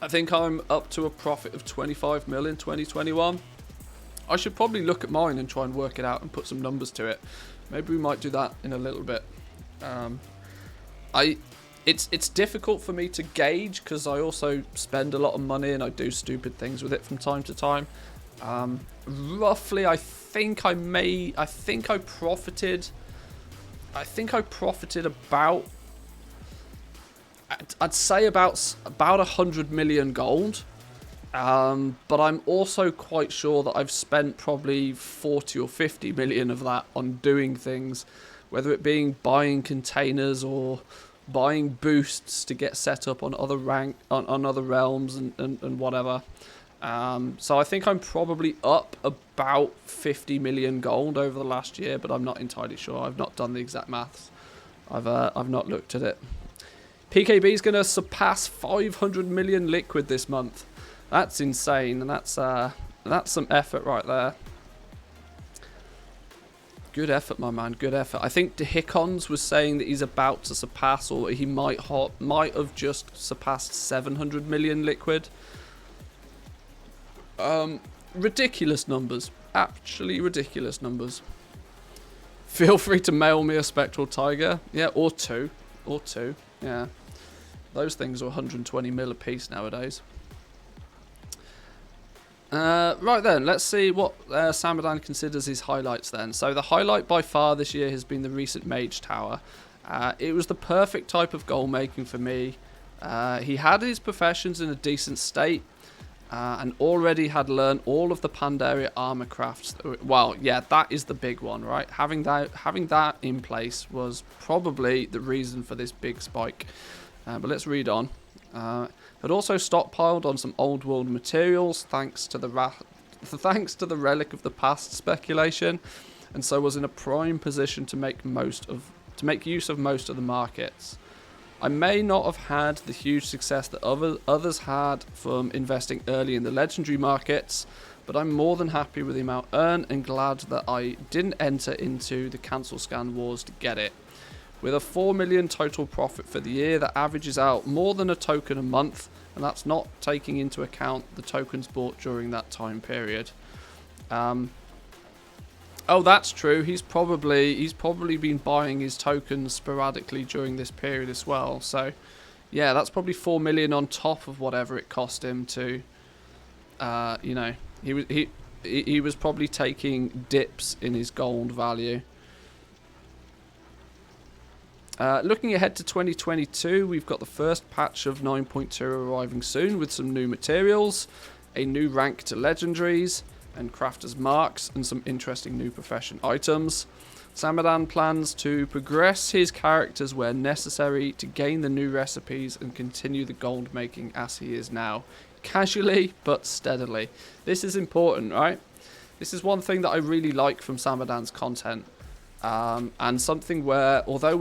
I think I'm up to a profit of 25 mil in 2021. I should probably look at mine and try and work it out and put some numbers to it. Maybe we might do that in a little bit. It's difficult for me to gauge because I also spend a lot of money and I do stupid things with it from time to time. Roughly, I think I profited about, I'd say about 100 million gold. But I'm also quite sure that I've spent probably 40 or 50 million of that on doing things, whether it being buying containers or buying boosts to get set up on other on other realms and whatever. So I think I'm probably up about 50 million gold over the last year, but I'm not entirely sure. I've not done the exact maths. I've not looked at it. PKB is going to surpass 500 million liquid this month. That's insane, and that's some effort right there. Good effort, my man. Good effort. I think Dehikons was saying that he's about to surpass, or he might have just surpassed 700 million liquid. Ridiculous numbers. Actually ridiculous numbers. Feel free to mail me a Spectral Tiger. Yeah, or two. Yeah. Those things are 120 mil a piece nowadays. Right then, let's see what Samadan considers his highlights then. So the highlight by far this year has been the recent Mage Tower. It was the perfect type of goal making for me. He had his professions in a decent state and already had learned all of the Pandaria armor crafts. Well, yeah, that is the big one, right? Having that in place was probably the reason for this big spike. But let's read on. Had also stockpiled on some old world materials thanks to the Relic of the Past speculation. and so was in a prime position to make use of most of the markets. I may not have had the huge success that others had from investing early in the legendary markets, but I'm more than happy with the amount earned and glad that I didn't enter into the cancel scan wars to get it. With a 4 million total profit for the year, that averages out more than a token a month, and that's not taking into account the tokens bought during that time period. Oh, that's true. He's probably been buying his tokens sporadically during this period as well. So, yeah, that's probably 4 million on top of whatever it cost him to. You know, he was probably taking dips in his gold value. Looking ahead to 2022, we've got the first patch of 9.2 arriving soon with some new materials, a new rank to legendaries and crafters marks, and some interesting new profession items. Samadan plans to progress his characters where necessary to gain the new recipes and continue the gold making as he is now. Casually but steadily. This is important, right? This is one thing that I really like from Samadan's content. And something where, although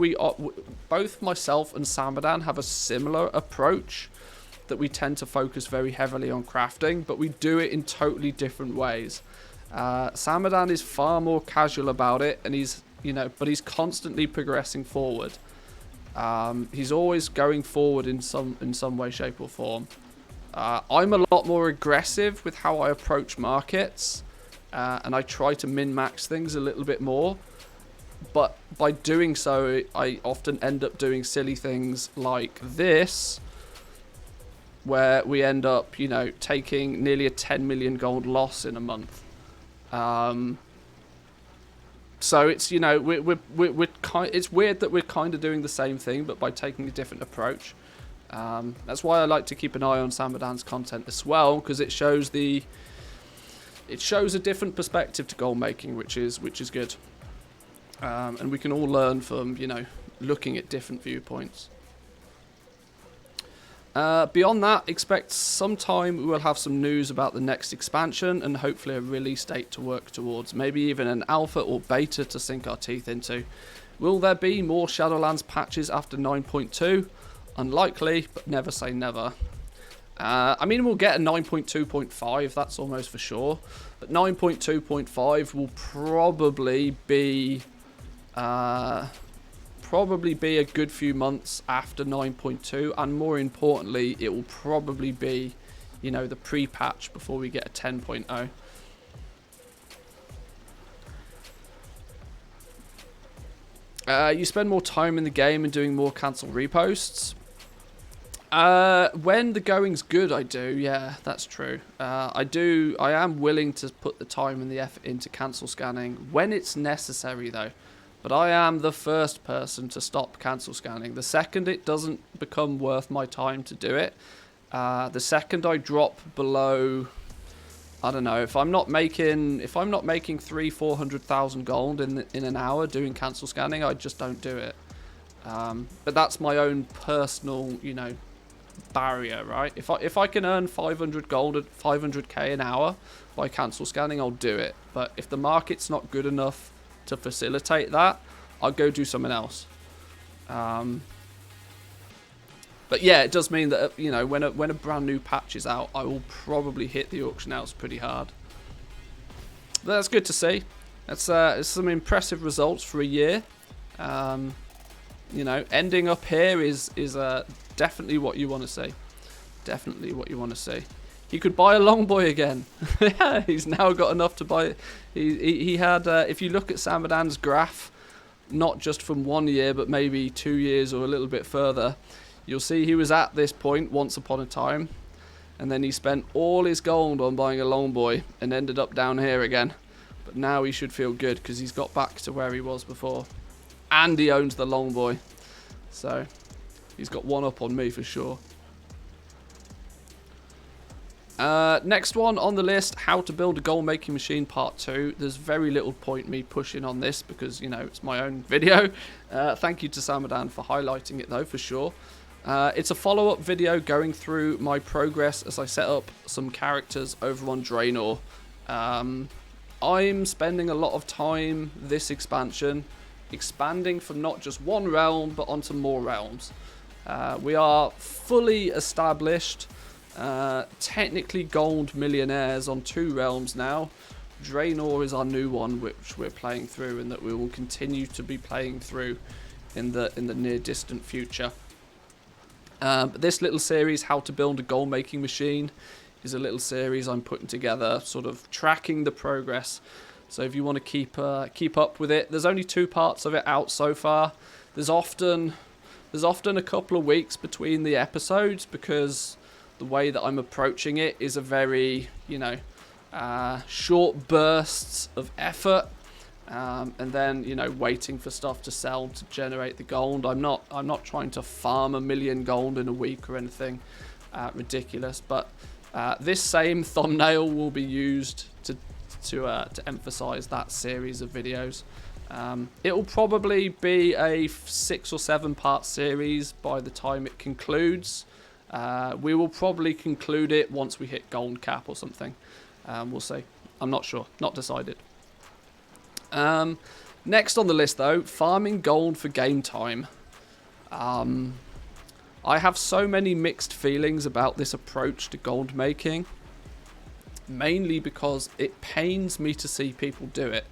both myself and Samadan have a similar approach, that we tend to focus very heavily on crafting, but we do it in totally different ways. Samadan is far more casual about it, and he's constantly progressing forward. He's always going forward in some way, shape, or form. I'm a lot more aggressive with how I approach markets, and I try to min-max things a little bit more. But by doing so, I often end up doing silly things like this, where we end up, you know, taking nearly a 10 million gold loss in a month. So it's, you know, it's weird that we're kind of doing the same thing, but by taking a different approach. That's why I like to keep an eye on Samadan's content as well, because it shows a different perspective to gold making, which is good. And we can all learn from, you know, looking at different viewpoints. Beyond that, expect sometime we will have some news about the next expansion and hopefully a release date to work towards. Maybe even an alpha or beta to sink our teeth into. Will there be more Shadowlands patches after 9.2? Unlikely, but never say never. I mean, we'll get a 9.2.5, that's almost for sure. But 9.2.5 will probably be a good few months after 9.2, and more importantly, it will probably be, you know, the pre-patch before we get a 10.0. You spend more time in the game and doing more cancel reposts. When the going's good, I do. Yeah, that's true. I am willing to put the time and the effort into cancel scanning when it's necessary, though. But I am the first person to stop cancel scanning. The second it doesn't become worth my time to do it, the second I drop below, I don't know, if I'm not making 300,000-400,000 gold in an hour doing cancel scanning, I just don't do it. But that's my own personal, you know, barrier, right? If I can earn 500 gold at 500k an hour by cancel scanning, I'll do it. But if the market's not good enough to facilitate that, I'll go do something else. But yeah, it does mean that, you know, when a brand new patch is out, I will probably hit the auction house pretty hard. But that's good to see. It's some impressive results for a year. You know, ending up here is definitely what you want to see. Definitely what you want to see. He could buy a Longboy again. Yeah, he's now got enough to buy. He had, if you look at Samadan's graph, not just from 1 year, but maybe 2 years or a little bit further, you'll see he was at this point once upon a time, and then he spent all his gold on buying a Longboy and ended up down here again. But now he should feel good because he's got back to where he was before, and he owns the Longboy, so he's got one up on me for sure. Next one on the list, how to build a gold making machine part 2. There's very little point me pushing on this because, you know, it's my own video. Thank you to Samadan for highlighting it though, for sure. It's a follow-up video going through my progress as I set up some characters over on Draenor. I'm spending a lot of time this expansion expanding from not just one realm but onto more realms. We are fully established, technically gold millionaires on 2 realms now. Draenor is our new one, which we're playing through, and that we will continue to be playing through in the near distant future. But this little series, How to Build a Gold Making Machine, is a little series I'm putting together, sort of tracking the progress. So if you want to keep up with it, there's only 2 parts of it out so far. There's often a couple of weeks between the episodes because the way that I'm approaching it is a very, short bursts of effort, and then waiting for stuff to sell to generate the gold. I'm not trying to farm 1 million gold in a week or anything ridiculous, but this same thumbnail will be used to emphasize that series of videos. It will probably be a 6 or 7 part series by the time it concludes. We will probably conclude it once we hit gold cap or something. We'll see. I'm not sure. Not decided. Next on the list, though, farming gold for game time. I have so many mixed feelings about this approach to gold making, mainly because it pains me to see people do it.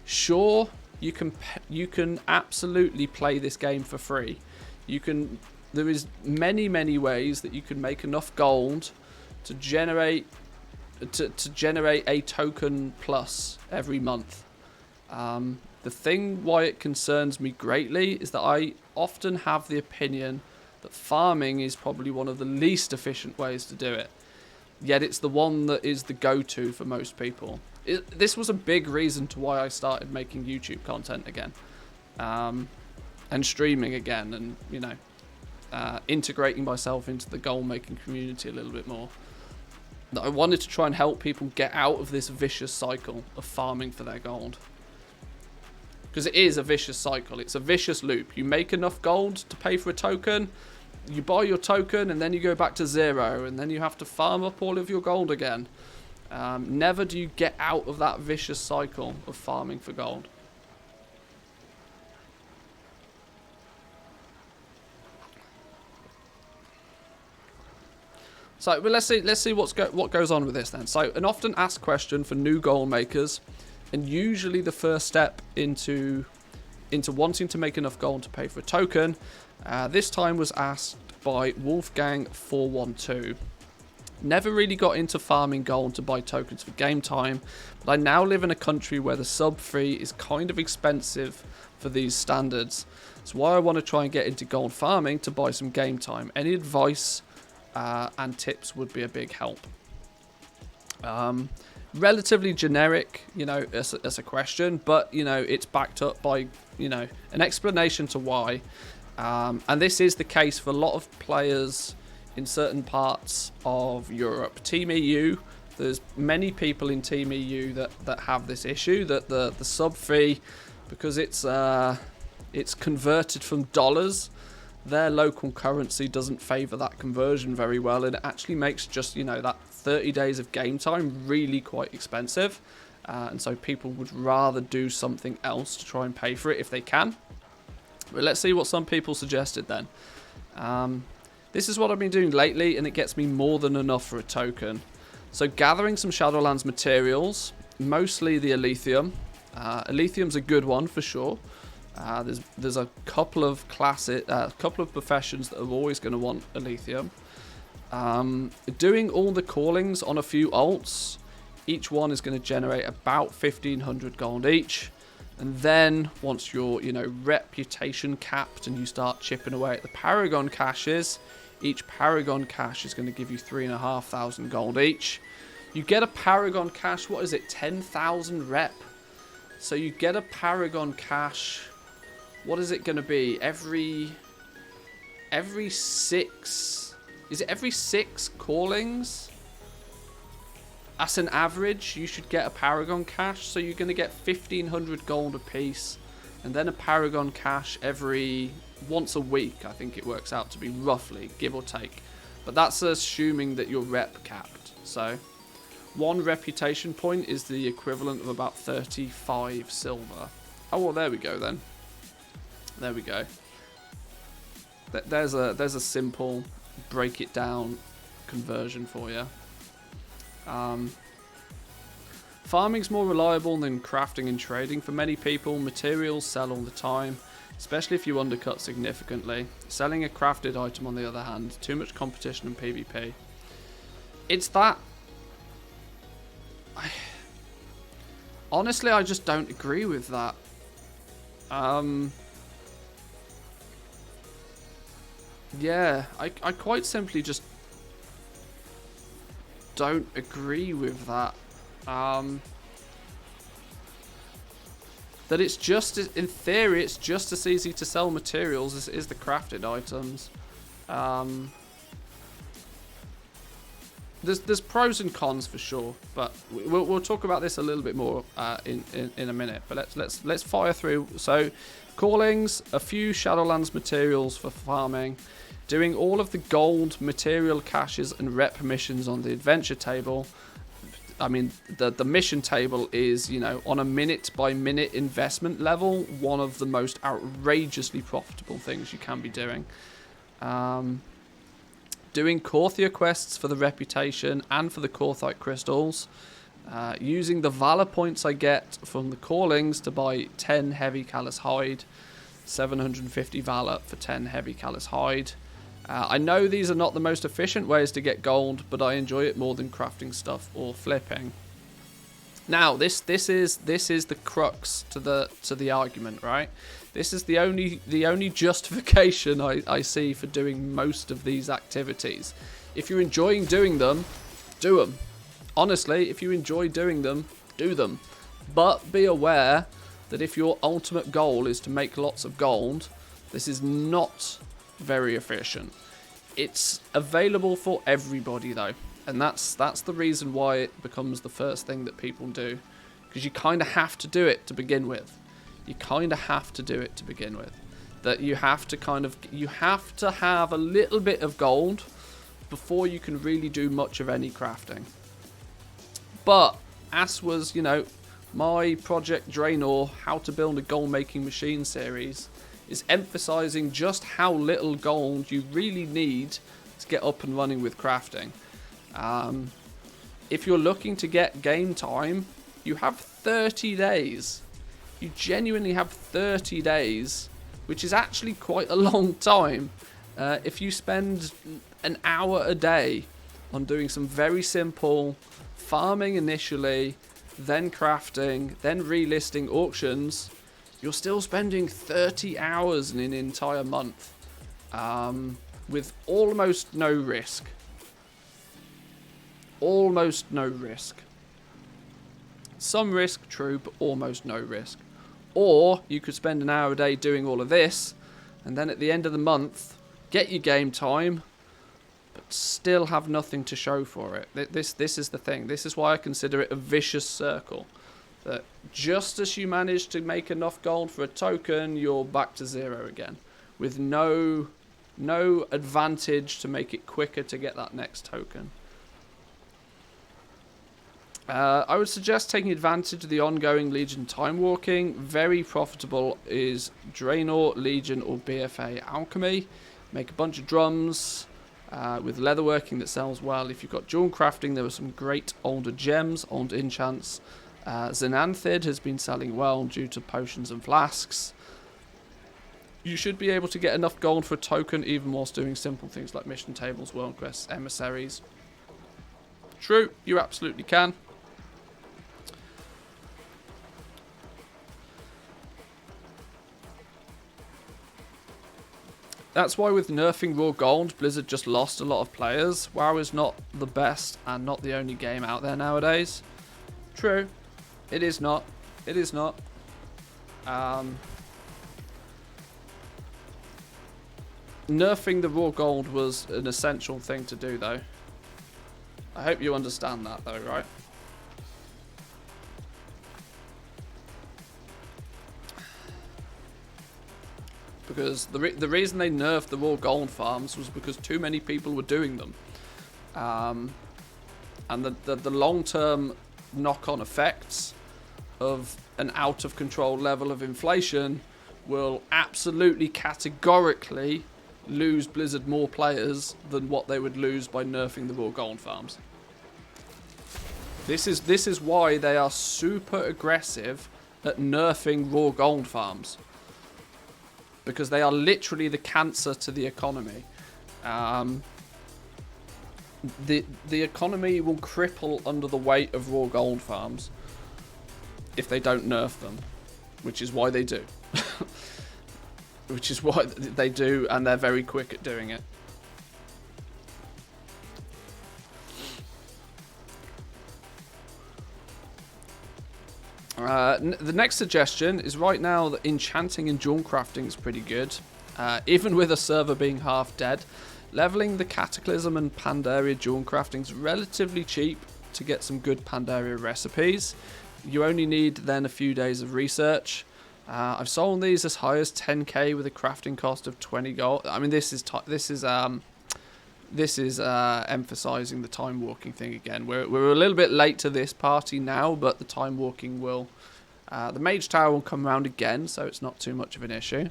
Sure, you can absolutely play this game for free. There is many ways that you can make enough gold to generate a token plus every month. The thing why it concerns me greatly is that I often have the opinion that farming is probably one of the least efficient ways to do it. Yet it's the one that is the go-to for most people. This was a big reason to why I started making YouTube content again, and streaming again, and integrating myself into the gold making community a little bit more. That I wanted to try and help people get out of this vicious cycle of farming for their gold. Because it is a vicious cycle. It's a vicious loop. You make enough gold to pay for a token, you buy your token, and then you go back to 0, and then you have to farm up all of your gold again. Never do you get out of that vicious cycle of farming for gold. So, but let's see what goes on with this then. So, an often asked question for new gold makers, and usually the first step into wanting to make enough gold to pay for a token, this time was asked by Wolfgang412. Never really got into farming gold to buy tokens for game time, but I now live in a country where the sub free is kind of expensive for these standards. That's why I want to try and get into gold farming to buy some game time. Any advice and tips would be a big help. Relatively generic, as a question, but it's backed up by an explanation to why. And this is the case for a lot of players in certain parts of Europe. Team EU, there's many people in Team EU that have this issue, that the sub fee, because it's converted from dollars, their local currency doesn't favor that conversion very well, and it actually makes just that 30 days of game time really quite expensive, and so people would rather do something else to try and pay for it if they can. But let's see what some people suggested then. This is what I've been doing lately, and it gets me more than enough for a token. So gathering some Shadowlands materials, mostly the Elysium. Elysium's a good one for sure. There's a couple of professions that are always going to want Elysium. Doing all the callings on a few alts, each one is going to generate about 1,500 gold each. And then once you're, reputation capped and you start chipping away at the Paragon caches, each Paragon cache is going to give you 3,500 gold each. You get a Paragon cache, 10,000 rep? So you get a Paragon cache, what is it going to be? Every 6... Is it every 6 callings? As an average, you should get a Paragon cache, so you're going to get 1,500 gold a piece, and then a Paragon cache once a week, I think it works out to be, roughly, give or take. But that's assuming that you're rep capped. So 1 reputation point is the equivalent of about 35 silver. Oh, well, there we go then. There we go. There's a simple break it down conversion for you. Farming's more reliable than crafting and trading for many people. Materials sell all the time, especially if you undercut significantly. Selling a crafted item, on the other hand, too much competition in PvP. It's that... Honestly, I just don't agree with that. Yeah, I quite simply just don't agree with that. That it's just, in theory, it's just as easy to sell materials as it is the crafted items. There's pros and cons for sure, but we'll talk about this a little bit more in a minute. But let's fire through. So, callings, a few Shadowlands materials for farming, doing all of the gold material caches and rep missions on the adventure table. I mean, the mission table is, you know, on a minute-by-minute investment level, one of the most outrageously profitable things you can be doing. Doing Korthia quests for the reputation and for the Korthite crystals. Using the Valor points I get from the callings to buy 10 heavy callous hide. 750 Valor for 10 heavy callous hide. I know these are not the most efficient ways to get gold, but I enjoy it more than crafting stuff or flipping. Now, this is the crux to the argument, right? This is the only justification I see for doing most of these activities. If you're enjoying doing them, do them. Honestly, if you enjoy doing them, do them. But be aware that if your ultimate goal is to make lots of gold, this is not very efficient. It's available for everybody though, and that's the reason why it becomes the first thing that people do, because you kind of have to do it to begin with. You kind of have to do it to begin with. That you have to have a little bit of gold before you can really do much of any crafting. But as was, you know, my Project Draenor How to Build a Gold Making Machine series is emphasizing just how little gold you really need to get up and running with crafting. If you're looking to get game time, you have 30 days. You genuinely have 30 days, which is actually quite a long time. If you spend an hour a day on doing some very simple farming initially, then crafting, then relisting auctions, you're still spending 30 hours in an entire month with almost no risk. Almost no risk. Some risk, true, but almost no risk. Or you could spend an hour a day doing all of this, and then at the end of the month, get your game time, but still have nothing to show for it. This is the thing. This is why I consider it a vicious circle. That just as you manage to make enough gold for a token, you're back to zero again, with no advantage to make it quicker to get that next token. I would suggest taking advantage of the ongoing Legion time walking. Very profitable is Draenor, Legion, or BFA Alchemy. Make a bunch of drums with leatherworking that sells well. If you've got dual crafting, there are some great older gems, old enchants. Xenanthid has been selling well due to potions and flasks. You should be able to get enough gold for a token even whilst doing simple things like mission tables, world quests, emissaries. True, you absolutely can. That's why with nerfing raw gold, Blizzard just lost a lot of players. WoW is not the best and not the only game out there nowadays. True. It is not. It is not. Nerfing the raw gold was an essential thing to do, though. I hope you understand that, though, right? Because the reason they nerfed the raw gold farms was because too many people were doing them. And the long-term knock-on effects of an out-of-control level of inflation will absolutely categorically lose Blizzard more players than what they would lose by nerfing the raw gold farms. This is why they are super aggressive at nerfing raw gold farms. Because they are literally the cancer to the economy. The economy will cripple under the weight of raw gold farms if they don't nerf them, which is why they do. Which is why they do, and they're very quick at doing it. The next suggestion is right now that enchanting and jewel crafting is pretty good. Even with a server being half dead, leveling the Cataclysm and Pandaria jewel crafting is relatively cheap to get some good Pandaria recipes. You only need then a few days of research. I've sold these as high as 10k with a crafting cost of 20 gold. I mean, this is emphasizing the time walking thing again. We're a little bit late to this party now, but the time walking will. The Mage Tower will come around again, so it's not too much of an issue.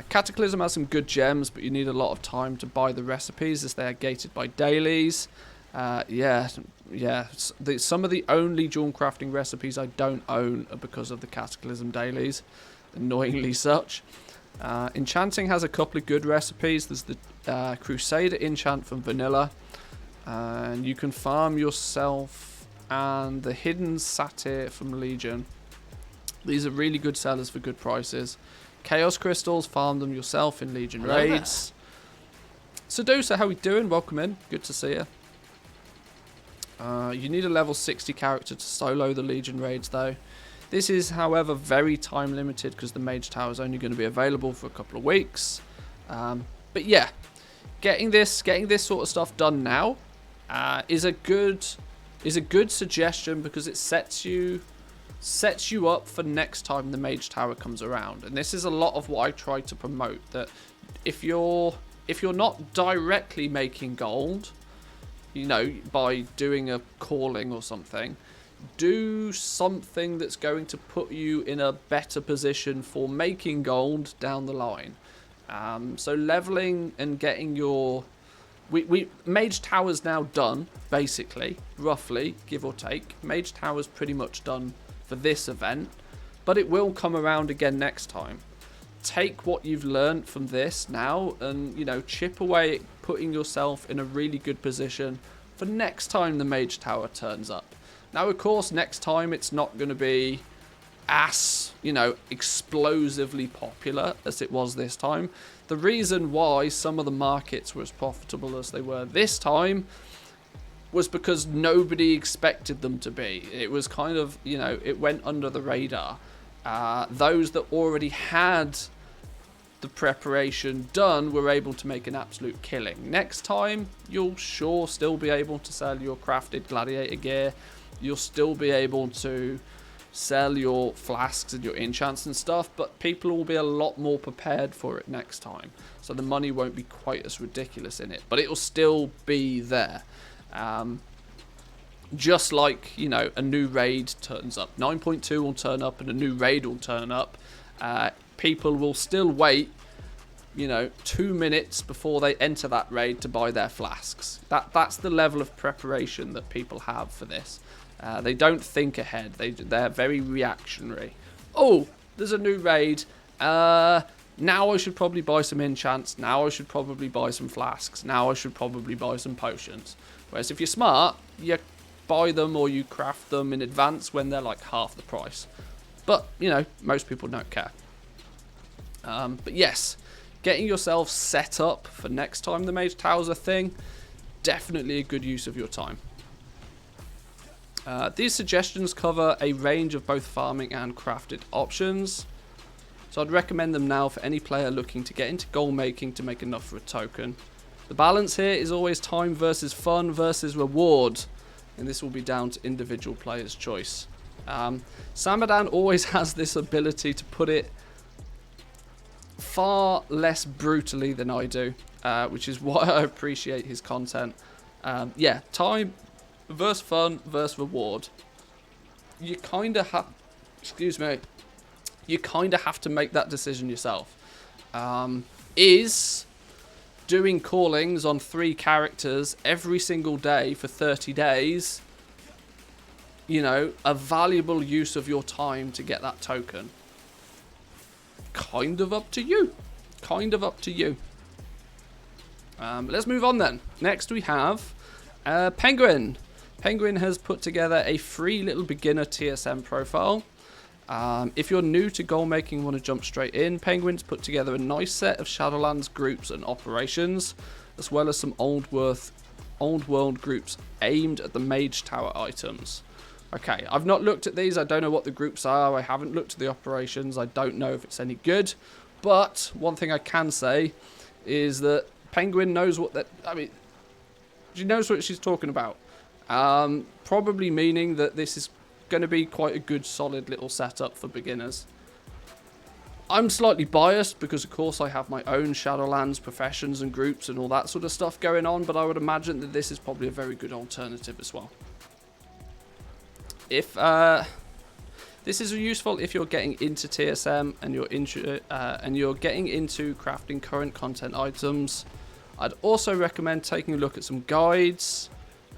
Cataclysm has some good gems, but you need a lot of time to buy the recipes as they are gated by dailies. Some of the only jewel crafting recipes I don't own are because of the Cataclysm dailies, annoyingly such. Enchanting has a couple of good recipes. There's the Crusader enchant from vanilla, and you can farm yourself, and the Hidden Satyr from Legion. These are really good sellers for good prices. Chaos Crystals, farm them yourself in Legion raids. Seducer, how we doing? Welcome in. Good to see you. You need a level 60 character to solo the Legion raids though. This is, however, very time limited because the Mage Tower is only going to be available for a couple of weeks. But yeah, getting this sort of stuff done now is a good suggestion because it sets you up for next time the Mage Tower comes around. And this is a lot of what I try to promote, that if you're not directly making gold, you know, by doing a calling or something, do something that's going to put you in a better position for making gold down the line. So leveling and getting your... Mage Tower's now done, basically, roughly, give or take. Mage Tower's pretty much done for this event, but it will come around again next time. Take what you've learned from this now and, you know, chip away at putting yourself in a really good position for next time the Mage Tower turns up. Now, of course, next time it's not going to be as, you know, explosively popular as it was this time. The reason why some of the markets were as profitable as they were this time was because nobody expected them to be. It was kind of, you know, it went under the radar. Those that already had the preparation done were able to make an absolute killing. Next time, you'll sure still be able to sell your crafted gladiator gear. You'll still be able to sell your flasks and your enchants and stuff, but people will be a lot more prepared for it next time. So the money won't be quite as ridiculous in it, but it will still be there. Just like, you know, a new raid turns up. 9.2 will turn up and a new raid will turn up. People will still wait, you know, 2 minutes before they enter that raid to buy their flasks. That's the level of preparation that people have for this. They don't think ahead. They're very reactionary. Oh, there's a new raid. Now I should probably buy some enchants. Now I should probably buy some flasks. Now I should probably buy some potions. Whereas if you're smart, you buy them or you craft them in advance when they're like half the price. But, you know, most people don't care. But yes, getting yourself set up for next time the Mage Tower's a thing, definitely a good use of your time. These suggestions cover a range of both farming and crafted options. So I'd recommend them now for any player looking to get into gold making to make enough for a token. The balance here is always time versus fun versus reward, and this will be down to individual players' choice. Samadan always has this ability to put it far less brutally than I do, which is why I appreciate his content. Yeah, time versus fun versus reward. You kind of have, excuse me, you kind of have to make that decision yourself. Is doing callings on 3 characters every single day for 30 days, you know, a valuable use of your time to get that token? Kind of up to you. Kind of up to you. Let's move on then. Next we have Penguin. Penguin has put together a free little beginner TSM profile. If you're new to goal making and want to jump straight in, Penguin's put together a nice set of Shadowlands groups and operations, as well as some old world groups aimed at the Mage Tower items. Okay, I've not looked at these. I don't know what the groups are. I haven't looked at the operations. I don't know if it's any good. But one thing I can say is that Penguin knows what that... I mean, she knows what she's talking about. Probably meaning that this is going to be quite a good, solid little setup for beginners. I'm slightly biased because, of course, I have my own Shadowlands professions and groups and all that sort of stuff going on, but I would imagine that this is probably a very good alternative as well. If this is useful if you're getting into TSM and you're getting into crafting current content items. I'd also recommend taking a look at some guides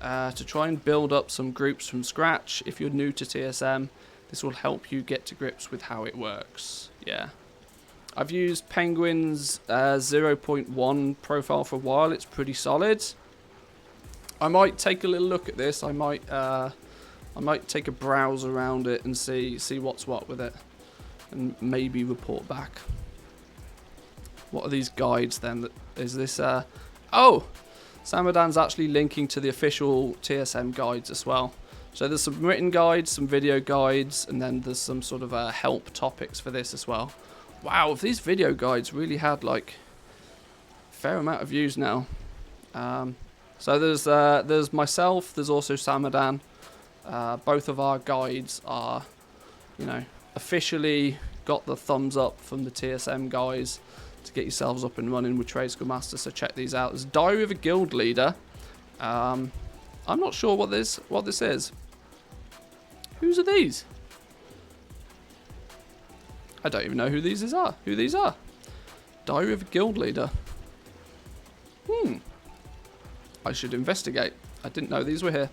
to try and build up some groups from scratch. If you're new to TSM, this will help you get to grips with how it works. Yeah, I've used Penguin's 0.1 profile for a while. It's pretty solid. I might take a little look at this. I might take a browse around it and see what's what with it, and maybe report back. What are these guides then? Is this oh, Samadan's actually linking to the official TSM guides as well. So there's some written guides, some video guides, and then there's some sort of help topics for this as well. Wow, if these video guides really had like a fair amount of views now. So there's myself. There's also Samadan. Both of our guides are, you know, officially got the thumbs up from the TSM guys to get yourselves up and running with Tradeschool Master. So check these out. There's Diary of a Guild Leader. I'm not sure what this is. Whose are these? I don't even know who these are. Diary of a Guild Leader. I should investigate. I didn't know these were here.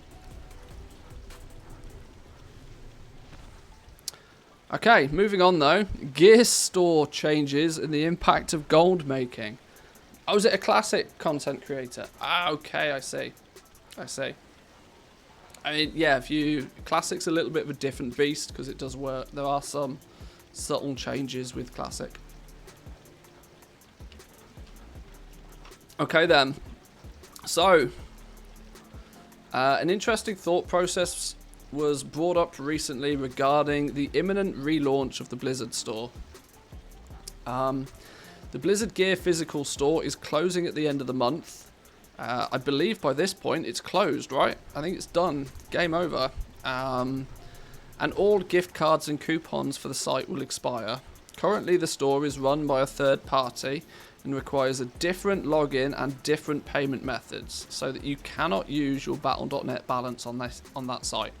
Okay, moving on though. Gear store changes and the impact of gold making. Oh, is it a classic content creator? Ah, okay, I see. I mean, yeah, classic's a little bit of a different beast because it does work. There are some subtle changes with classic. Okay then. So, an interesting thought process was brought up recently regarding the imminent relaunch of the Blizzard store. The Blizzard Gear physical store is closing at the end of the month. I believe by this point it's closed, right? I think it's done. Game over. And all gift cards and coupons for the site will expire. Currently the store is run by a third party and requires a different login and different payment methods so that you cannot use your Battle.net balance on that site.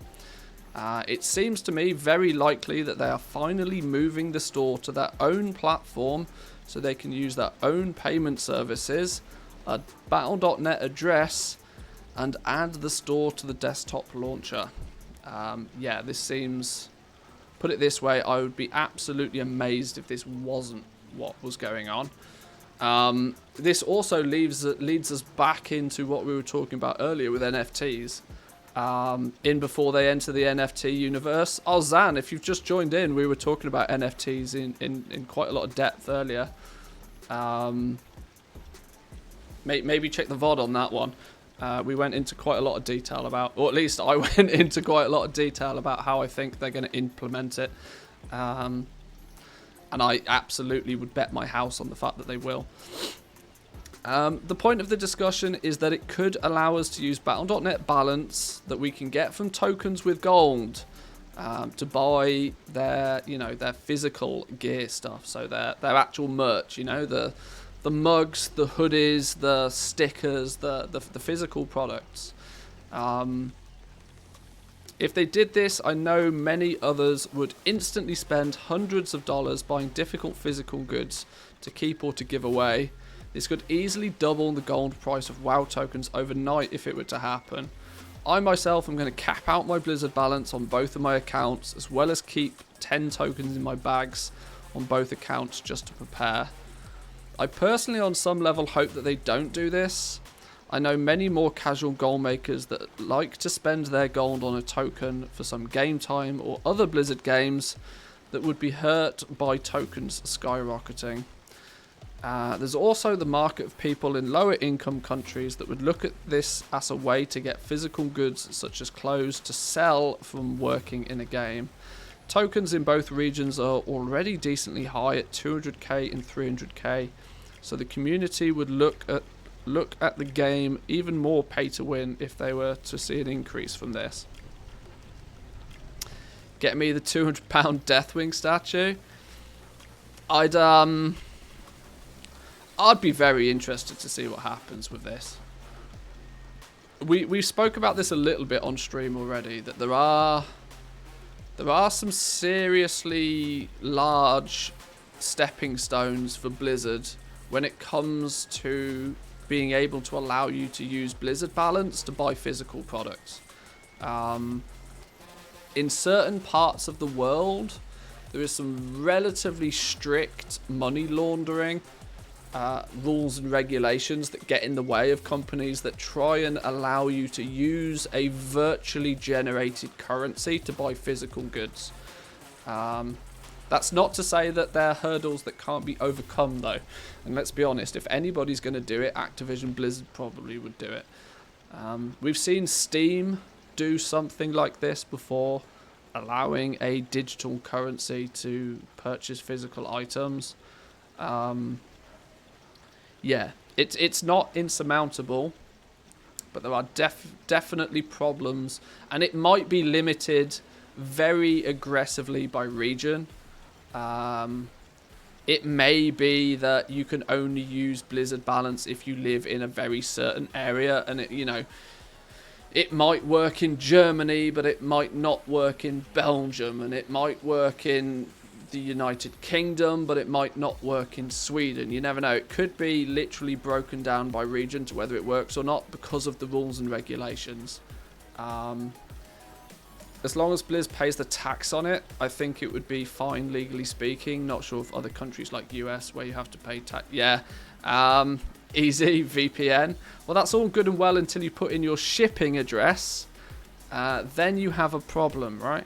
It seems to me very likely that they are finally moving the store to their own platform so they can use their own payment services, a Battle.net address, and add the store to the desktop launcher. Yeah, this seems... Put it this way, I would be absolutely amazed if this wasn't what was going on. This also leads us back into what we were talking about earlier with NFTs. Before they enter the NFT universe. Oh, Zan, if you've just joined in, we were talking about NFTs in quite a lot of depth earlier. Maybe check the VOD on that one. We went into quite a lot of detail about, or at least I went into quite a lot of detail about how I think they're going to implement it. And I absolutely would bet my house on the fact that they will. The point of the discussion is that it could allow us to use Battle.net balance that we can get from tokens with gold to buy their physical gear stuff. So their actual merch, the mugs, the hoodies, the stickers, the physical products. If they did this, I know many others would instantly spend hundreds of dollars buying difficult physical goods to keep or to give away. This could easily double the gold price of WoW tokens overnight if it were to happen. I myself am going to cap out my Blizzard balance on both of my accounts, as well as keep 10 tokens in my bags on both accounts just to prepare. I personally on some level hope that they don't do this. I know many more casual gold makers that like to spend their gold on a token for some game time or other Blizzard games that would be hurt by tokens skyrocketing. There's also the market of people in lower income countries that would look at this as a way to get physical goods such as clothes to sell from working in a game. Tokens in both regions are already decently high at 200k and 300k, so the community would look at the game even more pay to win if they were to see an increase from this. Get me the £200 Deathwing statue. I'd be very interested to see what happens with this. We spoke about this a little bit on stream already, that there are some seriously large stepping stones for Blizzard when it comes to being able to allow you to use Blizzard balance to buy physical products. In certain parts of the world, there is some relatively strict money laundering rules and regulations that get in the way of companies that try and allow you to use a virtually generated currency to buy physical goods. That's not to say that they're hurdles that can't be overcome though, and let's be honest, if anybody's going to do it, Activision Blizzard probably would do it. We've seen Steam do something like this before, allowing a digital currency to purchase physical items. Yeah, it's not insurmountable, but there are definitely problems, and it might be limited very aggressively by region. It may be that you can only use Blizzard balance if you live in a very certain area, and it might work in Germany, but it might not work in Belgium, and it might work in the United Kingdom, but it might not work in Sweden. You never know. It could be literally broken down by region to whether it works or not because of the rules and regulations. As long as Blizz pays the tax on it, I think it would be fine legally speaking. Not sure if other countries like US where you have to pay tax. Yeah. Easy VPN. Well, that's all good and well until you put in your shipping address. Then you have a problem, right?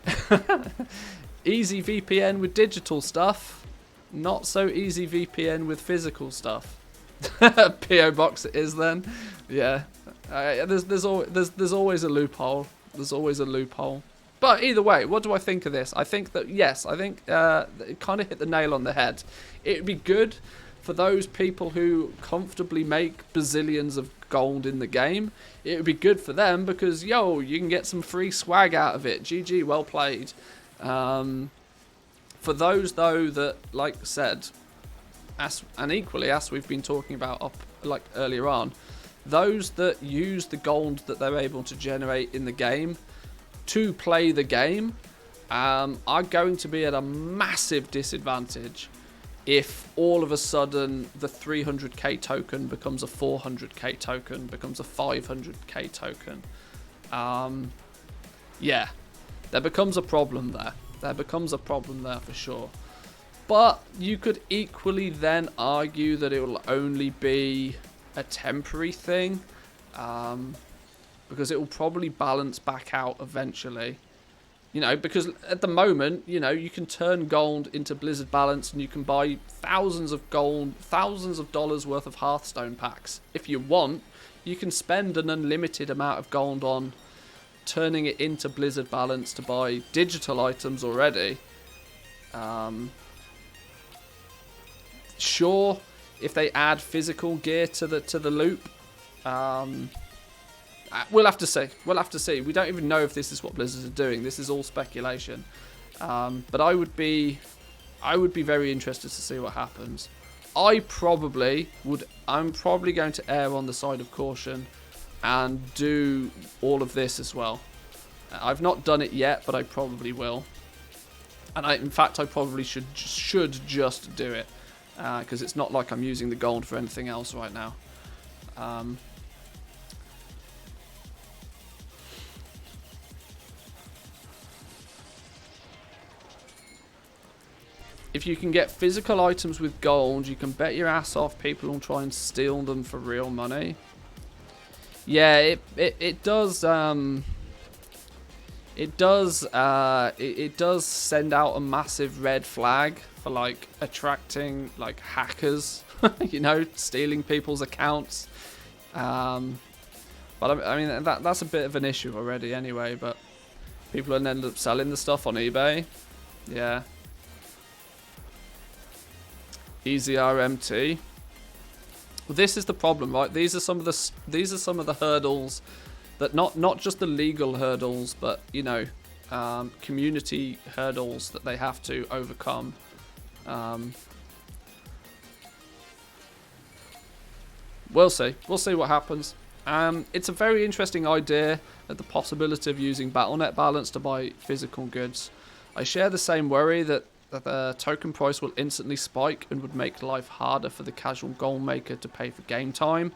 Easy VPN with digital stuff, not so easy VPN with physical stuff. PO box it is then. Yeah. There's always a loophole. There's always a loophole. But either way, what do I think of this? I think that yes, I think it kind of hit the nail on the head. It would be good for those people who comfortably make bazillions of gold in the game. It would be good for them because you can get some free swag out of it. GG, well played. For those though that, like I said, and equally as we've been talking about earlier on, those that use the gold that they're able to generate in the game to play the game are going to be at a massive disadvantage if all of a sudden the 300k token becomes a 400k token, becomes a 500k token. Yeah. There becomes a problem there. There becomes a problem there for sure. But you could equally then argue that it will only be a temporary thing. Because it will probably balance back out eventually. Because at the moment, you can turn gold into Blizzard balance and you can buy thousands of dollars worth of Hearthstone packs. If you want, you can spend an unlimited amount of gold on turning it into Blizzard balance to buy digital items already. Sure, if they add physical gear to the loop, we'll have to see. We don't even know if this is what Blizzard are doing. This is all speculation. But I would be very interested to see what happens. I'm probably going to err on the side of caution and do all of this as well. I've not done it yet, but I probably will. And in fact, I probably should just do it, because it's not like I'm using the gold for anything else right now. If you can get physical items with gold, you can bet your ass off people will try and steal them for real money. Yeah, it does. It does send out a massive red flag for like attracting like hackers, you know, stealing people's accounts. But I mean that's a bit of an issue already anyway. But people end up selling the stuff on eBay. Yeah. Easy RMT. Well, this is the problem, right? These are some of the hurdles that not just the legal hurdles, but you know, community hurdles that they have to overcome. We'll see what happens. It's a very interesting idea, the possibility of using BattleNet balance to buy physical goods. I share the same worry that the token price will instantly spike and would make life harder for the casual goal maker to pay for game time.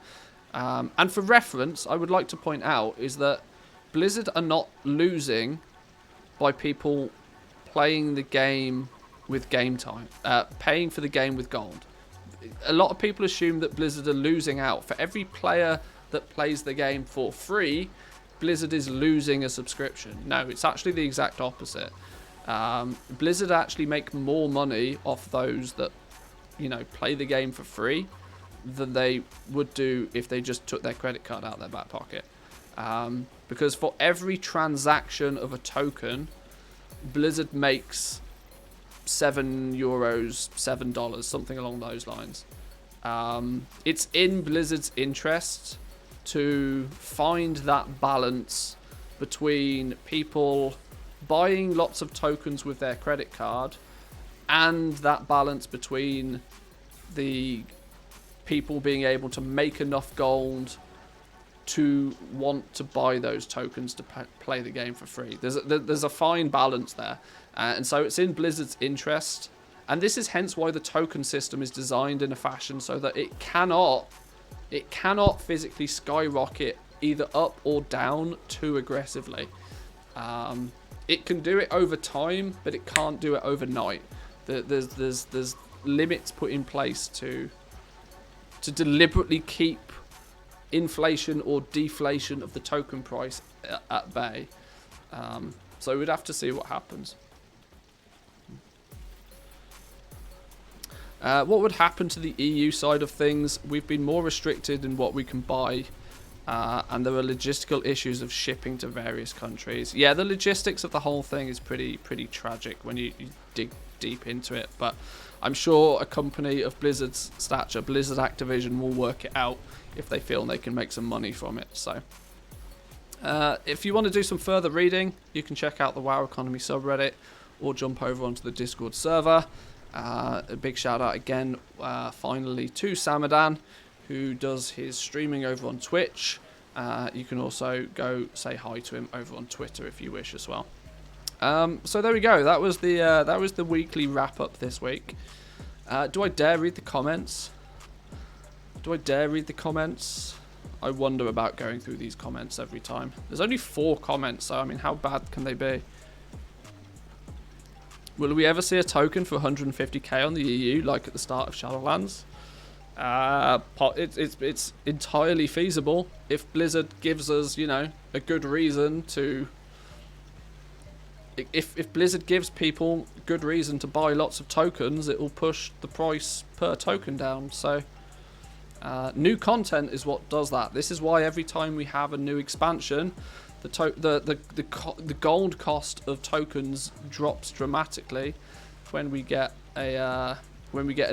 And for reference, I would like to point out is that Blizzard are not losing by people playing the game with game time, paying for the game with gold. A lot of people assume that Blizzard are losing out. For every player that plays the game for free, Blizzard is losing a subscription. No, it's actually the exact opposite. Blizzard actually make more money off those that, you know, play the game for free than they would do if they just took their credit card out of their back pocket. Because for every transaction of a token, Blizzard makes €7, $7, something along those lines. It's in Blizzard's interest to find that balance between people buying lots of tokens with their credit card and that balance between the people being able to make enough gold to want to buy those tokens to play the game for free. There's a fine balance there, and so it's in Blizzard's interest, and this is hence why the token system is designed in a fashion so that it cannot physically skyrocket either up or down too aggressively. It can do it over time, but it can't do it overnight. There's limits put in place to deliberately keep inflation or deflation of the token price at bay. So we'd have to see what happens. What would happen to the EU side of things? We've been more restricted in what we can buy. And there are logistical issues of shipping to various countries. Yeah, the logistics of the whole thing is pretty tragic when you dig deep into it. But I'm sure a company of Blizzard's stature, Blizzard Activision, will work it out if they feel they can make some money from it. So, if you want to do some further reading, you can check out the WoW Economy subreddit or jump over onto the Discord server. A big shout out again, finally, to Samadan, who does his streaming over on Twitch. You can also go say hi to him over on Twitter if you wish as well. So there we go. That was the weekly wrap up this week. Do I dare read the comments? I wonder about going through these comments every time. There's only 4 comments, so I mean, how bad can they be? Will we ever see a token for 150k on the EU like at the start of Shadowlands? It's entirely feasible if Blizzard gives us, you know, a good reason to. If Blizzard gives people good reason to buy lots of tokens, it will push the price per token down. So, new content is what does that. This is why every time we have a new expansion, the gold cost of tokens drops dramatically when we get a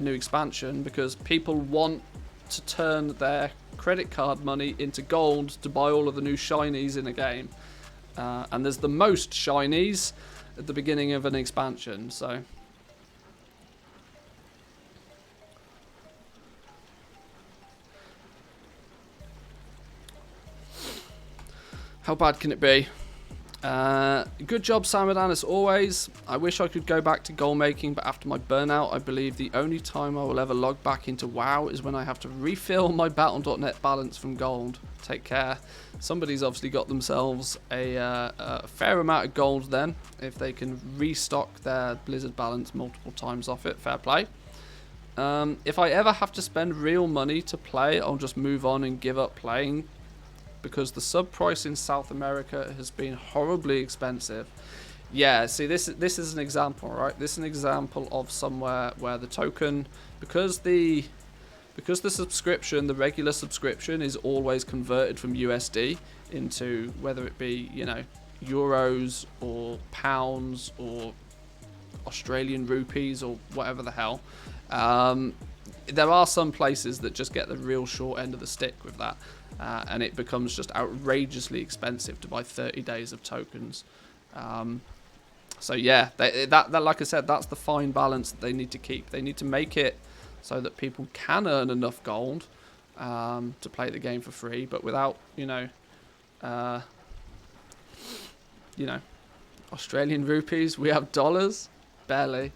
new expansion, because people want to turn their credit card money into gold to buy all of the new shinies in a game. And there's the most shinies at the beginning of an expansion, so. How bad can it be? Good job, Samadan, as always. I wish I could go back to goal making, but after my burnout, I believe the only time I will ever log back into WoW is when I have to refill my Battle.net balance from gold. Take care. Somebody's obviously got themselves a fair amount of gold then, if they can restock their Blizzard balance multiple times off it. Fair play. If I ever have to spend real money to play, I'll just move on and give up playing, because the sub price in South America has been horribly expensive. Yeah, see, this is an example, right? This is an example of somewhere where the token, because the subscription, the regular subscription, is always converted from USD into, whether it be, you know, euros or pounds or Australian rupees or whatever the hell. There are some places that just get the real short end of the stick with that. And it becomes just outrageously expensive to buy 30 days of tokens. So yeah, that like I said, that's the fine balance that they need to keep. They need to make it so that people can earn enough gold to play the game for free, but without, you know, Australian rupees. We have dollars, barely.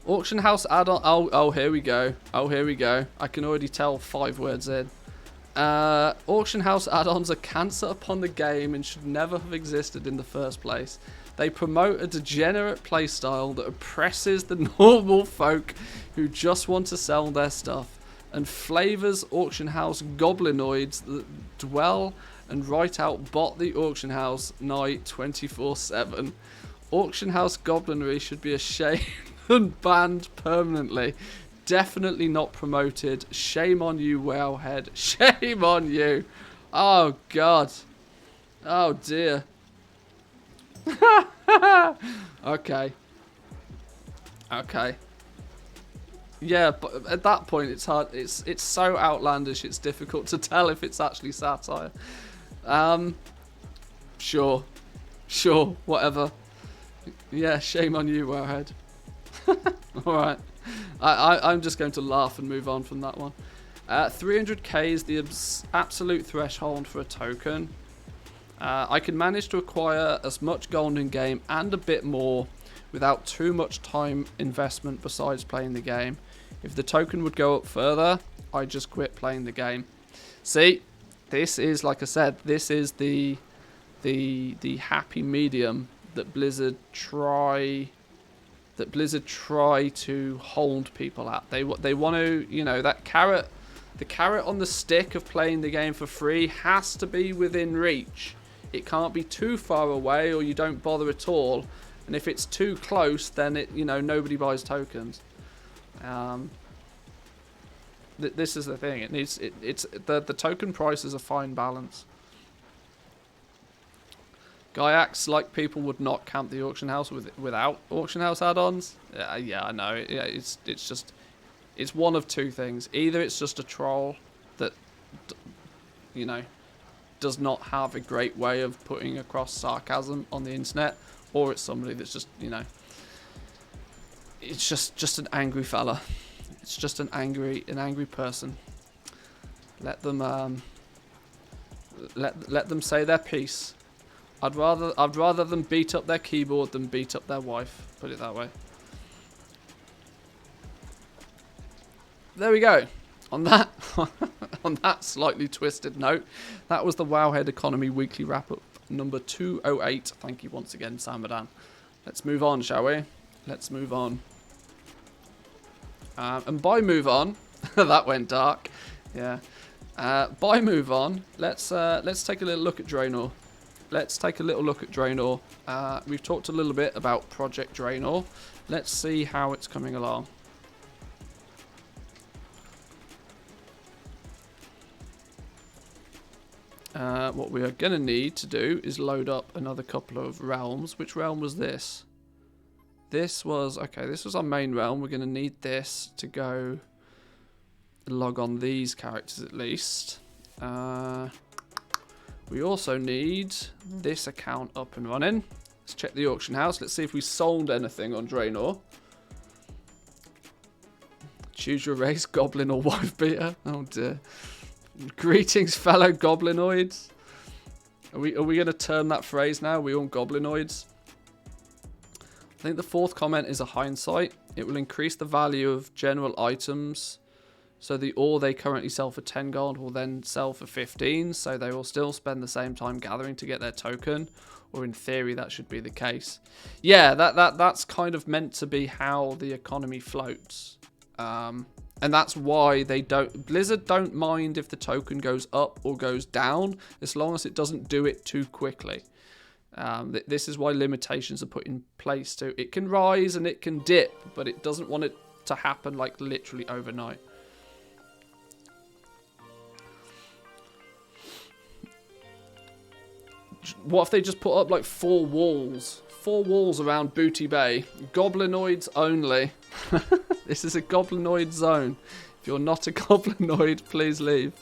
Auction house add-on. Oh, here we go. Oh, here we go. I can already tell 5 words in. Auction house add-ons are cancer upon the game and should never have existed in the first place. They promote a degenerate playstyle that oppresses the normal folk who just want to sell their stuff, and flavors auction house goblinoids that dwell and write out bot the auction house night 24/7. Auction house goblinry should be ashamed and banned permanently. Definitely not promoted. Shame on you, Wowhead. Shame on you. Oh, God. Oh, dear. Okay. Okay. Yeah, but at that point, it's hard. It's so outlandish, it's difficult to tell if it's actually satire. Sure. Sure, whatever. Yeah, shame on you, Wowhead. Alright. I'm just going to laugh and move on from that one. 300k is the absolute threshold for a token. I can manage to acquire as much gold in game and a bit more without too much time investment besides playing the game. If the token would go up further, I just quit playing the game. See, this is, like I said, this is the happy medium that Blizzard try to hold people at. They want to, you know, that carrot, the carrot on the stick of playing the game for free has to be within reach. It can't be too far away or you don't bother at all. And if it's too close, then it, you know, nobody buys tokens. This is the thing. It needs the token price is a fine balance. Guy acts like people would not camp the auction house without auction house add-ons. Yeah, I know. Yeah, it's just, it's one of two things. Either it's just a troll that, you know, does not have a great way of putting across sarcasm on the internet, or it's somebody that's just, you know, it's just an angry fella. It's just an angry person. Let them let them say their piece. I'd rather them beat up their keyboard than beat up their wife. Put it that way. There we go. On that on that slightly twisted note, that was the Wowhead Economy Weekly Wrap-Up number 208. Thank you once again, Samadan. Let's move on, shall we? Let's move on. And by move on, that went dark. Yeah. By move on, let's take a little look at Draenor. Let's take a little look at Draenor. We've talked a little bit about Project Draenor. Let's see how it's coming along. What we are going to need to do is load up another couple of realms. Which realm was this? This was, okay, this was our main realm. We're going to need this to go log on these characters at least. We also need this account up and running. Let's check the auction house. Let's see if we sold anything on Draenor. Choose your race, goblin or wife beater. Oh dear. Greetings, fellow goblinoids. Are we going to term that phrase now? Are we all goblinoids? I think the fourth comment is a hindsight. It will increase the value of general items. So the ore they currently sell for 10 gold will then sell for 15. So they will still spend the same time gathering to get their token. Or in theory, that should be the case. Yeah, that's kind of meant to be how the economy floats. And that's why Blizzard don't mind if the token goes up or goes down, as long as it doesn't do it too quickly. This is why limitations are put in place too. It can rise and it can dip, but it doesn't want it to happen like literally overnight. What if they just put up like 4 walls? 4 walls around Booty Bay. Goblinoids only. This is a goblinoid zone. If you're not a goblinoid, please leave.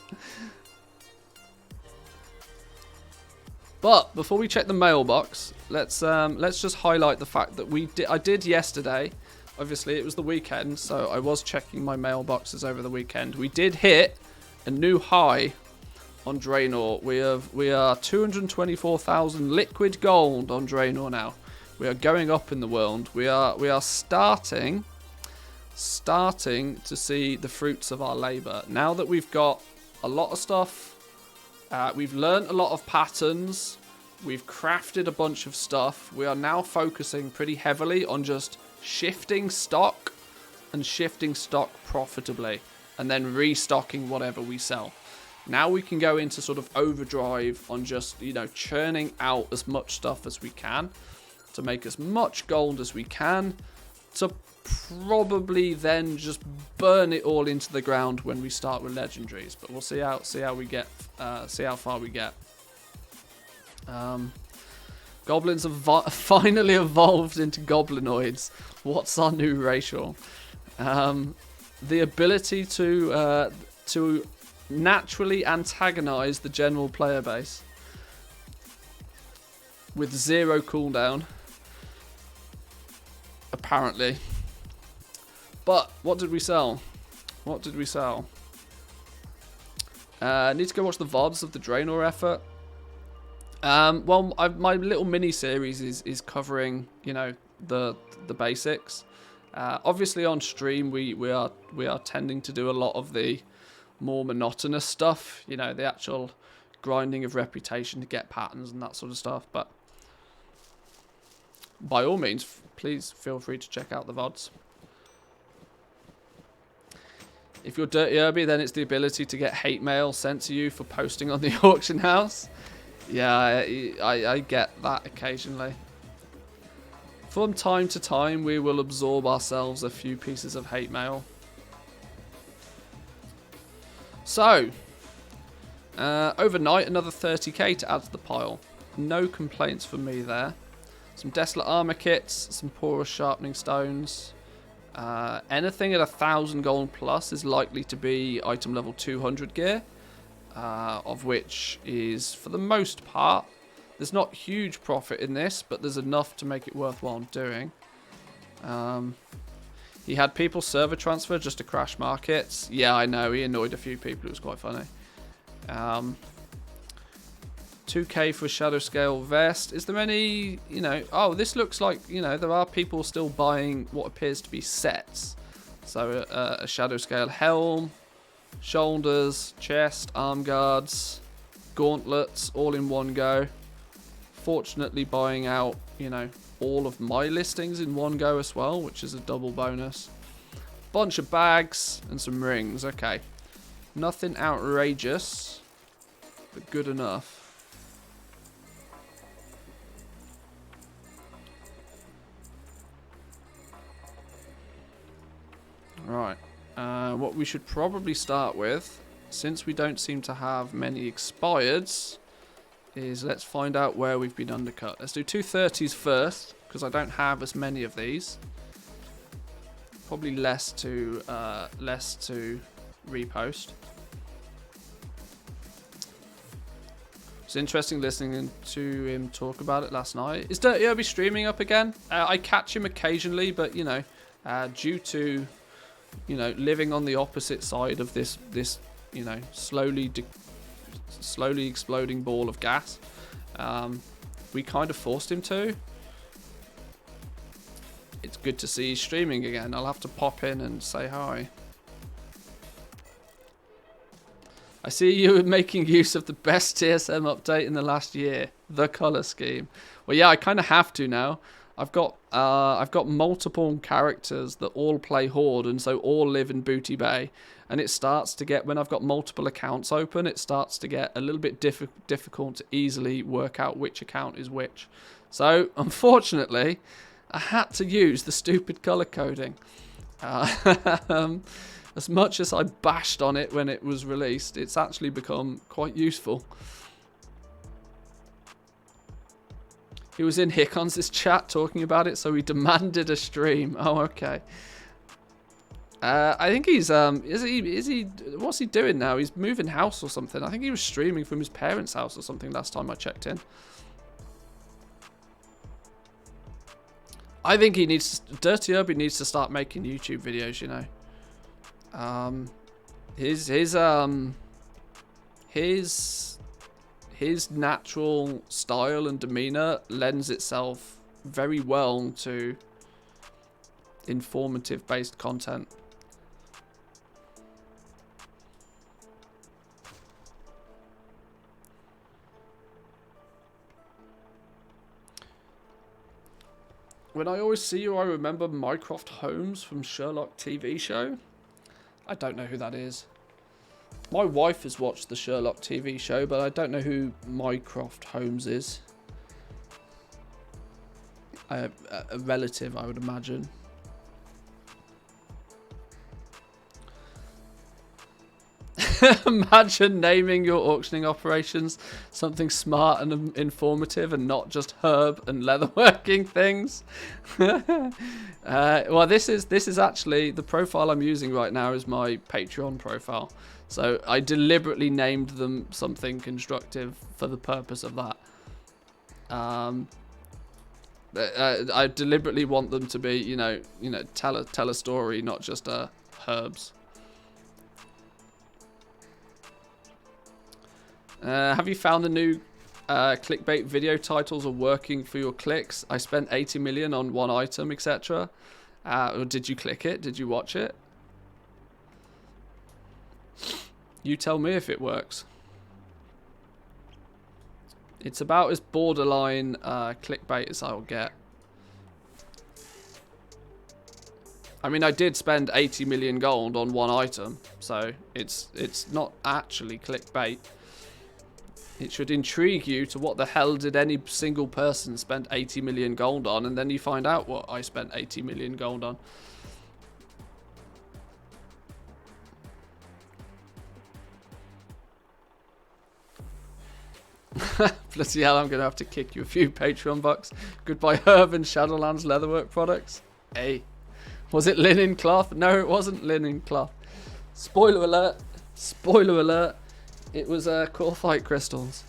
But before we check the mailbox, let's just highlight the fact that I did yesterday. Obviously, it was the weekend, so I was checking my mailboxes over the weekend. We did hit a new high on Draenor. We are 224,000 liquid gold on Draenor now. We are going up in the world. We are starting to see the fruits of our labor. Now that we've got a lot of stuff, we've learned a lot of patterns, we've crafted a bunch of stuff. We are now focusing pretty heavily on just shifting stock and shifting stock profitably, and then restocking whatever we sell. Now we can go into sort of overdrive on just, churning out as much stuff as we can to make as much gold as we can, to probably then just burn it all into the ground when we start with legendaries. But we'll see how we get, see how far we get. Goblins have finally evolved into goblinoids. What's our new racial? The ability to naturally antagonize the general player base with 0 cooldown, apparently. But what did we sell? Need to go watch the VODs of the Draenor effort. Well, my little mini series is covering, the basics. Obviously on stream we are tending to do a lot of the more monotonous stuff, the actual grinding of reputation to get patterns and that sort of stuff. But by all means, please feel free to check out the VODs. If you're Dirty Irby, then it's the ability to get hate mail sent to you for posting on the auction house. Yeah, I get that occasionally. From time to time, we will absorb ourselves a few pieces of hate mail. So, overnight, another 30k to add to the pile. No complaints from me there. Some Desolate Armor kits, some Porous Sharpening Stones. Anything at 1,000 gold plus is likely to be item level 200 gear. Of which is, for the most part, there's not huge profit in this, but there's enough to make it worthwhile doing. He had people server transfer just to crash markets. Yeah, I know. He annoyed a few people. It was quite funny. 2k for a Shadow Scale vest. Is there any, oh, this looks like, there are people still buying what appears to be sets. So a Shadow Scale helm, shoulders, chest, arm guards, gauntlets, all in one go. Fortunately buying out, all of my listings in one go as well, which is a double bonus. Bunch of bags and some rings. Okay, nothing outrageous, but good enough. Right, what we should probably start with, since we don't seem to have many expireds, is let's find out where we've been undercut. Let's do 230s first, because I don't have as many of these. Probably less to repost. It's interesting listening to him talk about it last night. Is Dirty Irby streaming up again? I catch him occasionally, but due to living on the opposite side of this you know, slowly exploding ball of gas. We kind of forced him to. It's good to see he's streaming again. I'll have to pop in and say hi. I see you were making use of the best TSM update in the last year, the color scheme. Well, yeah, I kind of have to now. I've got multiple characters that all play Horde, and so all live in Booty Bay. And it starts to get, when I've got multiple accounts open, it starts to get a little bit difficult to easily work out which account is which. So, unfortunately, I had to use the stupid color coding. As much as I bashed on it when it was released, it's actually become quite useful. He was in Hickons' chat talking about it, so he demanded a stream. Oh, okay. I think he's what's he doing now? He's moving house or something. I think he was streaming from his parents' house or something last time I checked in. I think he needs to, Dirty Urban needs to start making YouTube videos, you know. His natural style and demeanor lends itself very well to informative based content. When I always see you, I remember Mycroft Holmes from Sherlock TV show. I don't know who that is. My wife has watched the Sherlock TV show, but I don't know who Mycroft Holmes is. A relative, I would imagine. Imagine naming your auctioning operations something smart and informative and not just herb and leatherworking things. Well, this is actually the profile I'm using right now is my Patreon profile. So I deliberately named them something constructive for the purpose of that. I deliberately want them to be, you know, tell a story, not just herbs. Have you found the new clickbait video titles are working for your clicks? I spent 80 million on one item, etc. Or did you click it? Did you watch it? You tell me if it works. It's about as borderline clickbait as I'll get. I mean, I did spend 80 million gold on one item, so it's not actually clickbait. It should intrigue you to what the hell did any single person spend 80 million gold on, and then you find out what I spent 80 million gold on. Bloody hell, I'm going to have to kick you a few Patreon bucks. Goodbye Herb and Shadowlands leatherwork products. Hey, was it linen cloth? No, it wasn't linen cloth. Spoiler alert. Spoiler alert. It was Corphite crystals.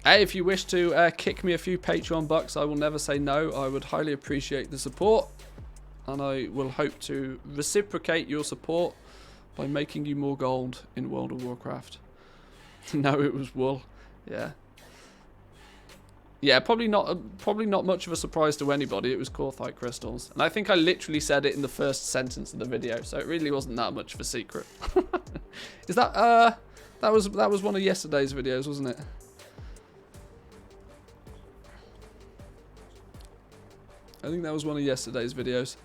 Hey, if you wish to kick me a few Patreon bucks, I will never say no. I would highly appreciate the support. And I will hope to reciprocate your support by making you more gold in World of Warcraft. No, it was wool. Yeah. Yeah, probably not much of a surprise to anybody. It was Corphite crystals. And I think I literally said it in the first sentence of the video, so it really wasn't that much of a secret. Is that that was one of yesterday's videos, wasn't it? I think that was one of yesterday's videos.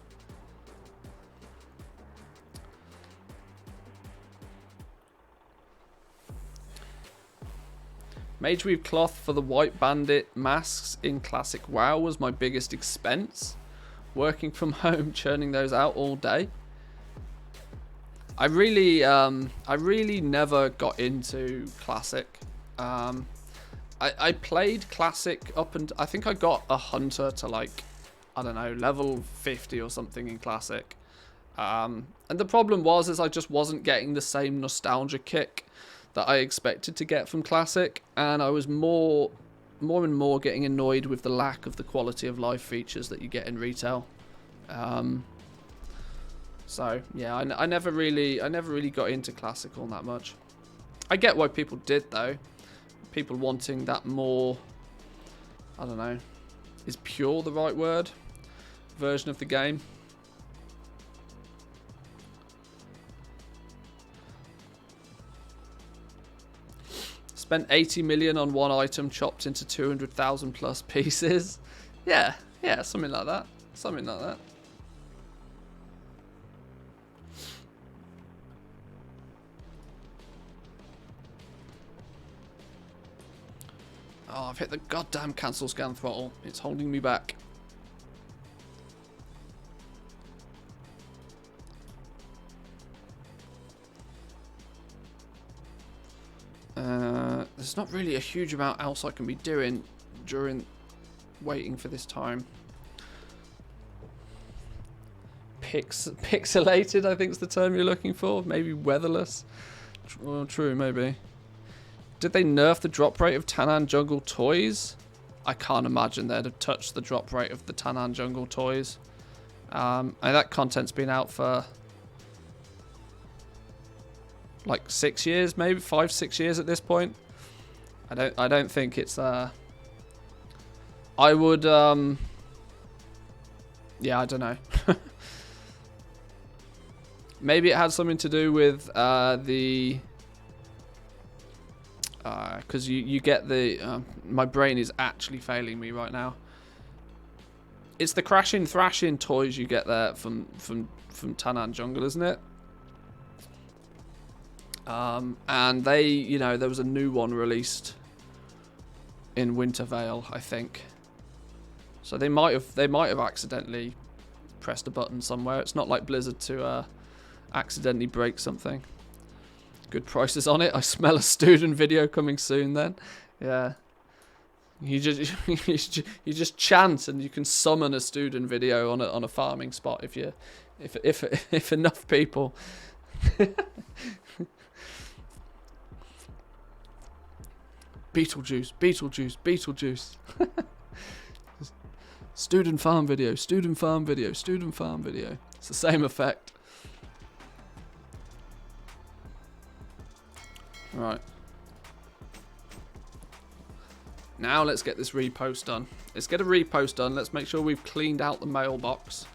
Mageweave cloth for the White Bandit masks in Classic WoW was my biggest expense. Working from home, churning those out all day. I really never got into Classic. I played Classic up and I think I got a Hunter to like, I don't know, level 50 or something in Classic. And the problem was I just wasn't getting the same nostalgia kick that I expected to get from Classic, and I was more and more getting annoyed with the lack of the quality of life features that you get in retail. So yeah, I never really got into classical that much. I get why people did though. People wanting that more, I don't know, is pure the right word? Version of the game. Spent 80 million on one item chopped into 200,000 plus pieces. Yeah, something like that. Something like that. Oh, I've hit the goddamn cancel scan throttle. It's holding me back. There's not really a huge amount else I can be doing during waiting for this time. Pixelated, I think is the term you're looking for. Maybe weatherless. Well, true, maybe. Did they nerf the drop rate of Tanaan Jungle toys? I can't imagine they'd have touched the drop rate of the Tanaan Jungle toys. And that content's been out for like 6 years, maybe 5-6 years at this point. I don't think it's I would yeah, I don't know. Maybe it had something to do with the because you get the my brain is actually failing me right now. It's the crashing thrashing toys you get there from Tanaan Jungle, isn't it? And they, you know, there was a new one released in Winter Veil, I think. So they might have accidentally pressed a button somewhere. It's not like Blizzard to accidentally break something. Good prices on it. I smell a student video coming soon. Then, yeah. You just chant and you can summon a student video on a farming spot if enough people. Beetlejuice, Beetlejuice, Beetlejuice. Student farm video, student farm video, student farm video. It's the same effect. Right. Now let's get this repost done. Let's get a repost done. Let's make sure we've cleaned out the mailbox,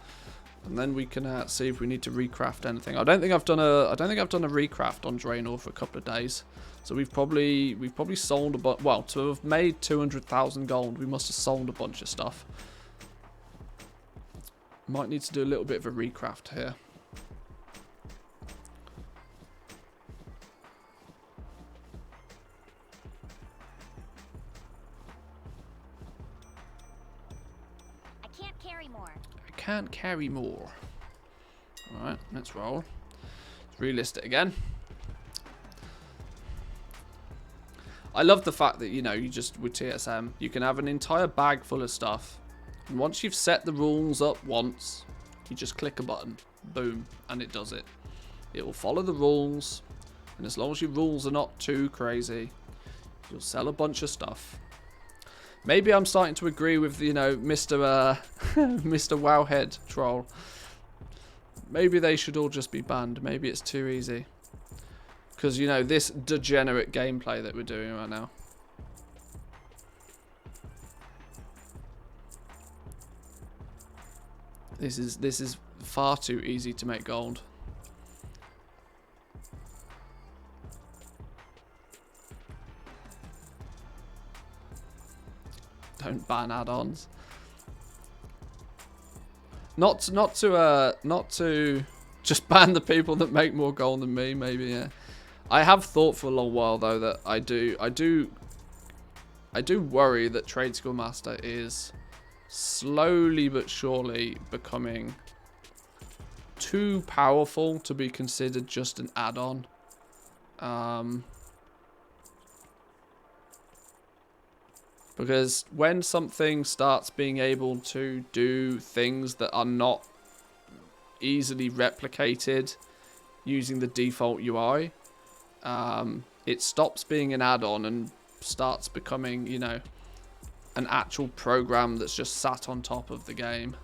and then we can see if we need to recraft anything. I don't think I've done a recraft on Draenor for a couple of days. So we've probably sold a bunch. Well, to have made 200,000 gold, we must have sold a bunch of stuff. Might need to do a little bit of a recraft here. I can't carry more. I can't carry more. Alright, let's roll. Let's relist it again. I love the fact that, you know, you just, with TSM, you can have an entire bag full of stuff. And once you've set the rules up once, you just click a button. Boom. And it does it. It will follow the rules. And as long as your rules are not too crazy, you'll sell a bunch of stuff. Maybe I'm starting to agree with, you know, Mr. Mr. Wowhead troll. Maybe they should all just be banned. Maybe it's too easy. Because, you know, this degenerate gameplay that we're doing right now. This is far too easy to make gold. Don't ban add-ons. Not to just ban the people that make more gold than me, maybe, yeah. I have thought for a long while though that I do worry that Trade Skill Master is slowly but surely becoming too powerful to be considered just an add-on. Because when something starts being able to do things that are not easily replicated using the default UI, it stops being an add-on and starts becoming, you know, an actual program that's just sat on top of the game.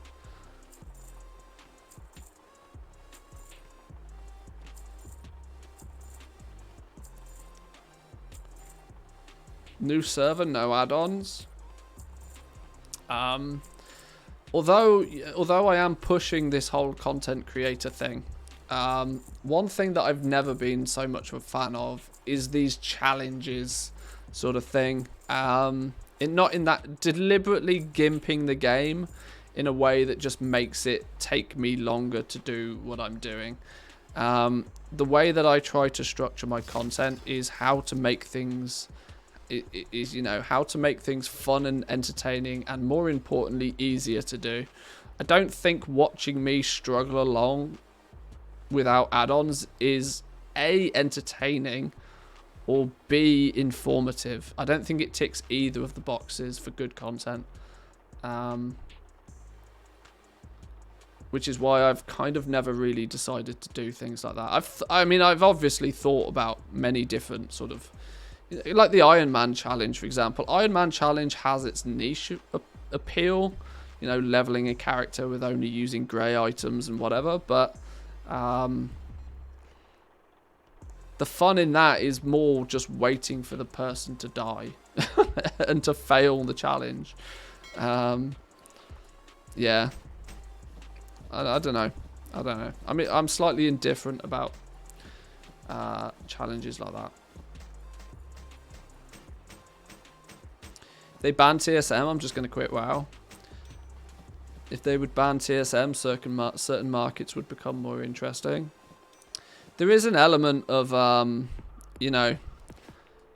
New server, no add-ons. Although I am pushing this whole content creator thing, one thing that I've never been so much of a fan of is these challenges sort of thing. Not in that deliberately gimping the game in a way that just makes it take me longer to do what I'm doing. The way that I try to structure my content is how to make things how to make things fun and entertaining, and more importantly, easier to do. I don't think watching me struggle along without add-ons is A, entertaining, or B, informative. I don't think it ticks either of the boxes for good content. Which is why I've kind of never really decided to do things like that. I've obviously thought about many different sort of, like the Iron Man challenge, for example. Iron Man challenge has its niche appeal, leveling a character with only using grey items and whatever, but the fun in that is more just waiting for the person to die and to fail the challenge. Yeah. I don't know. I mean, I'm slightly indifferent about challenges like that. If they ban TSM, I'm just going to quit WoW. If they would ban TSM, certain markets would become more interesting. There is an element of,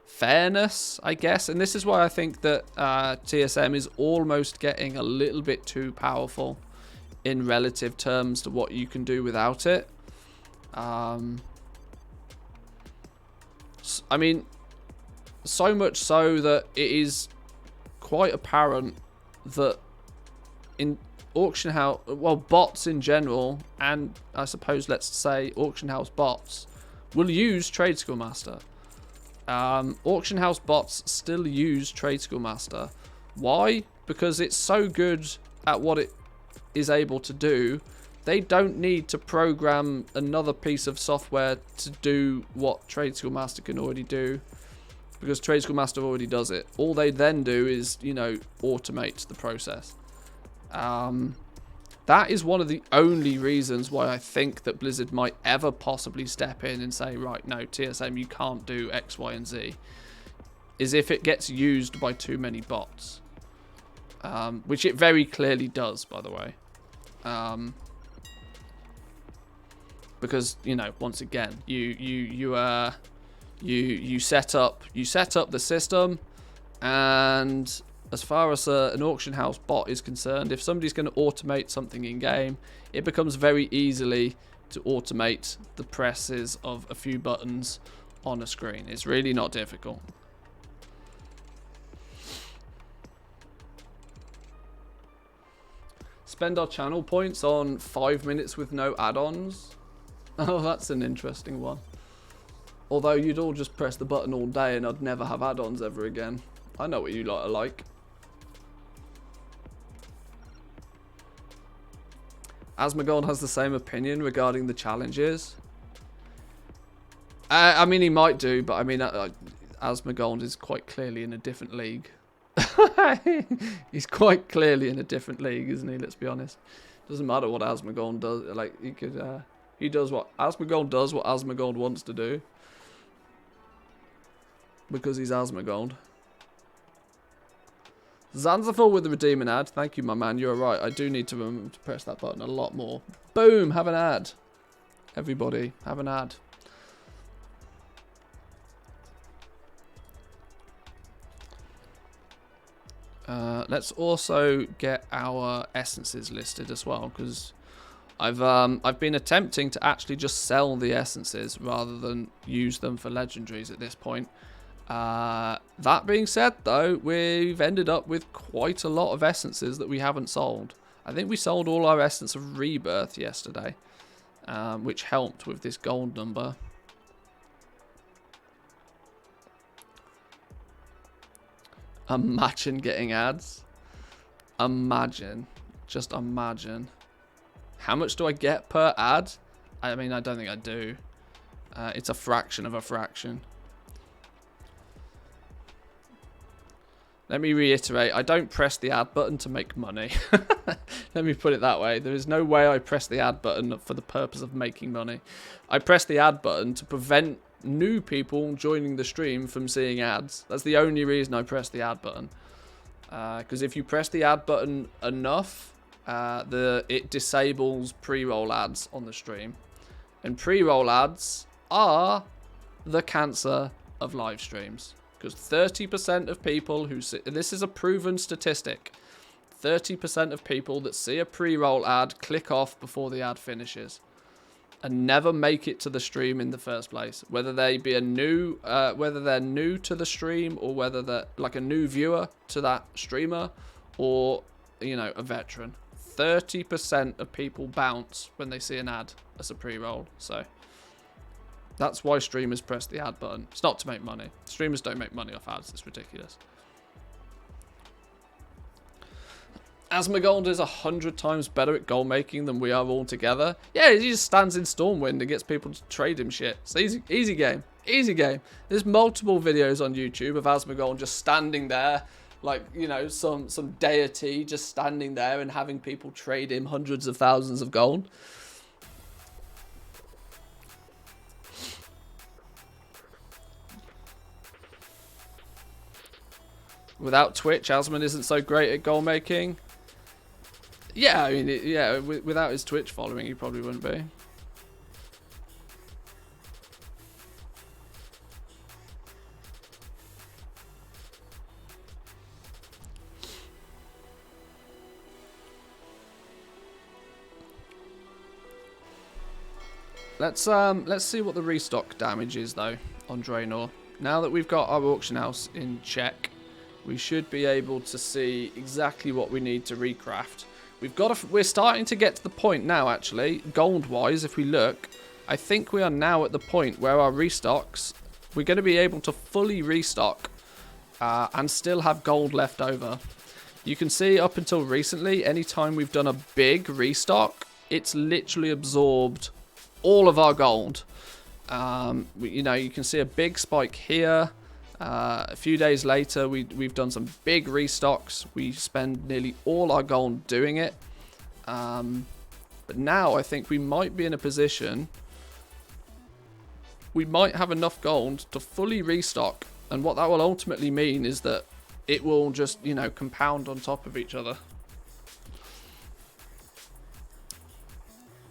fairness, I guess. And this is why I think that TSM is almost getting a little bit too powerful in relative terms to what you can do without it. I mean, so much so that it is quite apparent that in auction house, well, bots in general, and I suppose let's say auction house bots, will use Trade School Master. Auction house bots still use Trade School Master. Why? Because it's so good at what it is able to do. They don't need to program another piece of software to do what Trade School Master can already do, because Trade School Master already does it. All they then do is, automate the process. That is one of the only reasons why I think that Blizzard might ever possibly step in and say, right, no, TSM, you can't do X, Y, and Z, is if it gets used by too many bots. Which it very clearly does, by the way. Because, once again, you set up the system, and as far as an auction house bot is concerned, if somebody's going to automate something in game, it becomes very easily to automate the presses of a few buttons on a screen. It's really not difficult. Spend our channel points on 5 minutes with no add-ons. Oh, that's an interesting one. Although you'd all just press the button all day and I'd never have add-ons ever again. I know what you lot are like. Asmongold has the same opinion regarding the challenges. I mean, he might do, but I mean, Asmongold is quite clearly in a different league. He's quite clearly in a different league, isn't he? Let's be honest. Doesn't matter what Asmongold does. Like, he does what Asmongold wants to do, because he's Asmongold. Zanzaful with the redeeming ad. Thank you, my man. You're right. I do need to remember to press that button a lot more. Boom! Have an ad. Everybody, have an ad. Let's also get our essences listed as well, because I've been attempting to actually just sell the essences rather than use them for legendaries at this point. That being said, though, we've ended up with quite a lot of essences that we haven't sold. I think we sold all our Essence of Rebirth yesterday, which helped with this gold number. Imagine getting ads. Imagine. Just imagine. How much do I get per ad? I mean, I don't think I do. It's a fraction of a fraction. Let me reiterate, I don't press the add button to make money. Let me put it that way. There is no way I press the add button for the purpose of making money. I press the add button to prevent new people joining the stream from seeing ads. That's the only reason I press the add button. Because if you press the add button enough, it disables pre-roll ads on the stream. And pre-roll ads are the cancer of live streams. Because 30% of people who see... This is a proven statistic. 30% of people that see a pre-roll ad click off before the ad finishes. And never make it to the stream in the first place. Whether they be whether they're new to the stream, or whether they're like a new viewer to that streamer, or, you know, a veteran. 30% of people bounce when they see an ad as a pre-roll. So... that's why streamers press the ad button. It's not to make money. Streamers don't make money off ads. It's ridiculous. Asmongold is 100 times better at goal making than we are all together. Yeah, he just stands in Stormwind and gets people to trade him shit. It's easy game. Easy game. There's multiple videos on YouTube of Asmongold just standing there, like, you know, some deity just standing there and having people trade him hundreds of thousands of gold. Without Twitch, Asmon isn't so great at goal making. Yeah, I mean, without his Twitch following, he probably wouldn't be. Let's see what the restock damage is though on Draenor. Now that we've got our auction house in check, we should be able to see exactly what we need to recraft. We're starting to get to the point now, actually, gold-wise, if we look. I think we are now at the point where our restocks, we're going to be able to fully restock and still have gold left over. You can see up until recently, anytime we've done a big restock, it's literally absorbed all of our gold. You know, you can see a big spike here. A few days later, we've done some big restocks. We spend nearly all our gold doing it. But now I think we might be in a position. We might have enough gold to fully restock. And what that will ultimately mean is that it will just, you know, compound on top of each other.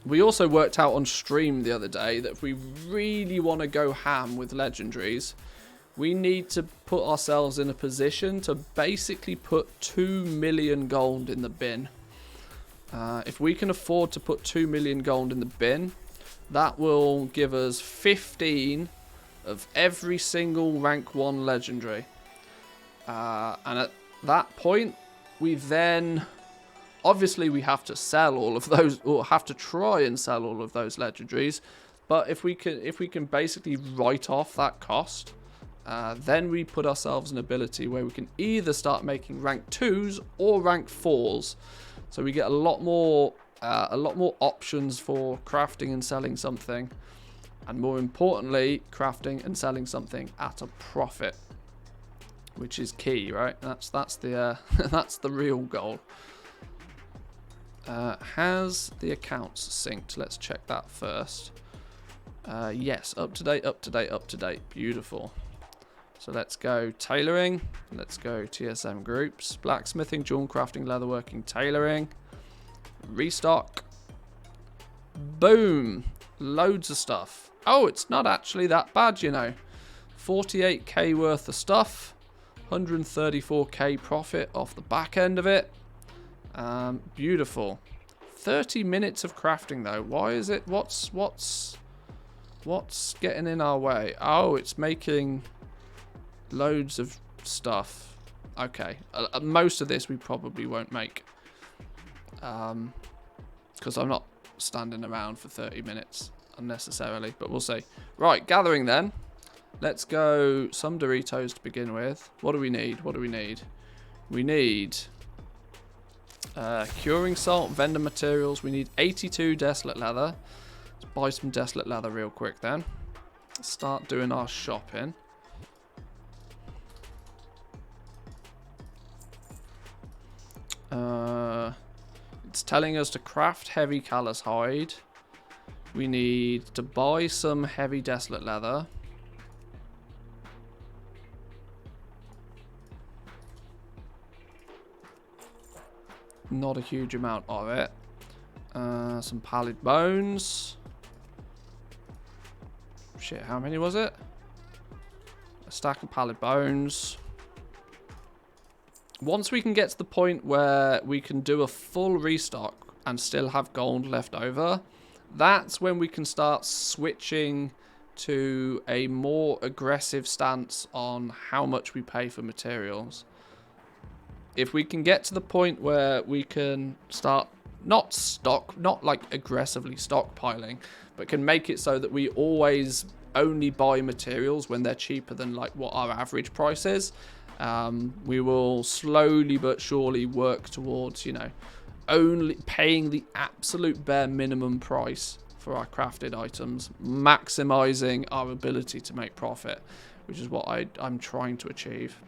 We also worked out on stream the other day that if we really want to go ham with legendaries, we need to put ourselves in a position to basically put 2 million gold in the bin. If we can afford to put 2 million gold in the bin, that will give us 15 of every single rank 1 legendary. And at that point, we then... obviously, we have to sell all of those, or have to try and sell all of those legendaries. But if we can basically write off that cost... then we put ourselves in an ability where we can either start making rank 2s or rank 4s. So we get a lot more options for crafting and selling something. And more importantly, crafting and selling something at a profit. Which is key, right? That's the that's the real goal. Has the accounts synced? Let's check that first. Yes, up to date, up to date, up to date. Beautiful. So let's go tailoring. Let's go TSM groups. Blacksmithing, jewel crafting, leatherworking, tailoring. Restock. Boom. Loads of stuff. Oh, it's not actually that bad, you know. 48k worth of stuff. 134k profit off the back end of it. Beautiful. 30 minutes of crafting though. Why is it? What's getting in our way? Oh, it's making... loads of stuff. Okay, most of this we probably won't make, because I'm not standing around for 30 minutes unnecessarily, but we'll see. Right, gathering then. Let's go some Doritos to begin with. What do we need? What do we need? We need curing salt, vendor materials. We need 82 desolate leather. Let's buy some desolate leather real quick then. Start doing our shopping. It's telling us to craft heavy callus hide. We need to buy some heavy desolate leather. Not a huge amount of it. Some pallid bones. Shit, how many was it? A stack of pallid bones. Once we can get to the point where we can do a full restock and still have gold left over, that's when we can start switching to a more aggressive stance on how much we pay for materials. If we can get to the point where we can start not like aggressively stockpiling, but can make it so that we always only buy materials when they're cheaper than like what our average price is, we will slowly but surely work towards, you know, only paying the absolute bare minimum price for our crafted items, maximizing our ability to make profit, which is what I'm trying to achieve.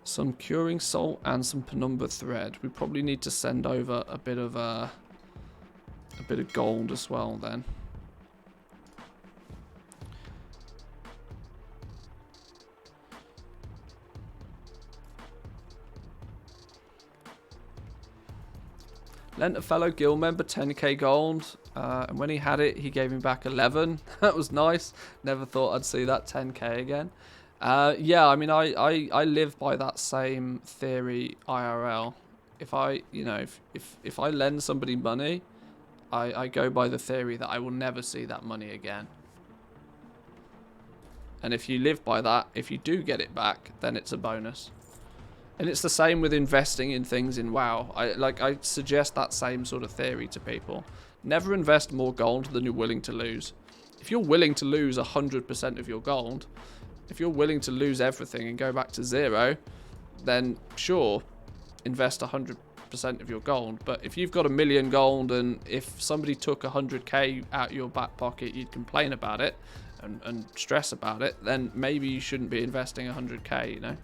Some curing salt and some penumbra thread. We probably need to send over a bit of gold as well then. Lent a fellow guild member 10k gold, and when he had it, he gave me back 11. That was nice. Never thought I'd see that 10k again. Yeah, I mean, I live by that same theory IRL. If I, you know, if I lend somebody money, I go by the theory that I will never see that money again. And if you live by that, if you do get it back, then it's a bonus. And it's the same with investing in things in WoW. I suggest that same sort of theory to people. Never invest more gold than you're willing to lose. If you're willing to lose 100% of your gold, if you're willing to lose everything and go back to zero, then sure, invest 100% of your gold. But if you've got 1 million gold and if somebody took 100k out your back pocket, you'd complain about it and stress about it, then maybe you shouldn't be investing 100k, you know?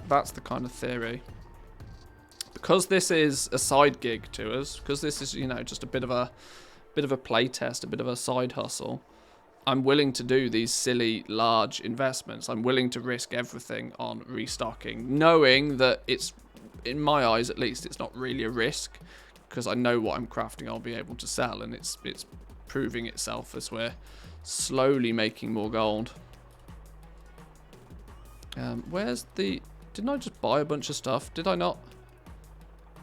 That's the kind of theory. Because this is a side gig to us, because this is, you know, just a bit of a play test, a bit of a side hustle, I'm willing to do these silly large investments. I'm willing to risk everything on restocking, knowing that it's, in my eyes at least, it's not really a risk, because I know what I'm crafting I'll be able to sell, and it's proving itself as we're slowly making more gold. Where's the... Didn't I just buy a bunch of stuff? Did I not?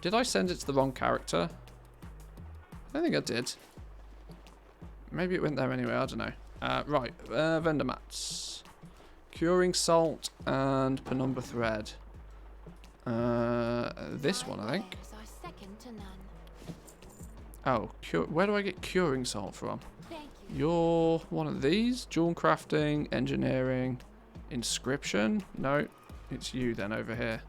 Did I send it to the wrong character? I don't think I did. Maybe it went there anyway, I don't know. Right, vendor mats. Curing salt and penumbra thread. This one, I think. Oh, where do I get curing salt from? You're one of these? Jewel crafting, engineering, inscription? No, it's you then over here.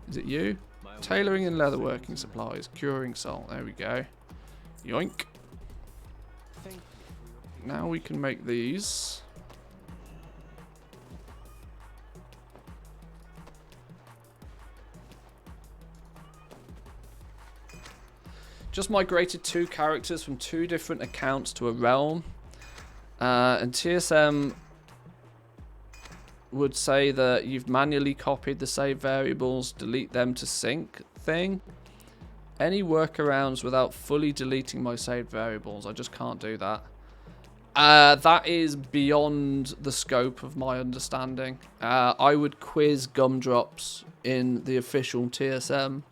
Is it you? Tailoring and leatherworking supplies, curing salt. There we go. Yoink. Now we can make these. Just migrated 2 characters from 2 different accounts to a realm. And TSM would say that you've manually copied the save variables, delete them to sync thing. Any workarounds without fully deleting my saved variables? I just can't do that. That is beyond the scope of my understanding. I would quiz Gumdrops in the official TSM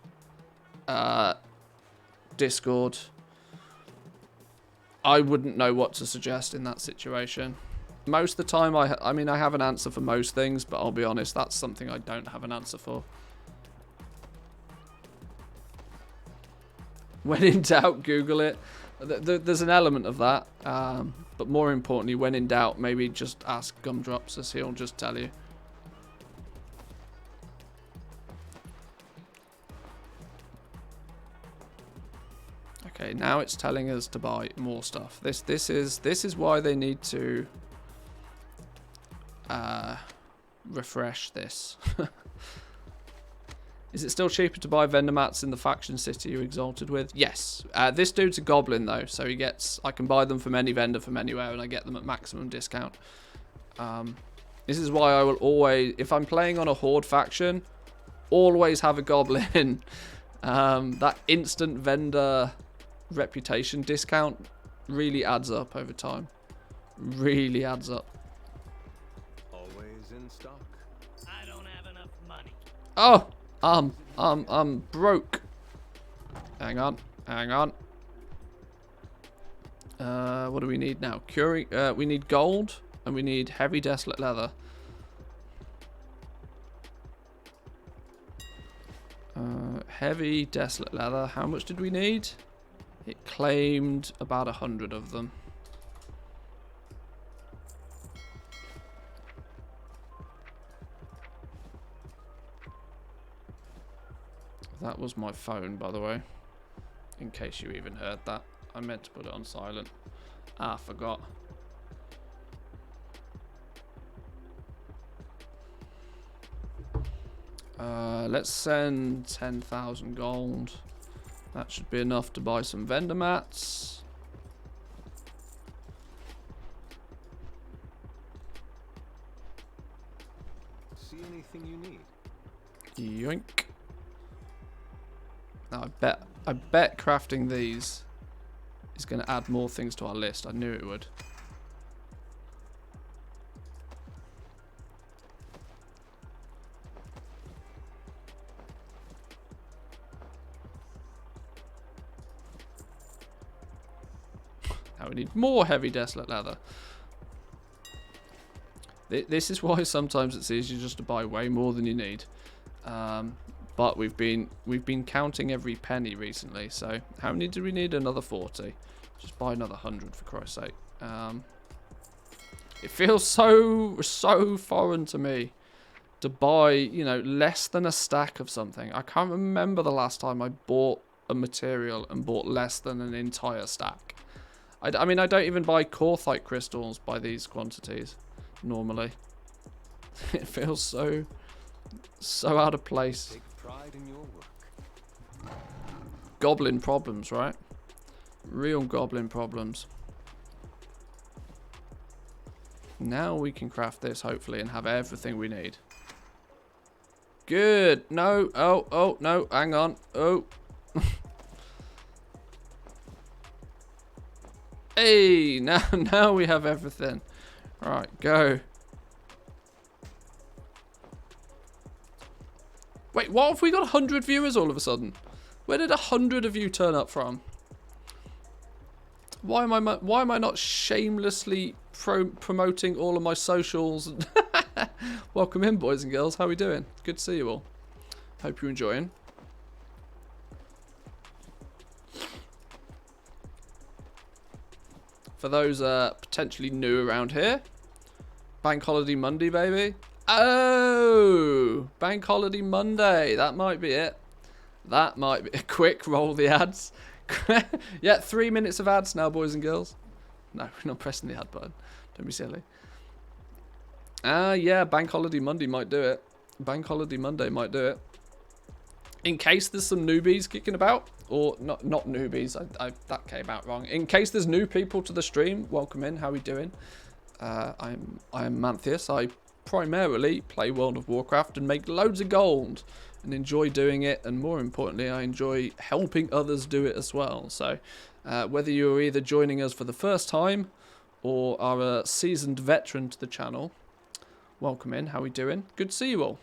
Discord. I wouldn't know what to suggest in that situation. Most of the time, I mean, I have an answer for most things, but I'll be honest, that's something I don't have an answer for. When in doubt, Google it. There's an element of that, but more importantly, when in doubt, maybe just ask Gumdrops, as he'll just tell you. Okay, now it's telling us to buy more stuff. This is why they need to refresh this. Is it still cheaper to buy vendor mats in the faction city you're exalted with? Yes. This dude's a goblin though, so he gets. I can buy them from any vendor from anywhere, and I get them at maximum discount. This is why I will always, if I'm playing on a horde faction, always have a goblin. That instant vendor reputation discount really adds up over time. Really adds up. Always in stock. I don't have enough money. Oh, I'm broke. Hang on. What do we need now? Curing. We need gold and we need heavy desolate leather. Heavy desolate leather. How much did we need? It claimed about 100 of them. That was my phone, by the way. In case you even heard that. I meant to put it on silent. Ah, forgot. Let's send 10,000 gold. That should be enough to buy some vendor mats. See anything you need? Yoink. Now I bet crafting these is going to add more things to our list. I knew it would. Now we need more heavy desolate leather. This is why sometimes it's easier just to buy way more than you need. But we've been counting every penny recently. So how many do we need? Another 40. Just buy another 100 for Christ's sake. It feels so foreign to me to buy, you know, less than a stack of something. I can't remember the last time I bought a material and bought less than an entire stack. I mean, I don't even buy Korthite crystals by these quantities normally. It feels so out of place. Take pride in your work. Goblin problems, right? Real goblin problems. Now we can craft this, hopefully, and have everything we need. Good. No. Oh, no. Hang on. Oh. Hey, now we have everything. Right, go. Wait, what if we got 100 viewers all of a sudden? Where did 100 of you turn up from? Why am I not shamelessly promoting all of my socials? Welcome in, boys and girls. How are we doing? Good to see you all. Hope you're enjoying. For those potentially new around here, Bank Holiday Monday, baby. Oh, Bank Holiday Monday. That might be it. That might be. Quick, roll the ads. Yeah, 3 minutes of ads now, boys and girls. No, we're not pressing the ad button. Don't be silly. Yeah, Bank Holiday Monday might do it. Bank Holiday Monday might do it. In case there's some newbies kicking about, or not newbies, that came out wrong. In case there's new people to the stream, welcome in. How are we doing? I'm Manthius. I primarily play World of Warcraft and make loads of gold and enjoy doing it, and more importantly, I enjoy helping others do it as well. So whether you're either joining us for the first time or are a seasoned veteran to the channel, welcome in. How are we doing? Good to see you all.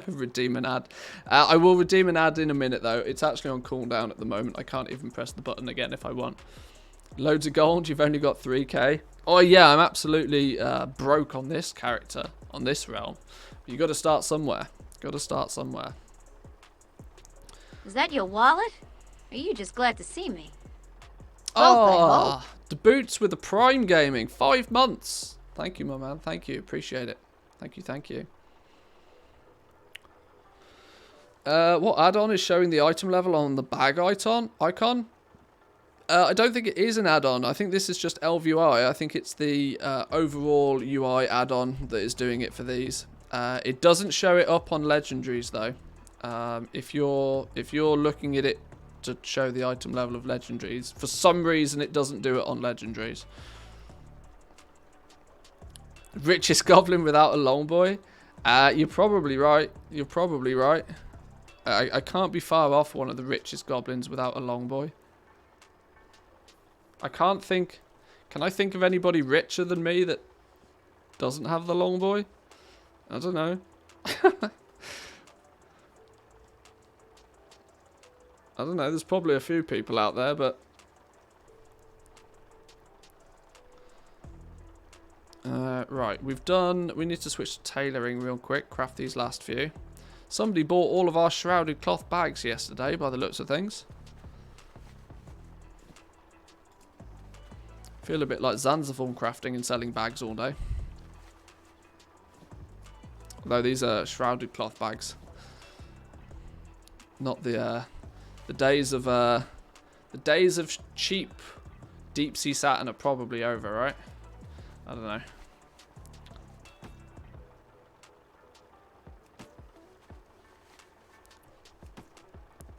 Redeem an ad. I will redeem an ad in a minute though. It's actually on cooldown at the moment. I can't even press the button again if I want. Loads of gold. You've only got 3k. Oh yeah, I'm absolutely broke on this character, on this realm. But you got to start somewhere. Got to start somewhere. Is that your wallet? Or are you just glad to see me? Both, I hope. The boots with the Prime Gaming. 5 months. Thank you, my man. Thank you. Appreciate it. Thank you. Thank you. What add-on is showing the item level on the bag icon? I don't think it is an add-on. I think this is just ElvUI. I think it's the overall UI add-on that is doing it for these. It doesn't show it up on legendaries though. If you're looking at it to show the item level of legendaries, for some reason it doesn't do it on legendaries. Richest goblin without a long boy? You're probably right. You're probably right. I can't be far off one of the richest goblins without a long boy. I can't think... Can I think of anybody richer than me that doesn't have the long boy? I don't know. I don't know. There's probably a few people out there, but... right, we've done... We need to switch to tailoring real quick. Craft these last few. Somebody bought all of our shrouded cloth bags yesterday, by the looks of things. Feel a bit like Zanziform crafting and selling bags all day. Although these are shrouded cloth bags. Not the days of cheap deep sea satin are probably over, right? I don't know.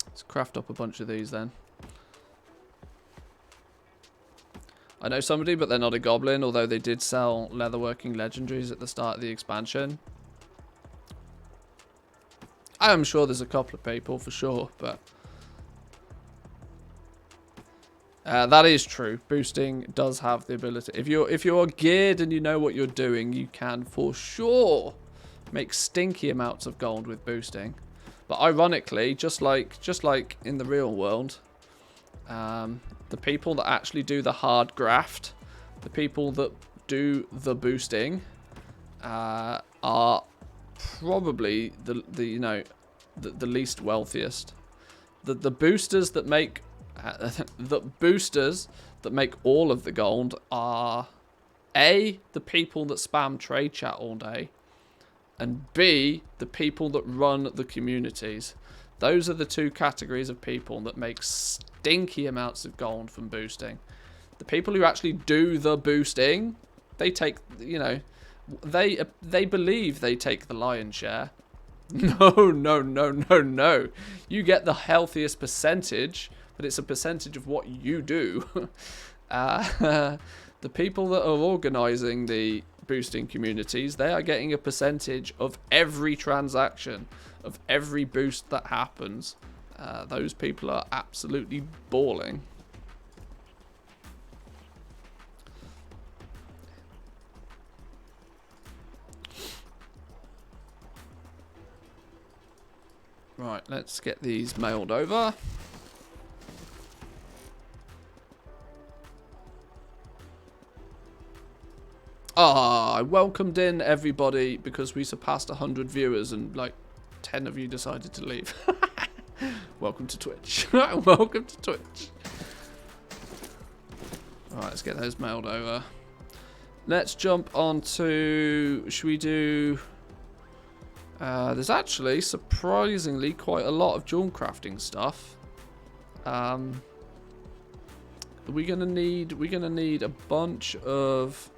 Let's craft up a bunch of these then. I know somebody, but they're not a goblin, although they did sell leatherworking legendaries at the start of the expansion. I am sure there's a couple of people for sure, but that is true. Boosting does have the ability. If you're geared and you know what you're doing, you can for sure make stinky amounts of gold with boosting. But ironically, just like in the real world, the people that actually do the hard graft, the people that do the boosting, are probably the least wealthiest. The boosters that make all of the gold are A, the people that spam trade chat all day, and B, the people that run the communities. Those are the two categories of people that make stinky amounts of gold from boosting. The people who actually do the boosting, they take, they believe they take the lion's share. No. You get the healthiest percentage, but it's a percentage of what you do. The people that are organizing the boosting communities, they are getting a percentage of every transaction, of every boost that happens. Those people are absolutely balling. Right, let's get these mailed over. I welcomed in everybody because we surpassed 100 viewers and like 10 of you decided to leave. Welcome to Twitch. Welcome to Twitch. Alright, let's get those mailed over. Let's jump on to... Should we do... there's actually surprisingly quite a lot of jewel crafting stuff. We're gonna need a bunch of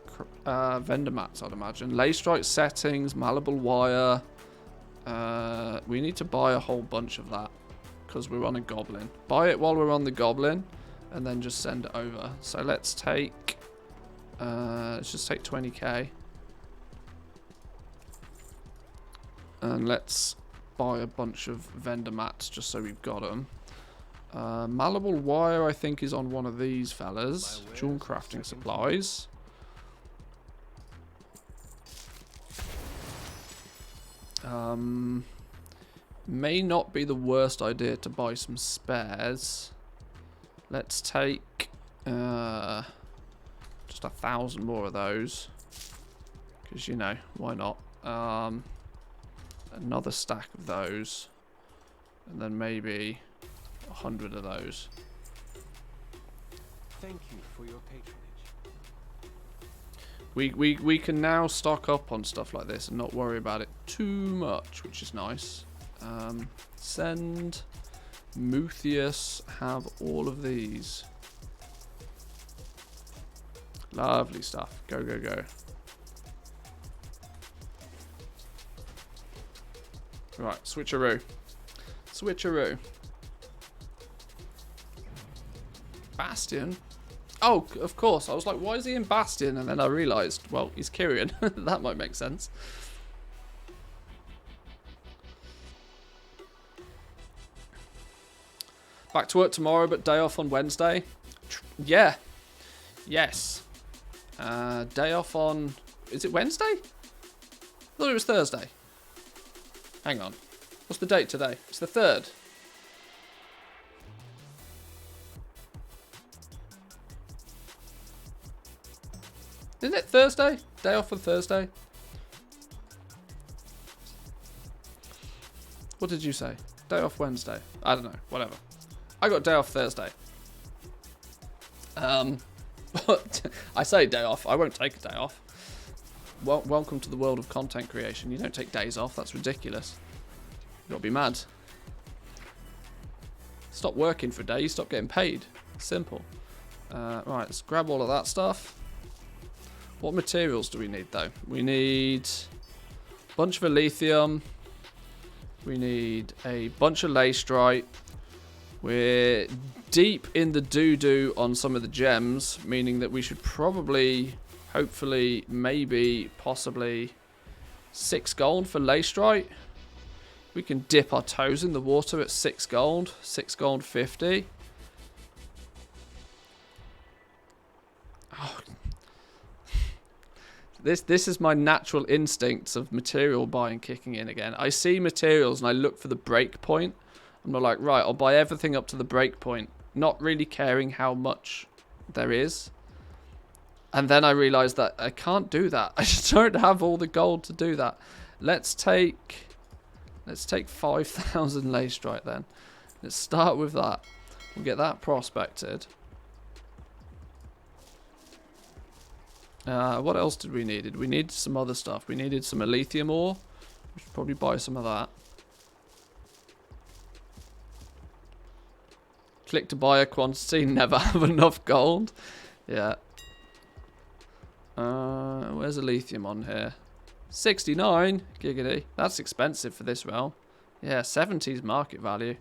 vendor mats, I'd imagine. Lay strike settings, malleable wire. We need to buy a whole bunch of that because we're on a goblin. Buy it while we're on the goblin, and then just send it over. So let's take. Let's just take 20k. And let's buy a bunch of vendor mats just so we've got them. Malleable wire, I think, is on one of these fellas. Jewel crafting supplies. May not be the worst idea to buy some spares. Let's take just 1,000 more of those. Because, you know, why not? Another stack of those, and then maybe 100 of those. Thank you for your patronage. We can now stock up on stuff like this and not worry about it too much, which is nice. Send Muthius have all of these. Lovely stuff. Go, go, go. Right, switcheroo. Switcheroo. Bastion? Oh, of course. I was like, why is he in Bastion? And then I realised, well, he's Kyrian. That might make sense. Back to work tomorrow, but day off on Wednesday. Yeah. Yes. Day off on... Is it Wednesday? I thought it was Thursday. Hang on. What's the date today? It's the 3rd. Isn't it Thursday? Day off on Thursday? What did you say? Day off Wednesday? I don't know. Whatever. I got day off Thursday. I say day off. I won't take a day off. Well, welcome to the world of content creation. You don't take days off. That's ridiculous. You've got to be mad. Stop working for a day. You stop getting paid. Simple. Right, let's grab all of that stuff. What materials do we need, though? We need a bunch of lithium. We need a bunch of lacerite. We're deep in the doo-doo on some of the gems, meaning that we should probably, hopefully, maybe, possibly 6 gold for lacerite. We can dip our toes in the water at 6 gold. 6 gold 50. Oh. This is my natural instincts of material buying kicking in again. I see materials and I look for the break point. I'm not like, right, I'll buy everything up to the break point, not really caring how much there is. And then I realize that I can't do that. I just don't have all the gold to do that. Let's take 5,000 lacerite then. Let's start with that. We'll get that prospected. What else did we need? We needed some other stuff. We needed some lithium ore. We should probably buy some of that. Click to buy a quantity, never have enough gold. Yeah. Where's the lithium on here? 69 giggity. That's expensive for this realm. Yeah, 70's market value.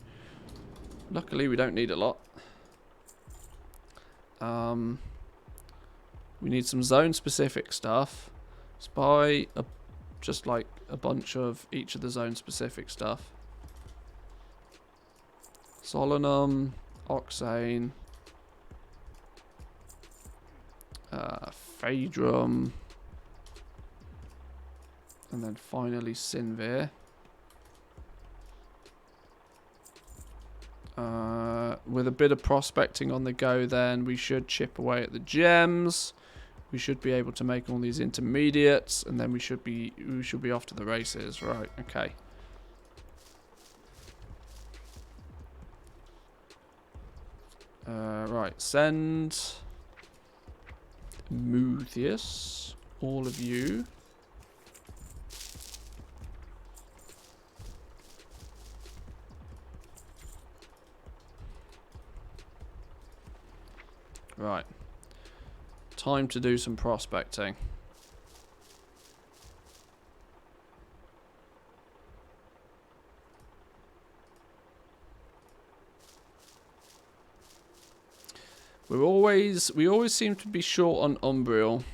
Luckily, we don't need a lot. We need some zone-specific stuff. Let's buy just like a bunch of each of the zone-specific stuff. Solanum, Oxane, Phaedrum, and then finally Sinvir. With a bit of prospecting on the go, then we should chip away at the gems. We should be able to make all these intermediates, and then we should be off to the races. Right? Okay. Right, send Muthius, all of you. Right. Time to do some prospecting. We always seem to be short on Umbriel.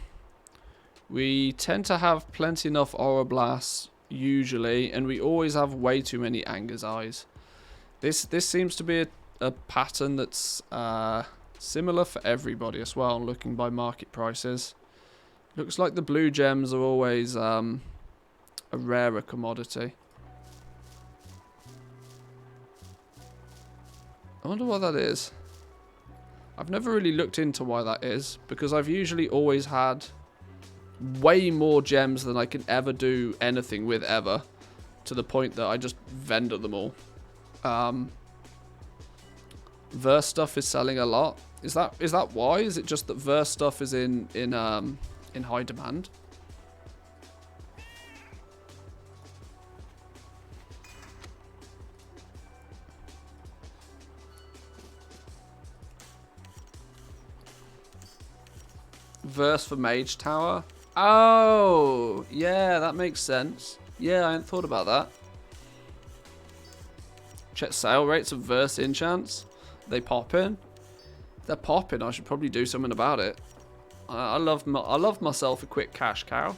We tend to have plenty enough Auroblasts usually, and we always have way too many Anger's Eyes. This seems to be a pattern that's similar for everybody as well, looking by market prices. Looks like the blue gems are always a rarer commodity. I wonder what that is. I've never really looked into why that is, because I've usually always had way more gems than I can ever do anything with ever, to the point that I just vendor them all. Verse stuff is selling a lot. Is that why? Is it just that verse stuff is in high demand? Verse for Mage Tower. Oh, yeah, that makes sense. Yeah, I hadn't thought about that. Check sale rates of verse enchants. They pop in. If they're popping, I should probably do something about it. I love myself a quick cash cow.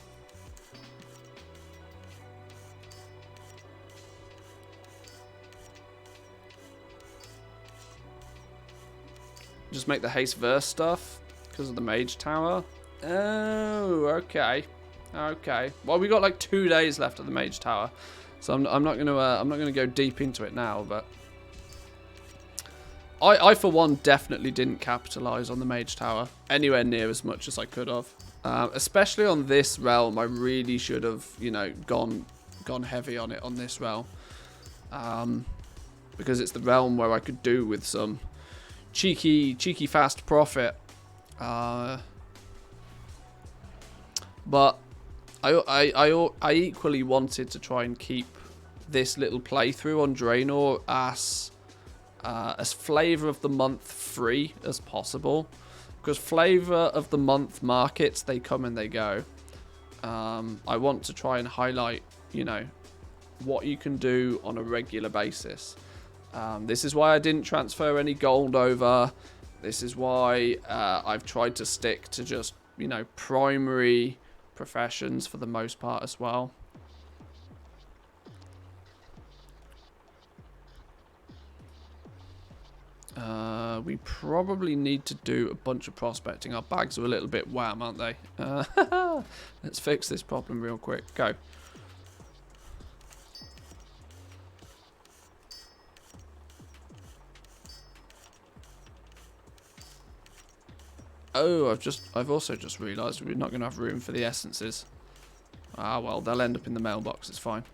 Just make the haste verse stuff because of the Mage Tower. Oh, okay, okay. Well, we got like 2 days left of the Mage Tower, so I'm not gonna go deep into it now. But I for one definitely didn't capitalize on the Mage Tower anywhere near as much as I could have. Especially on this realm, I really should have, you know, gone heavy on it on this realm, because it's the realm where I could do with some cheeky fast profit. But I equally wanted to try and keep this little playthrough on Draenor as flavor of the month free as possible, because flavor of the month markets, they come and they go. I want to try and highlight, you know, what you can do on a regular basis. This is why I didn't transfer any gold over. This is why I've tried to stick to just, you know, primary professions for the most part as well. We probably need to do a bunch of prospecting. Our bags are a little bit wham, aren't they? Let's fix this problem real quick. Go. Oh, I've also just realised we're not going to have room for the essences. Ah, well, they'll end up in the mailbox. It's fine.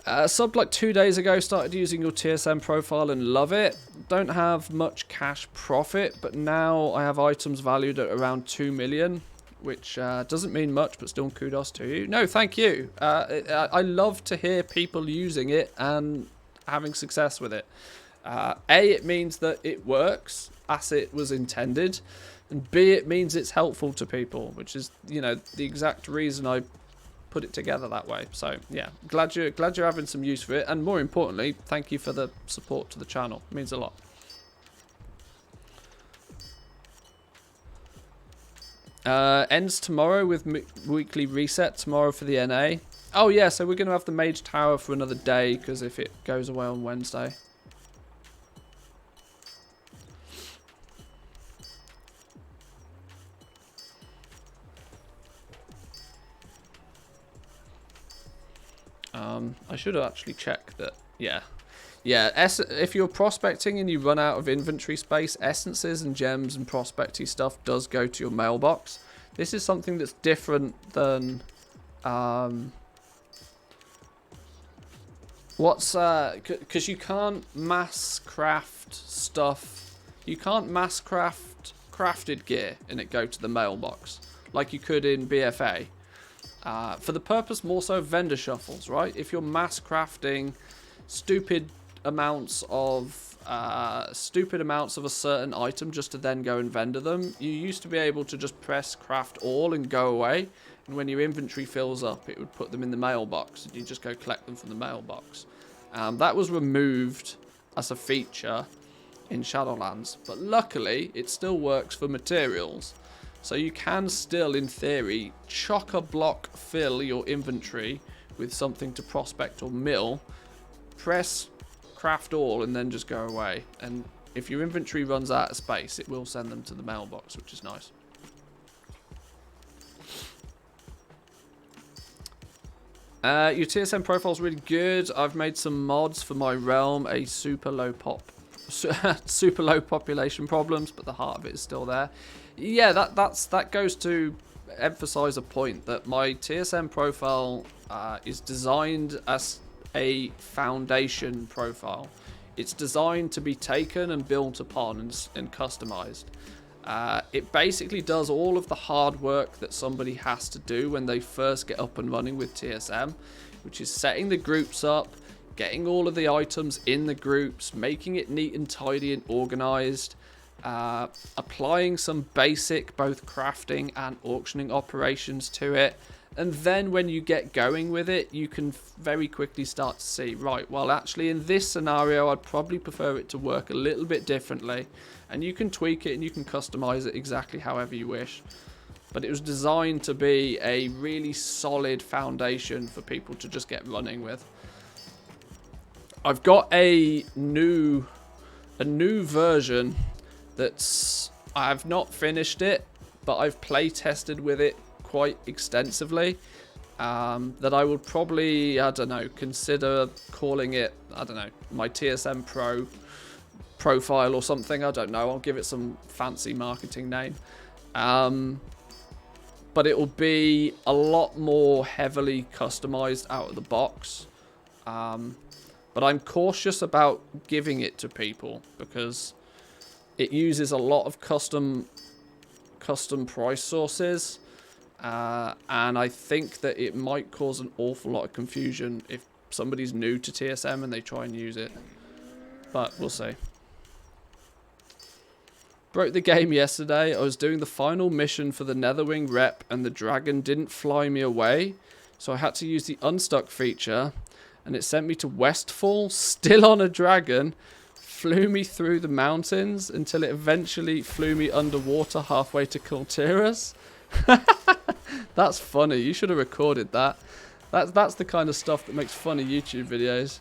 Subbed like 2 days ago, started using your TSM profile and love it. Don't have much cash profit, but now I have items valued at around 2 million, which doesn't mean much, but still kudos to you. No, thank you. I love to hear people using it and having success with it. A, it means that it works as it was intended, and B, it means it's helpful to people, which is, you know, the exact reason I put it together that way. So yeah, glad you're having some use for it, and more importantly, thank you for the support to the channel. It means a lot. Ends tomorrow with weekly reset tomorrow for the NA. Oh yeah, so we're gonna have the Mage Tower for another day, because if it goes away on Wednesday. I should have actually checked that. Yeah. If you're prospecting and you run out of inventory space, essences and gems and prospecty stuff does go to your mailbox. This is something that's different than because you can't mass craft stuff. You can't mass craft crafted gear and it go to the mailbox like you could in BFA. For the purpose more so of vendor shuffles, right? If you're mass crafting stupid amounts of a certain item just to then go and vendor them, you used to be able to just press craft all and go away, and when your inventory fills up it would put them in the mailbox and you just go collect them from the mailbox. That was removed as a feature in Shadowlands, but luckily it still works for materials. So you can still, in theory, chock-a-block fill your inventory with something to prospect or mill, press craft all, and then just go away. And if your inventory runs out of space, it will send them to the mailbox, which is nice. Your TSM profile is really good. I've made some mods for my realm, a super low population problems, but the heart of it is still there. Yeah, that goes to emphasize a point that my TSM profile is designed as a foundation profile. It's designed to be taken and built upon and customized. It basically does all of the hard work that somebody has to do when they first get up and running with TSM, which is setting the groups up, getting all of the items in the groups, making it neat and tidy and organized, applying some basic both crafting and auctioning operations to it. And then when you get going with it, you can very quickly start to see, right, well, actually in this scenario, I'd probably prefer it to work a little bit differently. And you can tweak it and you can customize it exactly however you wish. But it was designed to be a really solid foundation for people to just get running with. I've got a new version that's, I've not finished it, but I've play tested with it quite extensively, that I would probably, I don't know, consider calling it, I don't know, my TSM Pro profile or something. I don't know, I'll give it some fancy marketing name. But it will be a lot more heavily customized out of the box. But I'm cautious about giving it to people because it uses a lot of custom price sources. And I think that it might cause an awful lot of confusion if somebody's new to TSM and they try and use it. But we'll see. Broke the game yesterday. I was doing the final mission for the Netherwing rep and the dragon didn't fly me away. So I had to use the unstuck feature and it sent me to Westfall, still on a dragon. Flew me through the mountains until it eventually flew me underwater halfway to Kultiras. That's funny. You should have recorded that. That's the kind of stuff that makes funny YouTube videos.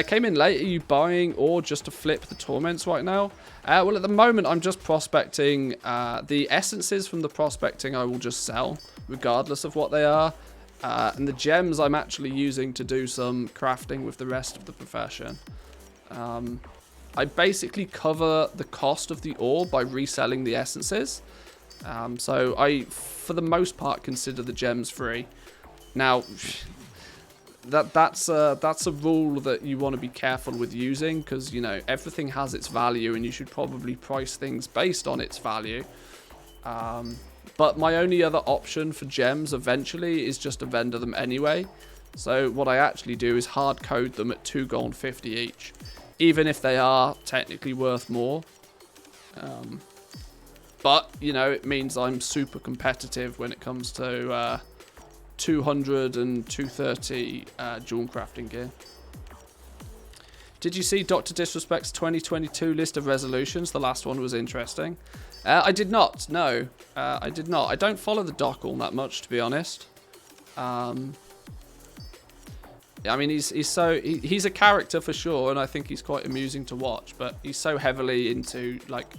Came in late. Are you buying or just to flip the torments right now? Well, at the moment, I'm just prospecting. The essences from the prospecting I will just sell, regardless of what they are. And the gems I'm actually using to do some crafting with the rest of the profession. I basically cover the cost of the ore by reselling the essences. So I, for the most part, consider the gems free. Now, that's a rule that you want to be careful with using because, you know, everything has its value and you should probably price things based on its value. But my only other option for gems eventually is just to vendor them anyway. So what I actually do is hard code them at 2 gold 50 each. Even if they are technically worth more. But, you know, it means I'm super competitive when it comes to 200 and 230 jewel crafting gear. Did you see Dr. Disrespect's 2022 list of resolutions? The last one was interesting. I did not, no. I did not. I don't follow the doc all that much, to be honest. I mean, he's a character for sure, and I think he's quite amusing to watch. But he's so heavily into like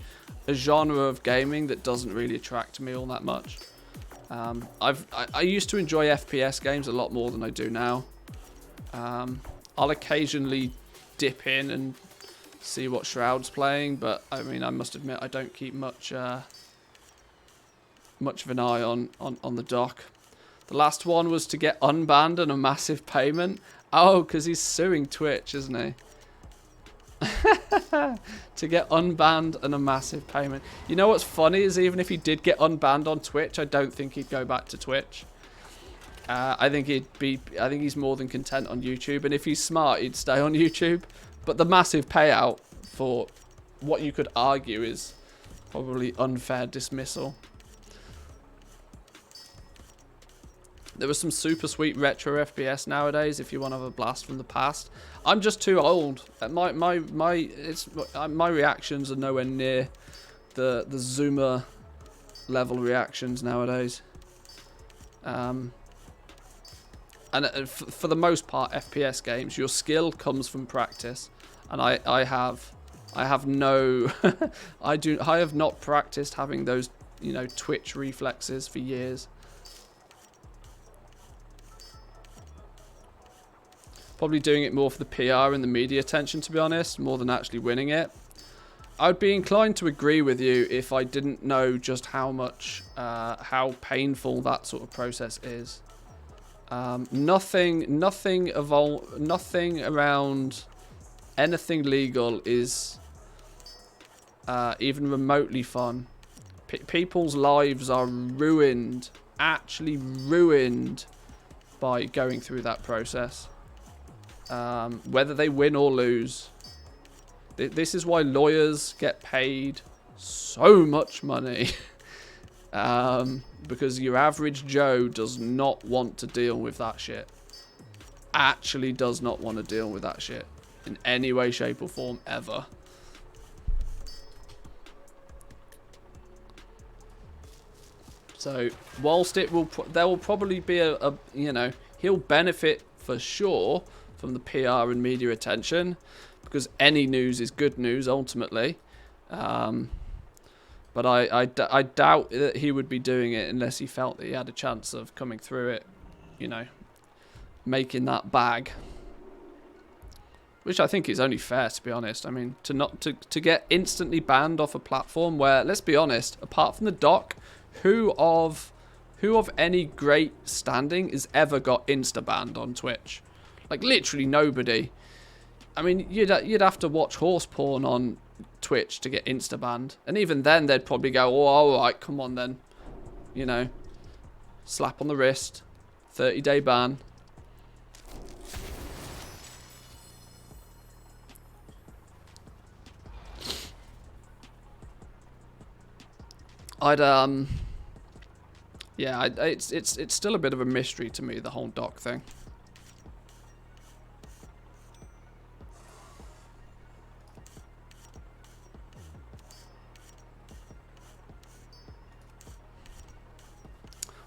a genre of gaming that doesn't really attract me all that much. I used to enjoy FPS games a lot more than I do now. I'll occasionally dip in and see what Shroud's playing, but I mean, I must admit I don't keep much of an eye on the doc. The last one was to get unbanned and a massive payment. Oh, because he's suing Twitch, isn't he? To get unbanned and a massive payment. You know what's funny is even if he did get unbanned on Twitch, I don't think he'd go back to Twitch. I think he's more than content on YouTube, and if he's smart, he'd stay on YouTube. But the massive payout for what you could argue is probably unfair dismissal. There was some super sweet retro FPS nowadays if you want to have a blast from the past. I'm just too old. My reactions are nowhere near the Zoomer level reactions nowadays. And for the most part, FPS games, your skill comes from practice, and I have no I have not practiced having those, you know, twitch reflexes for years. Probably doing it more for the PR and the media attention, to be honest, more than actually winning it. I would be inclined to agree with you if I didn't know just how much, how painful that sort of process is. Nothing around anything legal is even remotely fun. People's lives are ruined, actually ruined, by going through that process. whether they win or lose. This is why lawyers get paid so much money. Because your average Joe does not want to deal with that shit. Actually does not want to deal with that shit in any way, shape or form ever. So whilst it will, there will probably be a you know, he'll benefit for sure from the PR and media attention, because any news is good news ultimately. But I doubt that he would be doing it unless he felt that he had a chance of coming through it, you know, making that bag. Which I think is only fair, to be honest. I mean, to get instantly banned off a platform where, let's be honest, apart from the doc, who of any great standing has ever got insta banned on Twitch? Like literally nobody. I mean, you'd have to watch horse porn on Twitch to get insta banned, and even then they'd probably go, "Oh, all right, come on then," you know, slap on the wrist, 30-day ban. Yeah, it's still a bit of a mystery to me, the whole doc thing.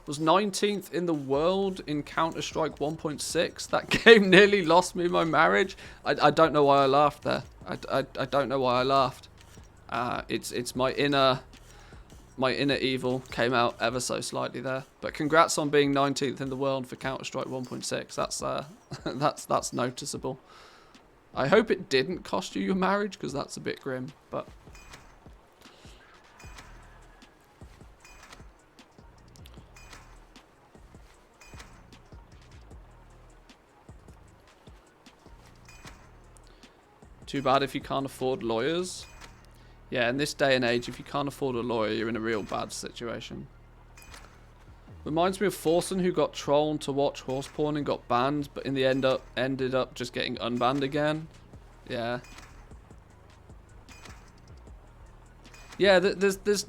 Was 19th in the world in Counter-Strike 1.6. That game nearly lost me my marriage. I don't know why I laughed there. I don't know why I laughed. It's my inner evil came out ever so slightly there. But congrats on being 19th in the world for Counter-Strike 1.6. That's noticeable. I hope it didn't cost you your marriage, because that's a bit grim. But too bad if you can't afford lawyers. Yeah, in this day and age, if you can't afford a lawyer, you're in a real bad situation. Reminds me of Forsen, who got trolled to watch horse porn and got banned, but in the end ended up just getting unbanned again. Yeah. Yeah, there's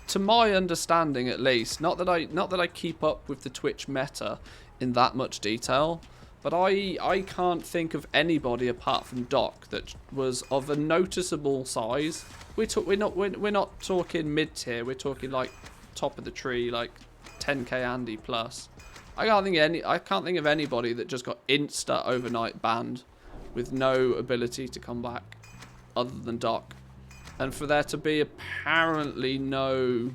to my understanding at least, not that I keep up with the Twitch meta in that much detail, but I can't think of anybody apart from Doc that was of a noticeable size. We're not talking mid tier. We're talking like top of the tree, like 10k Andy plus. I can't think of anybody that just got insta overnight banned with no ability to come back, other than Doc. And for there to be apparently no,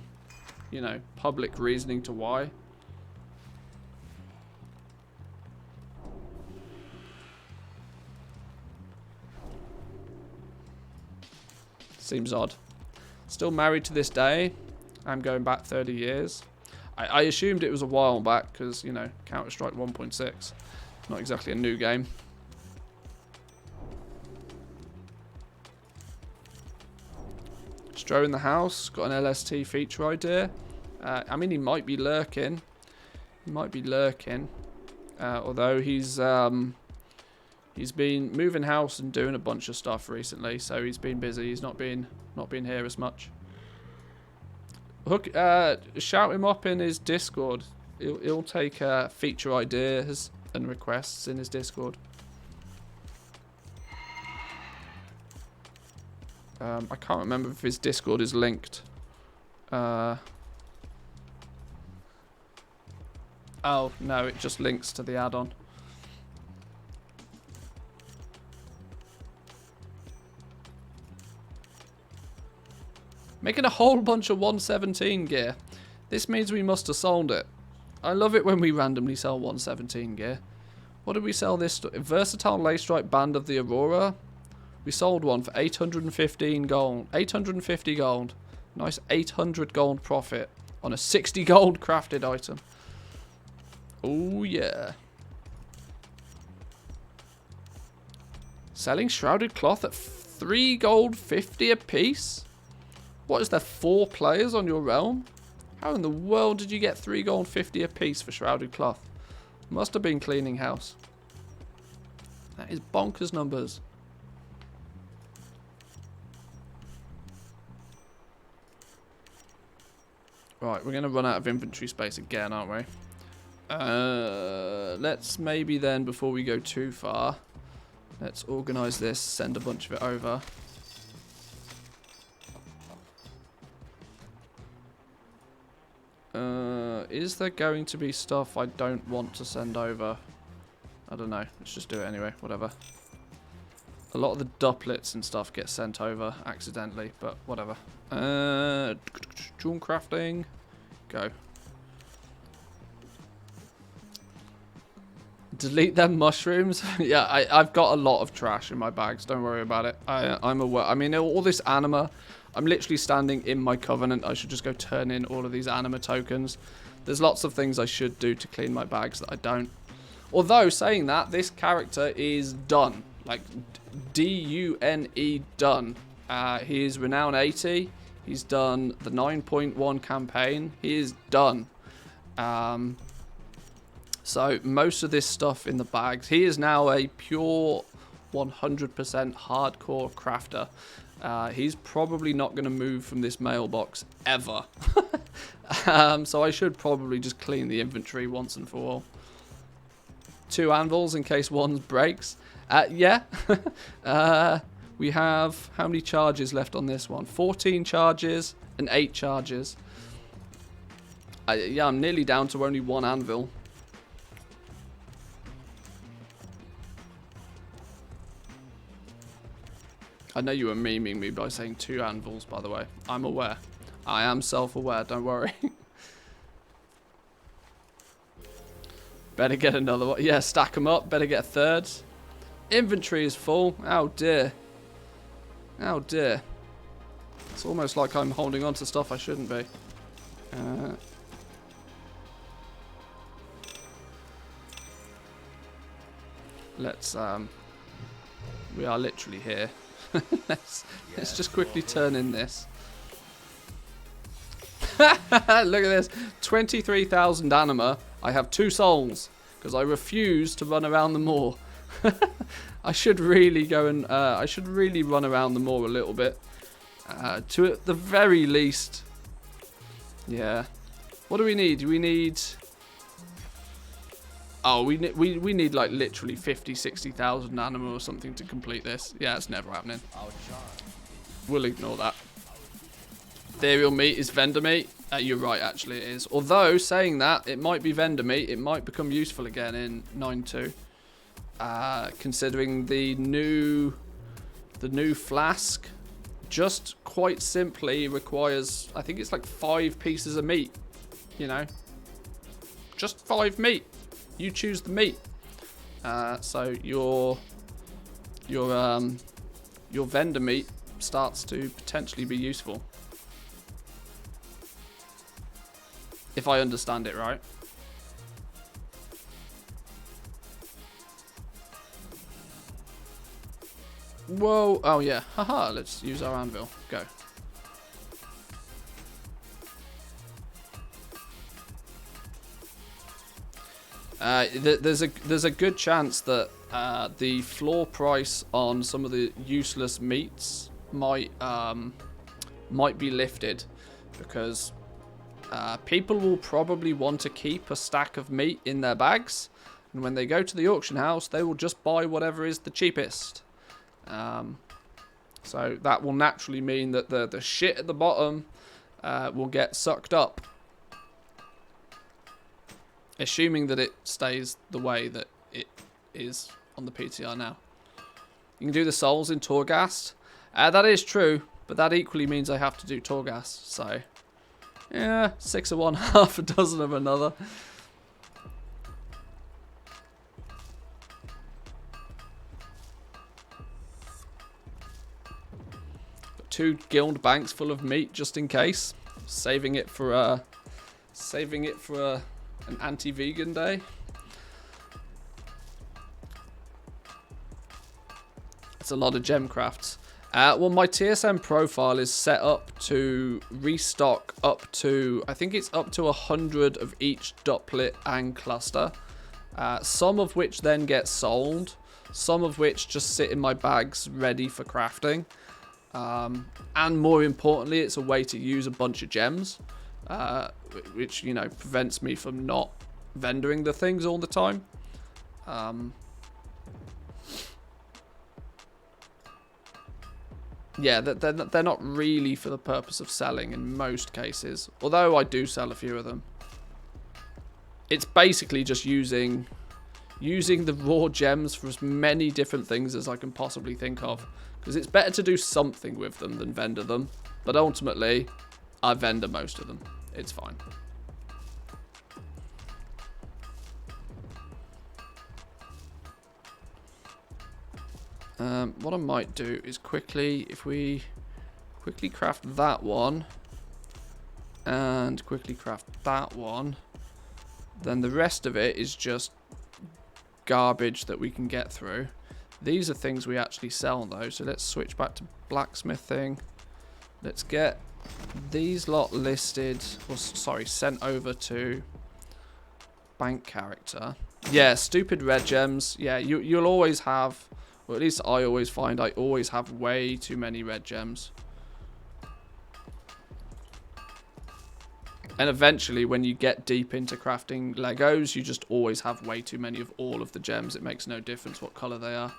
you know, public reasoning to why. Seems odd. Still married to this day. I'm going back 30 years. I assumed it was a while back because, you know, Counter-Strike 1.6. Not exactly a new game. Stro in the house. Got an LST feature idea. I mean, he might be lurking. Although he's been moving house and doing a bunch of stuff recently, so he's been busy. He's not been here as much. Shout him up in his Discord. He'll take feature ideas and requests in his Discord. I can't remember if his Discord is linked. Oh no, it just links to the add-on. Making a whole bunch of 117 gear. This means we must have sold it. I love it when we randomly sell 117 gear. What did we sell this? Versatile Lace Stripe Band of the Aurora. We sold one for 815 gold. 850 gold. Nice 800 gold profit on a 60 gold crafted item. Oh yeah. Selling shrouded cloth at 3 gold 50 a piece? What, is there 4 players on your realm? How in the world did you get 3 gold 50 a piece for shrouded cloth? Must have been cleaning house. That is bonkers numbers. Right, we're going to run out of inventory space again, aren't we? Let's maybe then, before we go too far, let's organise this, send a bunch of it over. Is there going to be stuff I don't want to send over? I don't know. Let's just do it anyway. Whatever. A lot of the duplets and stuff get sent over accidentally, but whatever. Jewel crafting. Go. Delete them mushrooms. Yeah, I've got a lot of trash in my bags. Don't worry about it. I'm aware. I mean, all this anima. I'm literally standing in my covenant. I should just go turn in all of these anima tokens. There's lots of things I should do to clean my bags that I don't. Although, saying that, this character is done. Like, D-U-N-E done. He is Renown 80. He's done the 9.1 campaign. He is done. So, most of this stuff in the bags. He is now a pure 100% hardcore crafter. He's probably not going to move from this mailbox ever. So I should probably just clean the inventory once and for all. 2 anvils in case one breaks. Yeah. We have how many charges left on this one? 14 charges and 8 charges. Yeah, I'm nearly down to only 1 anvil. I know you were memeing me by saying 2 anvils, by the way. I'm aware. I am self-aware, don't worry. Better get another one. Yeah, stack them up. Better get a third. Inventory is full. Oh, dear. Oh, dear. It's almost like I'm holding on to stuff I shouldn't be. Let's, we are literally here. let's just quickly turn in this. Look at this. 23,000 anima. I have 2 souls because I refuse to run around the moor. I should really go and I should really run around the moor a little bit. To at the very least. Yeah. What do we need? We need. Oh, we need like literally 60,000 anima or something to complete this. Yeah, it's never happening. We'll ignore that. Ethereal meat is vendor meat. You're right, actually it is. Although, saying that, it might be vendor meat. It might become useful again in 9.2. Considering the new flask just quite simply requires, I think it's like 5 pieces of meat. You know? Just 5 meat. You choose the meat. So your vendor meat starts to potentially be useful. If I understand it right. Whoa. Oh, yeah. Haha. Let's use our anvil. Go. There's a good chance that the floor price on some of the useless meats might be lifted because people will probably want to keep a stack of meat in their bags, and when they go to the auction house, they will just buy whatever is the cheapest. So that will naturally mean that the shit at the bottom will get sucked up. Assuming that it stays the way that it is on the PTR now. You can do the souls in Torghast. That is true, but that equally means I have to do Torghast. So, yeah, 6 of one, half a dozen of another. Got 2 guild banks full of meat just in case. Saving it for an anti-vegan day. It's a lot of gem crafts. Well, my TSM profile is set up to restock up to, I think it's up to 100 of each duplet and cluster. Some of which then get sold. Some of which just sit in my bags ready for crafting. And more importantly, it's a way to use a bunch of gems. Which, you know, prevents me from not vendoring the things all the time. Yeah, they're not really for the purpose of selling in most cases. Although I do sell a few of them. It's basically just using the raw gems for as many different things as I can possibly think of. Because it's better to do something with them than vendor them. But ultimately, I vendor most of them. It's fine. What I might do is quickly, if we quickly craft that one and quickly craft that one, then the rest of it is just garbage that we can get through. These are things we actually sell though, so let's switch back to blacksmithing. Let's get these lot listed, or sorry, sent over to bank character. Yeah, stupid red gems. Yeah, you'll always have, or at least I always find I always have way too many red gems. And eventually, when you get deep into crafting Legos, you just always have way too many of all of the gems. It makes no difference what color they are.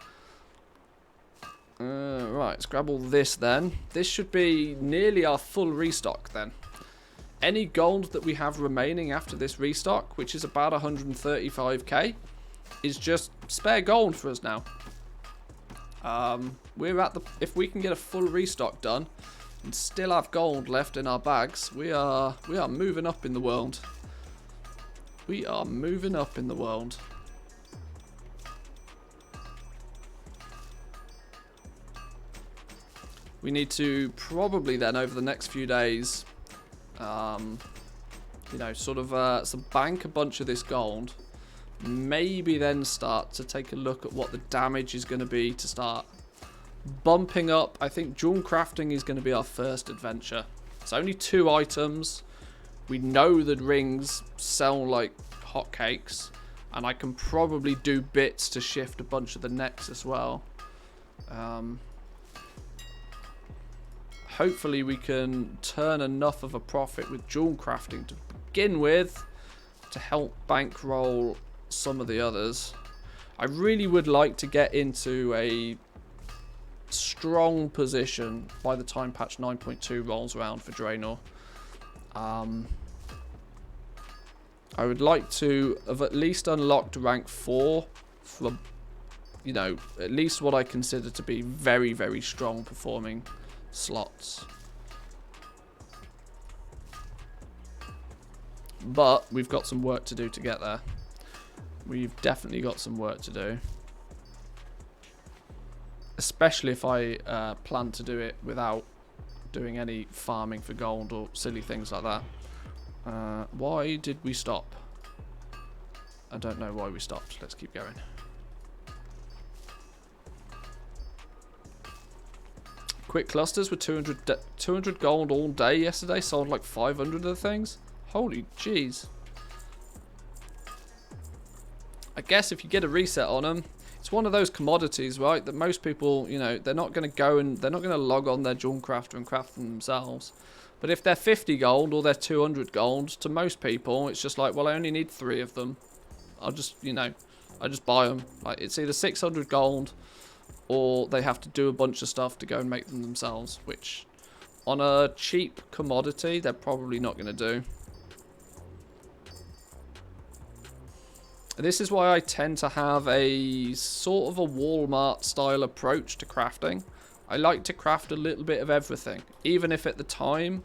Right, let's grab all this then. This should be nearly our full restock then. Any gold that we have remaining after this restock, which is about 135k, is just spare gold for us now. We're at the, if we can get a full restock done and still have gold left in our bags, we are moving up in the world. We are moving up in the world. We need to probably then over the next few days, you know, sort of bank a bunch of this gold. Maybe then start to take a look at what the damage is going to be to start bumping up. I think jewel crafting is going to be our first adventure. It's only 2 items. We know that rings sell like hotcakes, and I can probably do bits to shift a bunch of the necks as well. Hopefully we can turn enough of a profit with jewel crafting to begin with to help bankroll some of the others. I really would like to get into a strong position by the time patch 9.2 rolls around for Draenor. I would like to have at least unlocked rank 4 from, you know, at least what I consider to be very, very strong performing slots. But we've got some work to do to get there. We've definitely got some work to do. Especially if I plan to do it without doing any farming for gold or silly things like that. Why did we stop? I don't know why we stopped. Let's keep going. Quick clusters with 200 gold all day yesterday. Sold like 500 of the things. Holy jeez. I guess if you get a reset on them, it's one of those commodities, right? That most people, you know, they're not going to go and they're not going to log on their Jewel Crafter and craft them themselves. But if they're 50 gold or they're 200 gold, to most people, it's just like, well, I only need 3 of them. I'll just, you know, I just buy them. Like, it's either 600 gold or they have to do a bunch of stuff to go and make them themselves, which on a cheap commodity, they're probably not going to do. This is why I tend to have a sort of a Walmart style approach to crafting. I like to craft a little bit of everything, even if at the time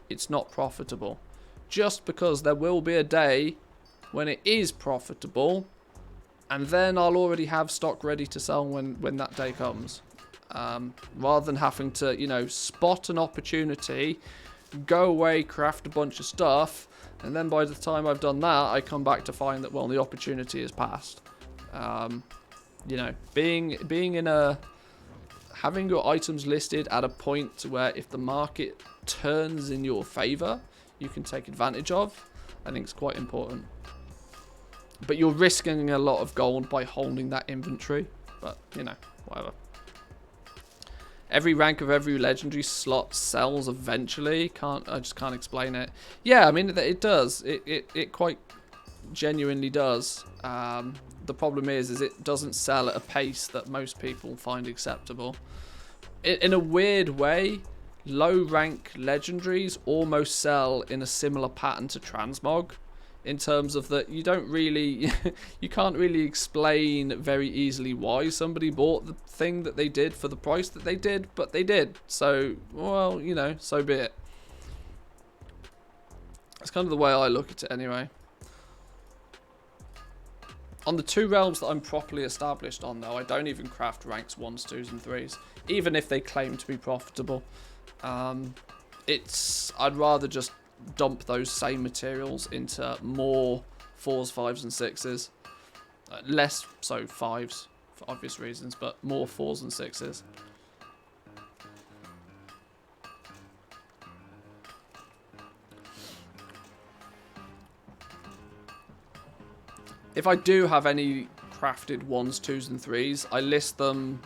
it's not profitable. Just because there will be a day when it is profitable, and then I'll already have stock ready to sell when that day comes. Rather than having to, you know, spot an opportunity, go away, craft a bunch of stuff, and then by the time I've done that, I come back to find that, well, the opportunity is past. You know, being in a... having your items listed at a point where if the market turns in your favor, you can take advantage of, I think it's quite important. But you're risking a lot of gold by holding that inventory. But, you know, whatever. Every rank of every legendary slot sells eventually. I just can't explain it. Yeah, I mean, it does. It quite genuinely does. The problem is it doesn't sell at a pace that most people find acceptable. In a weird way, low rank legendaries almost sell in a similar pattern to transmog, in terms of that you don't really, you can't really explain very easily why somebody bought the thing that they did for the price that they did, but they did. So, well, you know, so be it. That's kind of the way I look at it anyway. On the 2 realms that I'm properly established on, though, I don't even craft ranks 1s, 2s, and 3s, even if they claim to be profitable. I'd rather just dump those same materials into more 4s, 5s, and 6s. Less so 5s, for obvious reasons, but more 4s and 6s. If I do have any crafted 1s, 2s, and 3s, I list them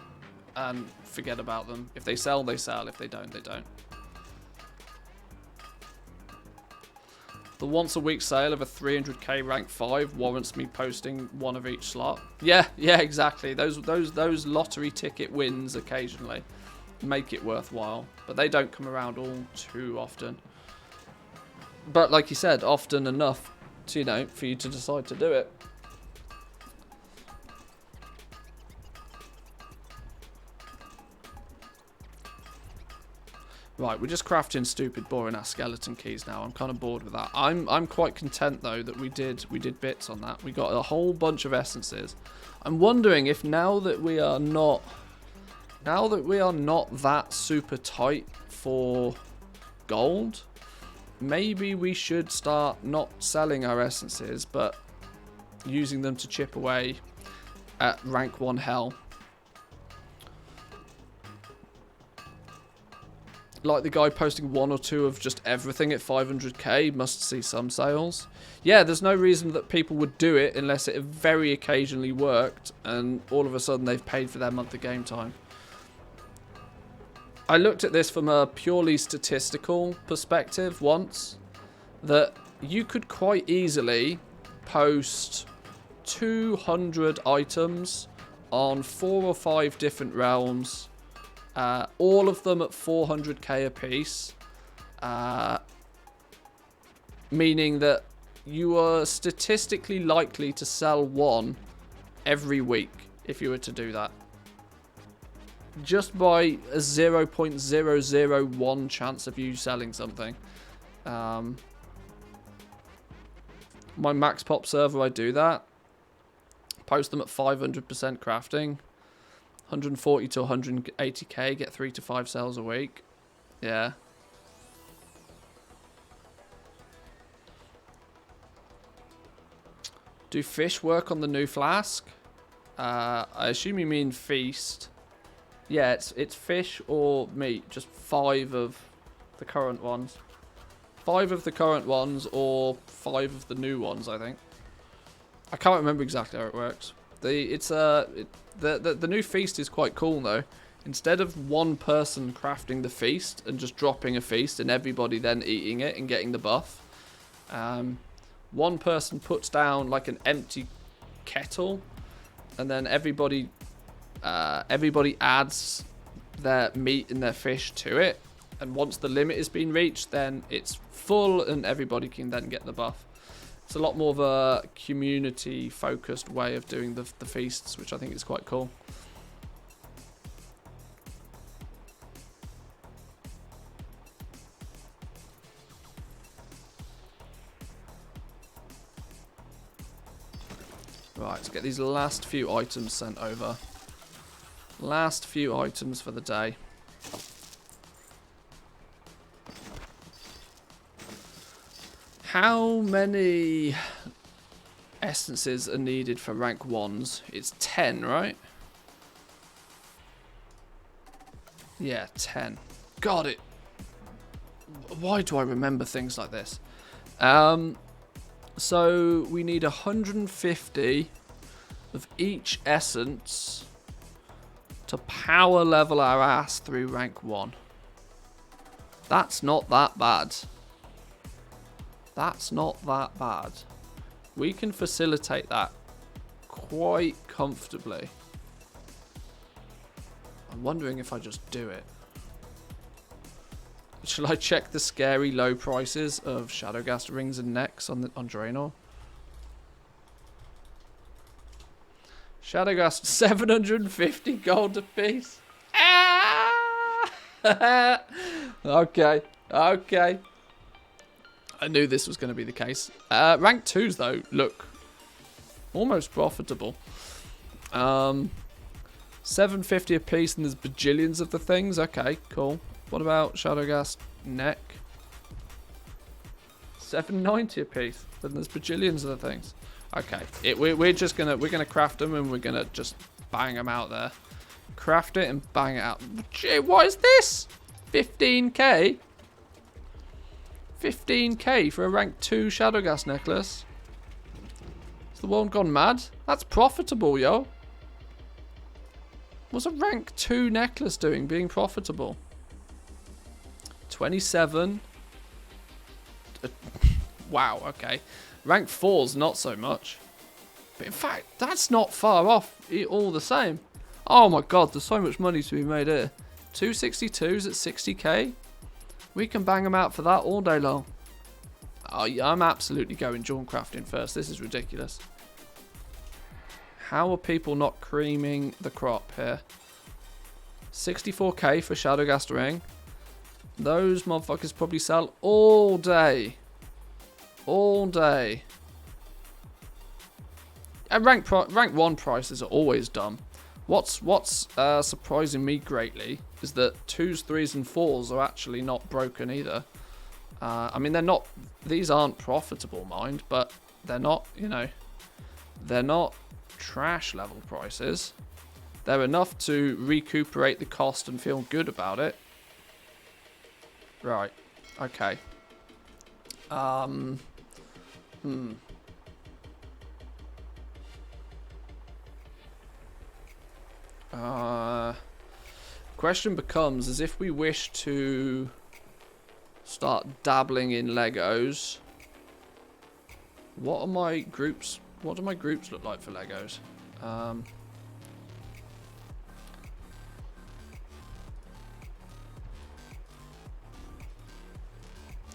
and forget about them. If they sell, they sell. If they don't, they don't. The once a week sale of a 300k rank 5 warrants me posting 1 of each slot. Yeah, exactly. Those lottery ticket wins occasionally make it worthwhile, but they don't come around all too often. But like you said, often enough to, you know, for you to decide to do it. Right, we're just crafting stupid, boring ass skeleton keys now. I'm kind of bored with that. I'm quite content though that we did bits on that. We got a whole bunch of essences. I'm wondering if now that we are not that super tight for gold, maybe we should start not selling our essences, but using them to chip away at rank 1 hell. Like the guy posting 1 or 2 of just everything at 500k must see some sales. Yeah, there's no reason that people would do it unless it very occasionally worked and all of a sudden they've paid for their month of game time. I looked at this from a purely statistical perspective once, that you could quite easily post 200 items on 4 or 5 different realms, all of them at 400k a piece, meaning that you are statistically likely to sell 1 every week if you were to do that. Just by a 0.001 chance of you selling something. My max pop server, I do that. Post them at 500% crafting. 140 to 180k, get 3 to 5 sales a week. Yeah. Do fish work on the new flask? I assume you mean feast. Yeah, it's fish or meat. Just 5 of the current ones. 5 of the current ones or 5 of the new ones, I think. I can't remember exactly how it works. The new feast is quite cool though. Instead of one person crafting the feast and just dropping a feast and everybody then eating it and getting the buff, one person puts down like an empty kettle, and then everybody adds their meat and their fish to it, and once the limit has been reached, then it's full and everybody can then get the buff. It's a lot more of a community focused way of doing the feasts, which I think is quite cool. Right, let's get these last few items sent over. Last few items for the day. How many essences are needed for rank 1s? It's 10, right? Yeah, 10. Got it. Why do I remember things like this? So we need 150 of each essence to power level our ass through rank 1. That's not that bad. That's not that bad. We can facilitate that quite comfortably. I'm wondering if I just do it. Shall I check the scary low prices of Shadowgast rings and necks on Draenor? Shadowgast 750 gold a piece. Ah! Okay. I knew this was going to be the case. Rank 2s though look almost profitable. 750 a piece, and there's bajillions of the things. Okay, cool. What about Shadowgast neck? 790 a piece. Then there's bajillions of the things. Okay, we're gonna craft them, and we're gonna just bang them out there. Craft it and bang it out. Gee, what is this? 15k. 15k for a rank 2 Shadowgast necklace. Is the world gone mad? That's profitable, yo. What's a rank 2 necklace doing being profitable? 27. Wow, okay. Rank 4's not so much. But in fact, that's not far off all the same. Oh my god, there's so much money to be made here. 262s at 60k. We can bang them out for that all day long. Oh, yeah, I'm absolutely going Dawn crafting first. This is ridiculous. How are people not creaming the crop here? 64k for Shadowgast ring. Those motherfuckers probably sell all day. All day. And rank 1 prices are always dumb. What's surprising me greatly is that 2s, 3s, and 4s are actually not broken either. I mean, they're not. These aren't profitable, mind, but they're not. You know, they're not trash level prices. They're enough to recuperate the cost and feel good about it. Right. Okay. Question becomes, is if we wish to start dabbling in Legos, what do my groups look like for Legos?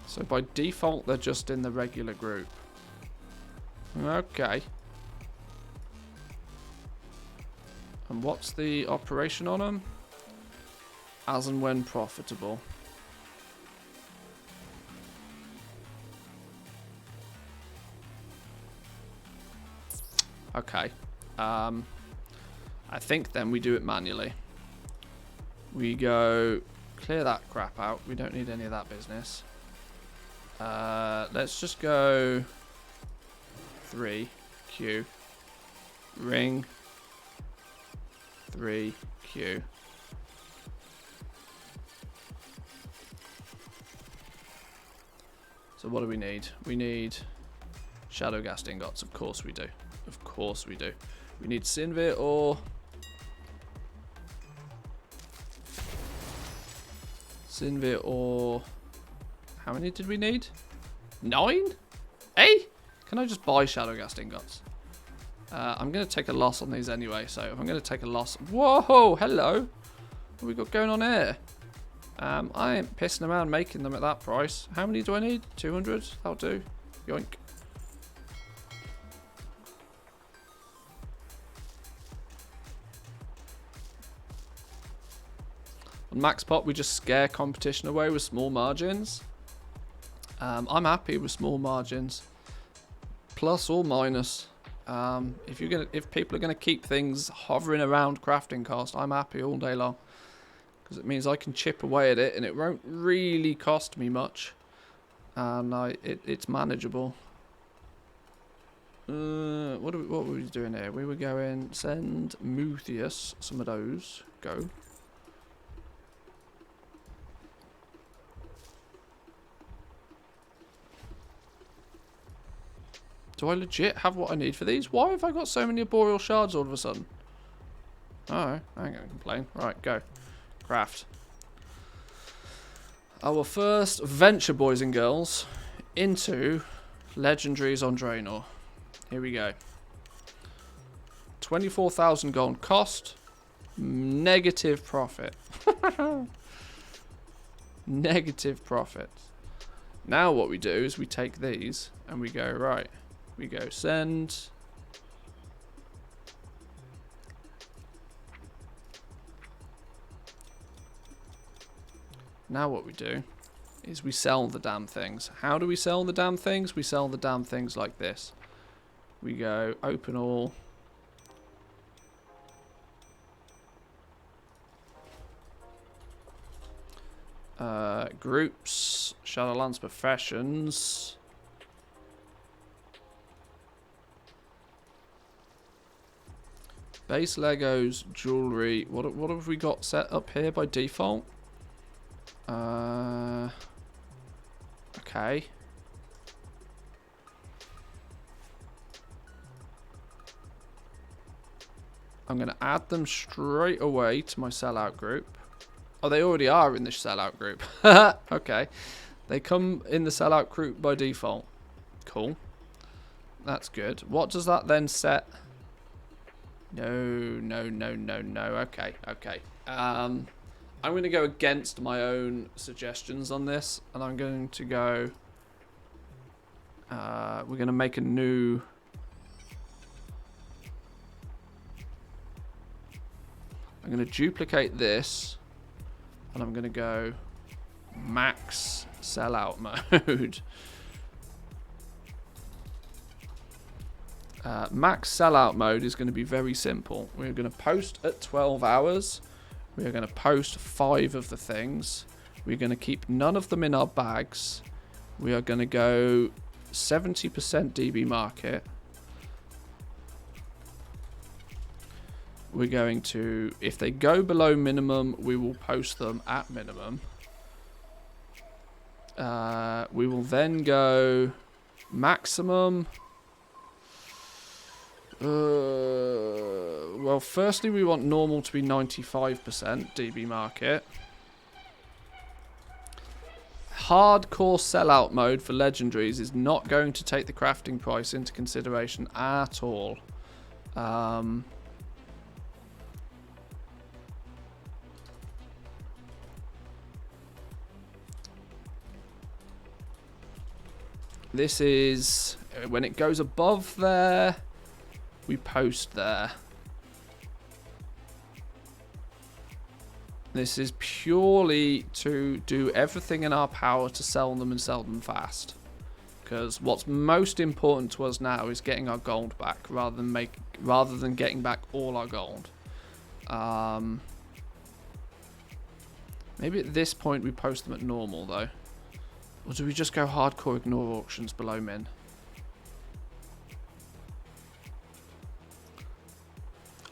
So by default, they're just in the regular group. Okay. And what's the operation on them? As and when profitable. Okay. I think then we do it manually. We go clear that crap out. We don't need any of that business. Let's just go 3Q ring 3Q. So what do we need? We need Shadowgast ingots. Of course we do. Of course we do. We need Sinvir ore. Sinvir ore. How many did we need? 9? Hey? Can I just buy Shadowgast ingots? I'm going to take a loss on these anyway, so if I'm going to take a loss... Whoa! Hello! What have we got going on here? I ain't pissing around making them at that price. How many do I need? 200? That'll do. Yoink. On Max Pot, we just scare competition away with small margins. I'm happy with small margins, plus or minus. If people are gonna keep things hovering around crafting cost, I'm happy all day long, because it means I can chip away at it and it won't really cost me much, and it's manageable. What were we doing here? We were going send Mutheus some of those. Go. Do I legit have what I need for these? Why have I got so many arboreal shards all of a sudden? Alright, I ain't gonna complain. Right, go. Craft. Our first venture, boys and girls, into legendaries on Draenor. Here we go. 24,000 gold cost. Negative profit. Negative profit. Now what we do is we take these and we go, right. We go send. Now what we do is we sell the damn things. How do we sell the damn things? We sell the damn things like this. We go open all. Groups, Shadowlands Professions. Base Legos, jewelry. What have we got set up here by default? Okay. I'm going to add them straight away to my sellout group. Oh, they already are in the sellout group. Okay. They come in the sellout group by default. Cool. That's good. What does that then set? No. Okay. I'm going to go against my own suggestions on this. And I'm going to go... we're going to make a new... I'm going to duplicate this. And I'm going to go max sellout mode. Max sellout mode is going to be very simple. We're going to post at 12 hours. We're going to post 5 of the things. We're going to keep none of them in our bags. We are going to go 70% DB market. We're going to, if they go below minimum, we will post them at minimum. We will then go maximum. Well, firstly, we want normal to be 95% DB market. Hardcore sellout mode for legendaries is not going to take the crafting price into consideration at all. This is, when it goes above there, we post there. This is purely to do everything in our power to sell them and sell them fast. Because what's most important to us now is getting our gold back rather than getting back all our gold. Maybe at this point we post them at normal though. Or do we just go hardcore ignore auctions below min?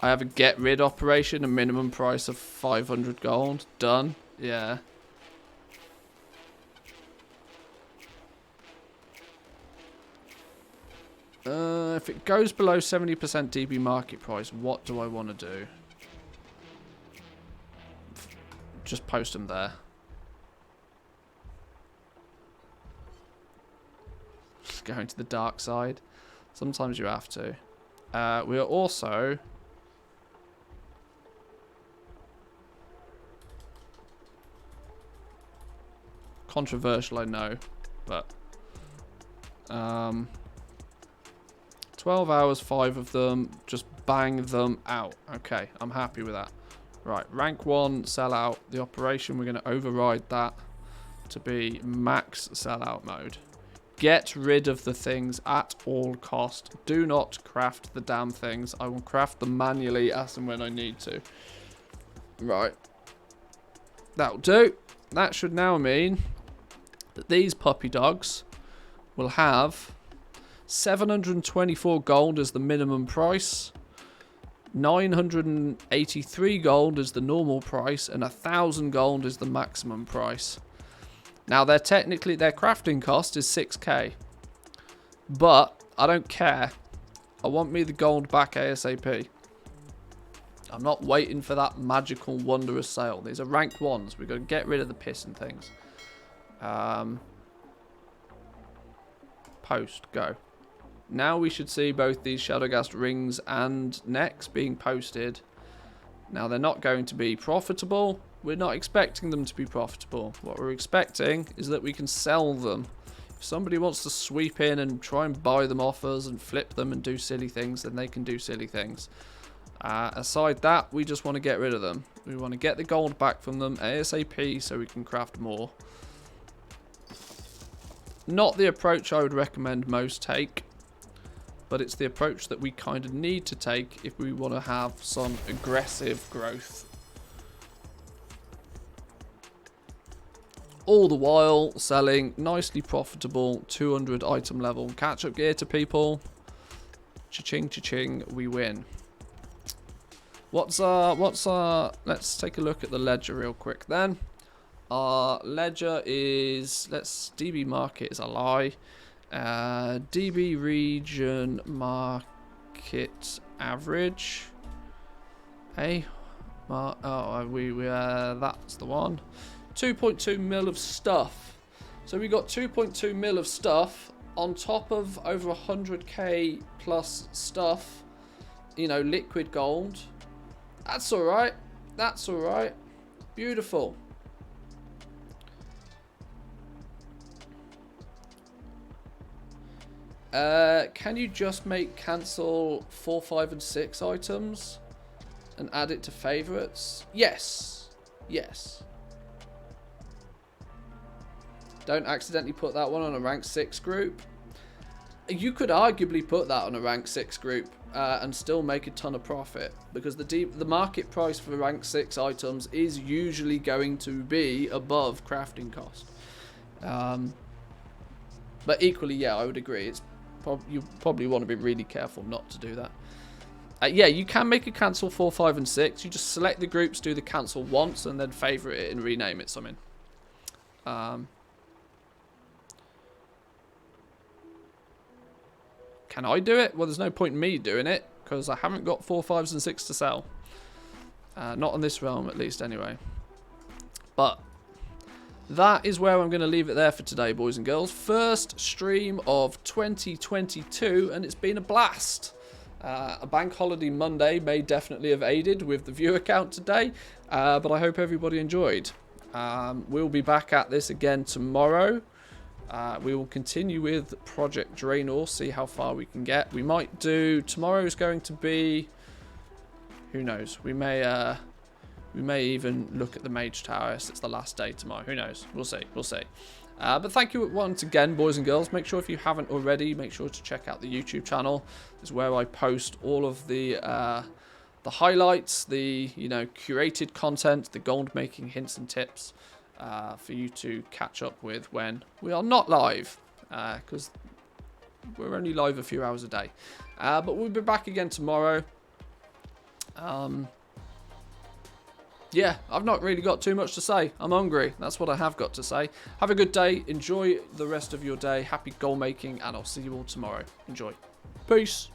I have a get rid operation, a minimum price of 500 gold. Done. Yeah. If it goes below 70% DB market price, what do I want to do? Just post them there. Going to the dark side. Sometimes you have to. We are also... controversial, I know. But... 12 hours, 5 of them. Just bang them out. Okay, I'm happy with that. Right, rank 1, sell out. The operation, we're going to override that to be max sellout mode. Get rid of the things at all cost. Do not craft the damn things. I will craft them manually as and when I need to. Right. That'll do. That should now mean that these puppy dogs will have 724 gold as the minimum price, 983 gold as the normal price, and 1,000 gold is the maximum price. Now, their crafting cost is 6k, but I don't care. I want me the gold back ASAP. I'm not waiting for that magical wondrous sale. These are ranked ones. We've got to get rid of the piss and things. Post, go. Now we should see both these Shadowgast rings and necks being posted. Now they're not going to be profitable. We're not expecting them to be profitable. What we're expecting is that we can sell them. If somebody wants to sweep in and try and buy them off us and flip them and do silly things, then they can do silly things. Aside that, we just want to get rid of them. We want to get the gold back from them ASAP so we can craft more. Not the approach I would recommend most take, but it's the approach that we kind of need to take if we want to have some aggressive growth. All the while selling nicely profitable 200 item level catch-up gear to people. Cha-ching, cha-ching, we win. Let's take a look at the ledger real quick then. Our ledger is, DB market is a lie. DB region market average. Hey, that's the one. 2.2 mil of stuff. So we got 2.2 mil of stuff on top of over 100k plus stuff. You know, liquid gold. That's all right. That's all right. Beautiful. Can you just make cancel 4, 5, and 6 items and add it to favorites? Yes. Yes. Don't accidentally put that one on a rank 6 group. You could arguably put that on a rank 6 group and still make a ton of profit, because the market price for rank 6 items is usually going to be above crafting cost. But equally, yeah, I would agree. You probably want to be really careful not to do that. Yeah, you can make a cancel 4, 5, and 6. You just select the groups, do the cancel once, and then favorite it and rename it something. Can I do it? Well, there's no point in me doing it, because I haven't got 4, 5s, and 6 to sell. Not on this realm, at least, anyway. But that is where I'm going to leave it there for today, boys and girls. First stream of 2022, and it's been a blast. A bank holiday Monday may definitely have aided with the viewer count today, but I hope everybody enjoyed. We'll be back at this again tomorrow. We will continue with Project Draenor, see how far we can get. We might do, tomorrow is going to be, who knows, we may even look at the Mage Tower. It's the last day tomorrow, who knows, we'll see, but thank you once again, boys and girls. Make sure, if you haven't already, make sure to check out the YouTube channel. It's where I post all of the highlights, the curated content, the gold making hints and tips, for you to catch up with when we are not live, because we're only live a few hours a day. But we'll be back again tomorrow. Yeah, I've not really got too much to say. I'm hungry. That's what I have got to say. Have a good day. Enjoy the rest of your day. Happy goal making, and I'll see you all tomorrow. Enjoy. Peace.